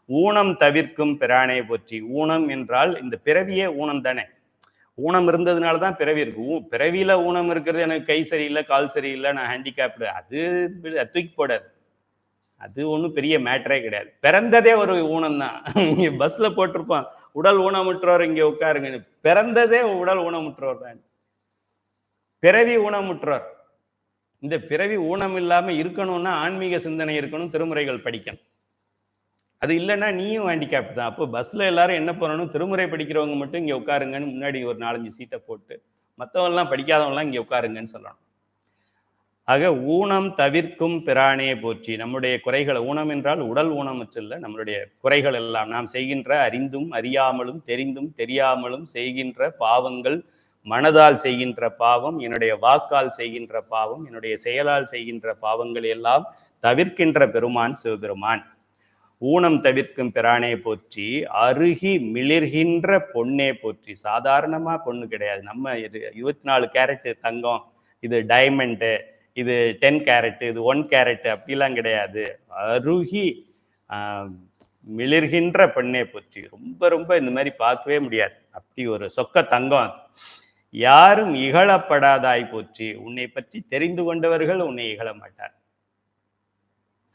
ஊனம் தவிர்க்கும் பிரானே போற்றி. ஊனம் என்றால் இந்த பிறவியே ஊனம் தானே. ஊனம் இருந்ததுனால தான் பிறவி இருக்கு. பிறவியில ஊனம் இருக்கிறது, எனக்கு கை சரியில்லை, கால் சரியில்லை, நான் ஹேண்டிகேப்டு, அது தூக்கி போடாது. அது ஒன்றும் பெரிய மேட்டரே கிடையாது. பிறந்ததே ஒரு ஊனம் தான். பஸ்ல போட்டிருப்பான் உடல் ஊனமுற்றோர் இங்கே உட்காருங்க. பிறந்ததே உடல் ஊனமுற்றோர் தான். பிறவி ஊனமுற்றோர். இந்த பிறவி ஊனம் இல்லாம இருக்கணும்னா ஆன்மீக சிந்தனை இருக்கணும், திருமுறைகள் படிக்கணும். அது இல்லைன்னா நீயும் ஹேண்டிகேப்ட் தான். அப்போ பஸ்ல எல்லாரும் என்ன பண்ணணும்? திருமுறை படிக்கிறவங்க மட்டும் இங்கே உட்காருங்கன்னு முன்னாடி ஒரு 4-5 சீட்டை போட்டு மற்றவங்கலாம் படிக்காதவங்களாம் இங்கே உட்காருங்கன்னு சொல்லணும். ஆக ஊனம் தவிர்க்கும் பிரானே போற்றி. நம்முடைய குறைகள், ஊனம் என்றால் உடல் ஊனமற்றில்லை, நம்மளுடைய குறைகள் எல்லாம் நாம் செய்கின்ற அறிந்தும் அறியாமலும் தெரிந்தும் தெரியாமலும் செய்கின்ற பாவங்கள், மனதால் செய்கின்ற பாவம், என்னுடைய வாக்கால் செய்கின்ற பாவம், என்னுடைய செயலால் செய்கின்ற பாவங்கள் எல்லாம் தவிர்க்கின்ற பெருமான் சிவபெருமான். ஊனம் தவிர்க்கும் பிரானே போற்றி. அருகி மிளிர்கின்ற பொன்னே போற்றி. சாதாரணமா பொண்ணு கிடையாது. நம்ம 24 கேரட் தங்கம், இது டைமண்டு, இது 10 கேரட், இது 1 கேரட் அப்படிலாம் கிடையாது. அருகி மிளிர்கின்ற பெண்ணே போற்றி. ரொம்ப ரொம்ப இந்த மாதிரி பார்க்கவே முடியாது, அப்படி ஒரு சொக்க தங்கம் அது. யாரும் இகழப்படாதாய் போற்றி. உன்னை பற்றி தெரிந்து கொண்டவர்கள் உன்னை இகழ மாட்டார்.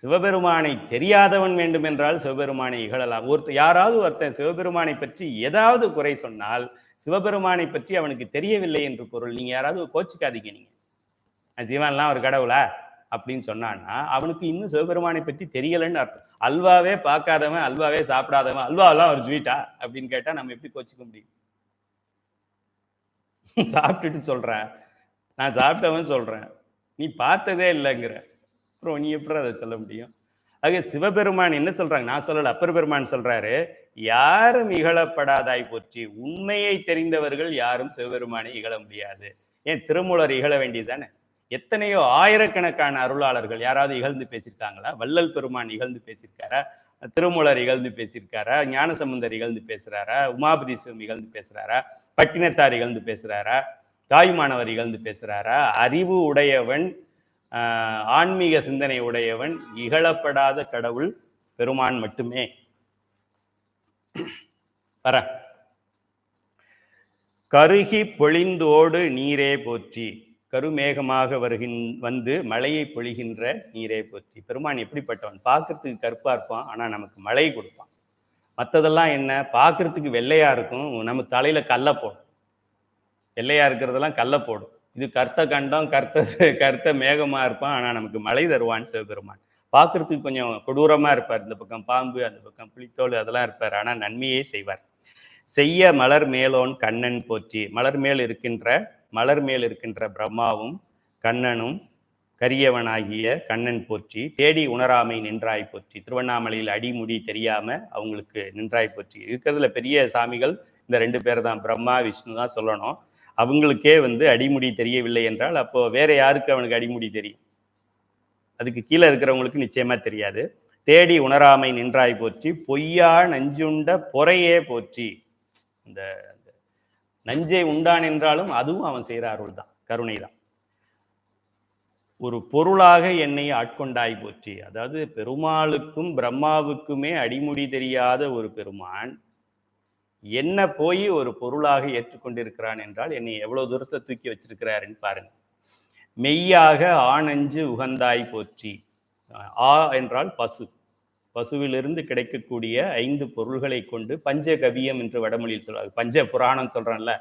சிவபெருமானை தெரியாதவன் வேண்டும் என்றால் சிவபெருமானை இகழலாம். யாராவது ஒருத்தன் சிவபெருமானை பற்றி ஏதாவது குறை சொன்னால் சிவபெருமானை பற்றி அவனுக்கு தெரியவில்லை என்று பொருள். நீங்க யாராவது கோச்சிக்காதீங்க, நீங்க சிவன்லாம் ஒரு கடவுளா அப்படின்னு சொன்னான்னா அவனுக்கு இன்னும் சிவபெருமானை பற்றி தெரியலன்னு அர்த்தம். அல்வாவே பார்க்காதவன், அல்வாவே சாப்பிடாதவன் அல்வாவெல்லாம் ஒரு ஸ்வீட்டா அப்படின்னு கேட்டா நம்ம எப்படி கோச்சிக்க முடியும்? சாப்பிட்டுட்டு சொல்றேன், நான் சாப்பிட்டவன் சொல்றேன், நீ பார்த்ததே இல்லைங்கிற, அப்புறம் நீ எப்படி அதை சொல்ல முடியும்? ஆக சிவபெருமான் என்ன சொல்றாங்க? நான் சொல்லல, அப்பர் பெருமான் சொல்றாரு, யாரும் இகழப்படாதாய் போற்றி. உண்மையை தெரிந்தவர்கள் யாரும் சிவபெருமானை இகழ முடியாது. ஏன் திருமூலர் இகழ வேண்டியதானே? எத்தனையோ ஆயிரக்கணக்கான அருளாளர்கள் யாராவது இகழ்ந்து பேசியிருக்காங்களா? வள்ளல் பெருமான் இகழ்ந்து பேசியிருக்காரா? திருமூலர் இகழ்ந்து பேசியிருக்காரா? ஞானசம்பந்தர் இகழ்ந்து பேசுறாரா? உமாபதி சிவம் இகழ்ந்து பேசுறாரா? பட்டினத்தார் இகழ்ந்து பேசுறாரா? தாய்மானவர் இகழ்ந்து பேசுறாரா? அறிவு உடையவன், ஆன்மீக சிந்தனை உடையவன், இகழப்படாத கடவுள் பெருமான் மட்டுமே. கருகி பொழிந்தோடு நீரே போற்றி. கருமேகமாக வந்து மழையை பொழிகின்ற நீரை போற்றி. பெருமான் எப்படிப்பட்டவன்? பார்க்கறதுக்கு கருப்பா இருப்பான், ஆனா நமக்கு மழை கொடுப்பான். மற்றதெல்லாம் என்ன? பார்க்கறதுக்கு வெள்ளையா இருக்கும், நம்ம தலையில கல்லை போடும். வெள்ளையா இருக்கிறதெல்லாம் கல்லை போடும். இது கர்த்த கண்டம், கர்த்த மேகமா இருப்பான், ஆனா நமக்கு மழை தருவான் சிவபெருமான். பார்க்கறதுக்கு கொஞ்சம் கொடூரமா இருப்பார். இந்த பக்கம் பாம்பு, அந்த பக்கம் புலித்தோல், அதெல்லாம் இருப்பார். ஆனா நன்மையே செய்வார். செய்ய மலர் மேலோன் கண்ணன் போற்றி. மலர் மேல் இருக்கின்ற பிரம்மாவும் கண்ணனும் கரியவனாகிய கண்ணன் போற்றி. தேடி உணராமை நின்றாய் போற்றி. திருவண்ணாமலையில் அடிமுடி தெரியாம அவங்களுக்கு நின்றாய் போற்றி. இருக்கிறதுல பெரிய சாமிகள் இந்த 2 பேர் தான், பிரம்மா விஷ்ணு தான் சொல்லணும். அவங்களுக்கே அடிமுடி தெரியவில்லை என்றால் அப்போ வேற யாருக்கு அவனுக்கு அடிமுடி தெரியும்? அதுக்கு கீழே இருக்கிறவங்களுக்கு நிச்சயமா தெரியாது. தேடி உணராமை நின்றாய் போற்றி. பொய்யா நஞ்சுண்ட பொறையே போற்றி. இந்த நஞ்சை உண்டான் என்றாலும் அதுவும் அவன் செய்கிற அருள் தான், கருணை தான். ஒரு பொருளாக என்னை ஆட்கொண்டாய் போற்றி. அதாவது பெருமாளுக்கும் பிரம்மாவுக்குமே அடிமுடி தெரியாத ஒரு பெருமான் என்ன போய் ஒரு பொருளாக ஏற்றுக்கொண்டிருக்கிறான் என்றால் என்னை எவ்வளவு தூரத்தை தூக்கி வச்சிருக்கிறாருன்னு பாருங்க. மெய்யாக ஆனஞ்சு உகந்தாய் போற்றி. ஆ என்றால் பசு. பசுவிலிருந்து கிடைக்கக்கூடிய 5 பொருள்களை கொண்டு பஞ்சகவியம் என்று வடமொழியில் சொல்றாங்க. பஞ்ச புராணம் சொல்றான்ல,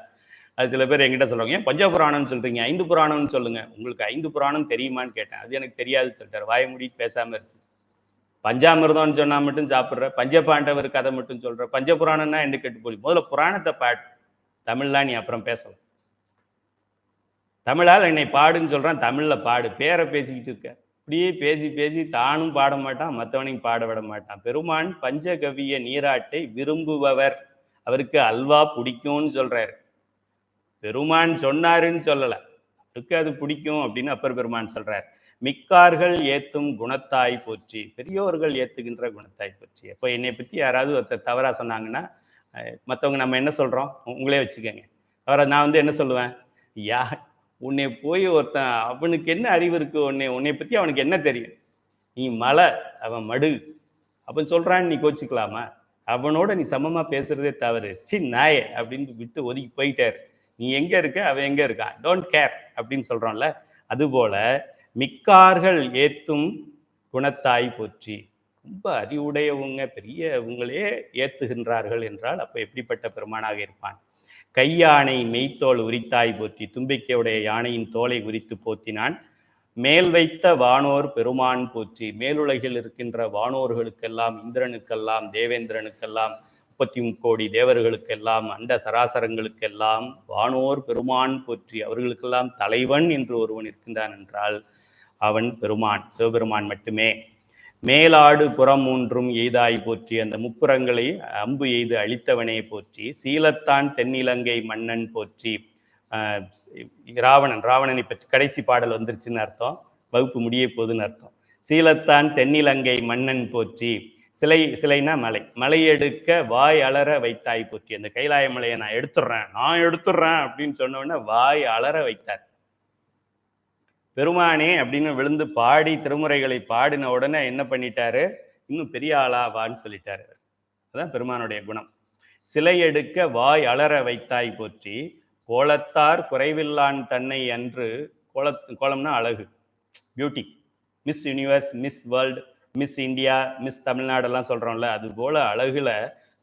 அது சில பேர் என்கிட்ட சொல்றாங்க, ஏன் பஞ்ச புராணம்னு சொல்றீங்க, 5 புராணம்னு சொல்லுங்க. உங்களுக்கு 5 புராணம் தெரியுமான்னு கேட்டேன். அது எனக்கு தெரியாதுன்னு சொல்லிட்டார். வாய மூடி பேசாம இருச்சு. பஞ்சாமிர்தம்னு சொன்னா மட்டும் சாப்பிட்ற, பஞ்சபாண்டவர் கதை மட்டும் சொல்ற, பஞ்ச புராணம்னா என்ன கேட்டு போய் முதல்ல புராணத்தை பாடு. தமிழ்லாம் நீ அப்புறம் பேசலாம். தமிழால் என்னை பாடுன்னு சொல்றான், தமிழ்ல பாடு. பேரை பேசிக்கிட்டு இருக்க. அப்படியே பேசி பேசி தானும் பாட மாட்டான், மற்றவனையும் பாட விட மாட்டான். பெருமான் பஞ்சகவிய நீராட்டை விரும்புபவர். அவருக்கு அல்வா பிடிக்கும்னு சொல்றாரு. பெருமான் சொன்னாருன்னு சொல்லல, அவருக்கு அது பிடிக்கும் அப்படின்னு அப்பர் பெருமான் சொல்றார். மிக்கார்கள் ஏத்தும் குணத்தாய் போற்றி. பெரியோர்கள் ஏத்துகின்ற குணத்தாய் போற்றி. அப்போ என்னை பத்தி யாராவது ஒருத்தர் தவறா சொன்னாங்கன்னா மற்றவங்க நம்ம என்ன சொல்றோம், உங்களே வச்சுக்கோங்க. அவரை நான் என்ன சொல்லுவேன், உன்னை போய் ஒருத்தன், அவனுக்கு என்ன அறிவு இருக்கு, உன்னை பத்தி அவனுக்கு என்ன தெரியும், நீ மலை அவன் மடு அப்படின்னு சொல்றான்னு நீ கோச்சிக்கலாமா? அவனோட நீ சமமா பேசுறதே தவறு. நாய அப்படின்னு விட்டு ஒதுக்கி போயிட்டாரு. நீ எங்க இருக்க, அவன் எங்க இருக்கான், டோன்ட் கேர் அப்படின்னு சொல்றோம்ல. அதுபோல மிக்கார்கள் ஏத்தும் குணத்தாய் போற்றி. ரொம்ப அறிவுடையவங்க பெரியவங்களே ஏத்துகின்றார்கள் என்றால் அப்ப எப்படிப்பட்ட பெருமானாக இருப்பான்? கையானை மெய்த்தோல் உரித்தாய் போற்றி. தும்பிக்கையுடைய யானையின் தோலை உரித்து போத்தினான். மேல் வைத்த வானோர் பெருமான் போற்றி. மேலுலகில் இருக்கின்ற வானோர்களுக்கெல்லாம், இந்திரனுக்கெல்லாம், தேவேந்திரனுக்கெல்லாம், 33 கோடி தேவர்களுக்கெல்லாம், அண்ட சராசரங்களுக்கெல்லாம் வானோர் பெருமான் போற்றி. அவர்களுக்கெல்லாம் தலைவன் என்று ஒருவன் இருக்கின்றான் என்றால் அவன் பெருமான், சிவபெருமான் மட்டுமே. மேலாடு புறம் 3 எய்தாய் போற்றி. அந்த முப்புறங்களை அம்பு எய்து அழித்தவனே போற்றி. சீலத்தான் தென்னிலங்கை மன்னன் போற்றி. ராவணனை பற்றி கடைசி பாடல் வந்துருச்சுன்னு அர்த்தம், வகுப்பு முடிய போகுதுன்னு அர்த்தம். சீலத்தான் தென்னிலங்கை மன்னன் போற்றி. சிலைனா மலை எடுக்க வாய் அலற வைத்தாய் போற்றி. அந்த கைலாய மலையை நான் எடுத்துடுறேன் அப்படின்னு சொன்ன உடனே வாய் அலற வைத்தார். பெருமானே அப்படின்னு விழுந்து பாடி திருமுறைகளை பாடின உடனே என்ன பண்ணிட்டாரு, இன்னும் பெரிய ஆளா வான்னு சொல்லிட்டாரு. அதான் பெருமானுடைய குணம். சிலை எடுக்க வாய் அலற வைத்தாய் போற்றி. கோலத்தார் குறைவில்லான் தன்னை அன்று. கோலம்னா அழகு, beauty. Miss Universe, Miss World, Miss India, Miss தமிழ்நாடெல்லாம் சொல்றோம்ல, அது போல அழகுல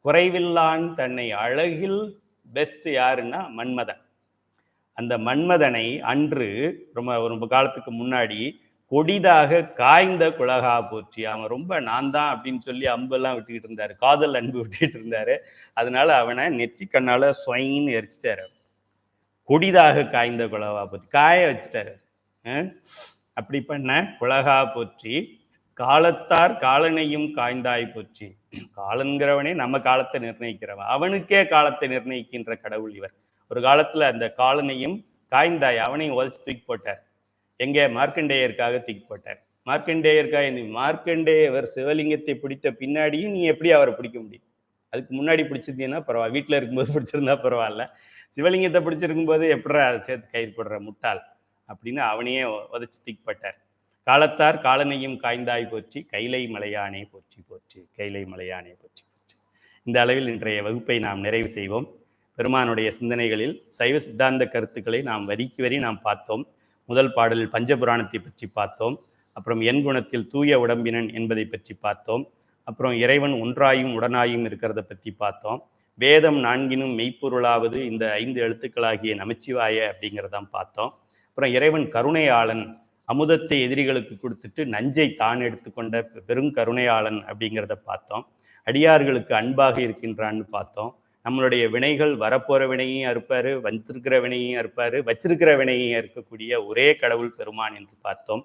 குறைவில்லான் தன்னை. அழகில் பெஸ்ட் யாருன்னா மன்மதன். அந்த மன்மதனை அன்று ரொம்ப காலத்துக்கு முன்னாடி கொடிதாக காய்ந்த குலகா போற்றி. அவன் ரொம்ப நான் தான் அப்படின்னு சொல்லி அம்பெல்லாம் விட்டுக்கிட்டு இருந்தாரு, காதல் அன்பு விட்டுக்கிட்டு இருந்தாரு. அதனால அவனை நெற்றி கண்ணால ஸ்வைன்னு எரிச்சிட்டாரு. கொடிதாக காய்ந்த குலகா போற்றி, காய வச்சிட்டாரு. அப்படி பண்ண குலகா போற்றி. காலத்தார் காலனையும் காய்ந்தாய் போற்றி. காலன்கிறவனே நம்ம காலத்தை நிர்ணயிக்கிறவன், அவனுக்கே காலத்தை நிர்ணயிக்கின்ற கடவுள் இவர். ஒரு காலத்துல அந்த காலனையும் காய்ந்தாய், அவனையும் உதச்சு தூக்கி போட்டார். எங்க? மார்க்கண்டேயருக்காக தூக்கி போட்டார். மார்க்கண்டேயர் சிவலிங்கத்தை பிடித்த பின்னாடியும் நீ எப்படி அவரை பிடிக்க முடியும்? அதுக்கு முன்னாடி பிடிச்சிருந்தீங்கன்னா பரவாயில்ல, வீட்டுல இருக்கும்போது பிடிச்சிருந்தா பரவாயில்ல, சிவலிங்கத்தை பிடிச்சிருக்கும் போது எப்படி அதை சேர்த்து கயிறு போடுற முட்டாள் அப்படின்னு அவனையே உதச்சு தூக்கி போட்டார். காலத்தார் காலனையும் காய்ந்தாய் போற்றி. கைலை மலையானே போற்றி போற்றி. கைலை மலையானே போற்றி போற்றி. இந்த அளவில் இன்றைய வகுப்பை நாம் நிறைவு செய்வோம். பெருமானுடைய சிந்தனைகளில் சைவ சித்தாந்த கருத்துக்களை நாம் வரிக்கு வரி நாம் பார்த்தோம். முதல் பாடலில் பஞ்சபுராணத்தை பற்றி பார்த்தோம். அப்புறம் என் குணத்தில் தூய உடம்பினன் என்பதை பற்றி பார்த்தோம். அப்புறம் இறைவன் ஒன்றாயும் உடனாயும் இருக்கிறத பற்றி பார்த்தோம். வேதம் நான்கினும் மெய்ப்பொருளாவது இந்த 5 எழுத்துக்களாகிய நமச்சிவாய அப்படிங்கிறதான் பார்த்தோம். அப்புறம் இறைவன் கருணையாளன், அமுதத்தை எதிரிகளுக்கு கொடுத்துட்டு நஞ்சை தான் எடுத்துக்கொண்ட பெரும் கருணையாளன் அப்படிங்கிறத பார்த்தோம். அடியார்களுக்கு அன்பாக இருக்கின்றான்னு பார்த்தோம். நம்மளுடைய வினைகள் வரப்போற வினையும் அறுப்பாரு, வச்சிருக்கிற வினையும் அறுப்பாரு, வச்சிருக்கிற வினையும் இருக்கக்கூடிய ஒரே கடவுள் பெருமான் என்று பார்த்தோம்.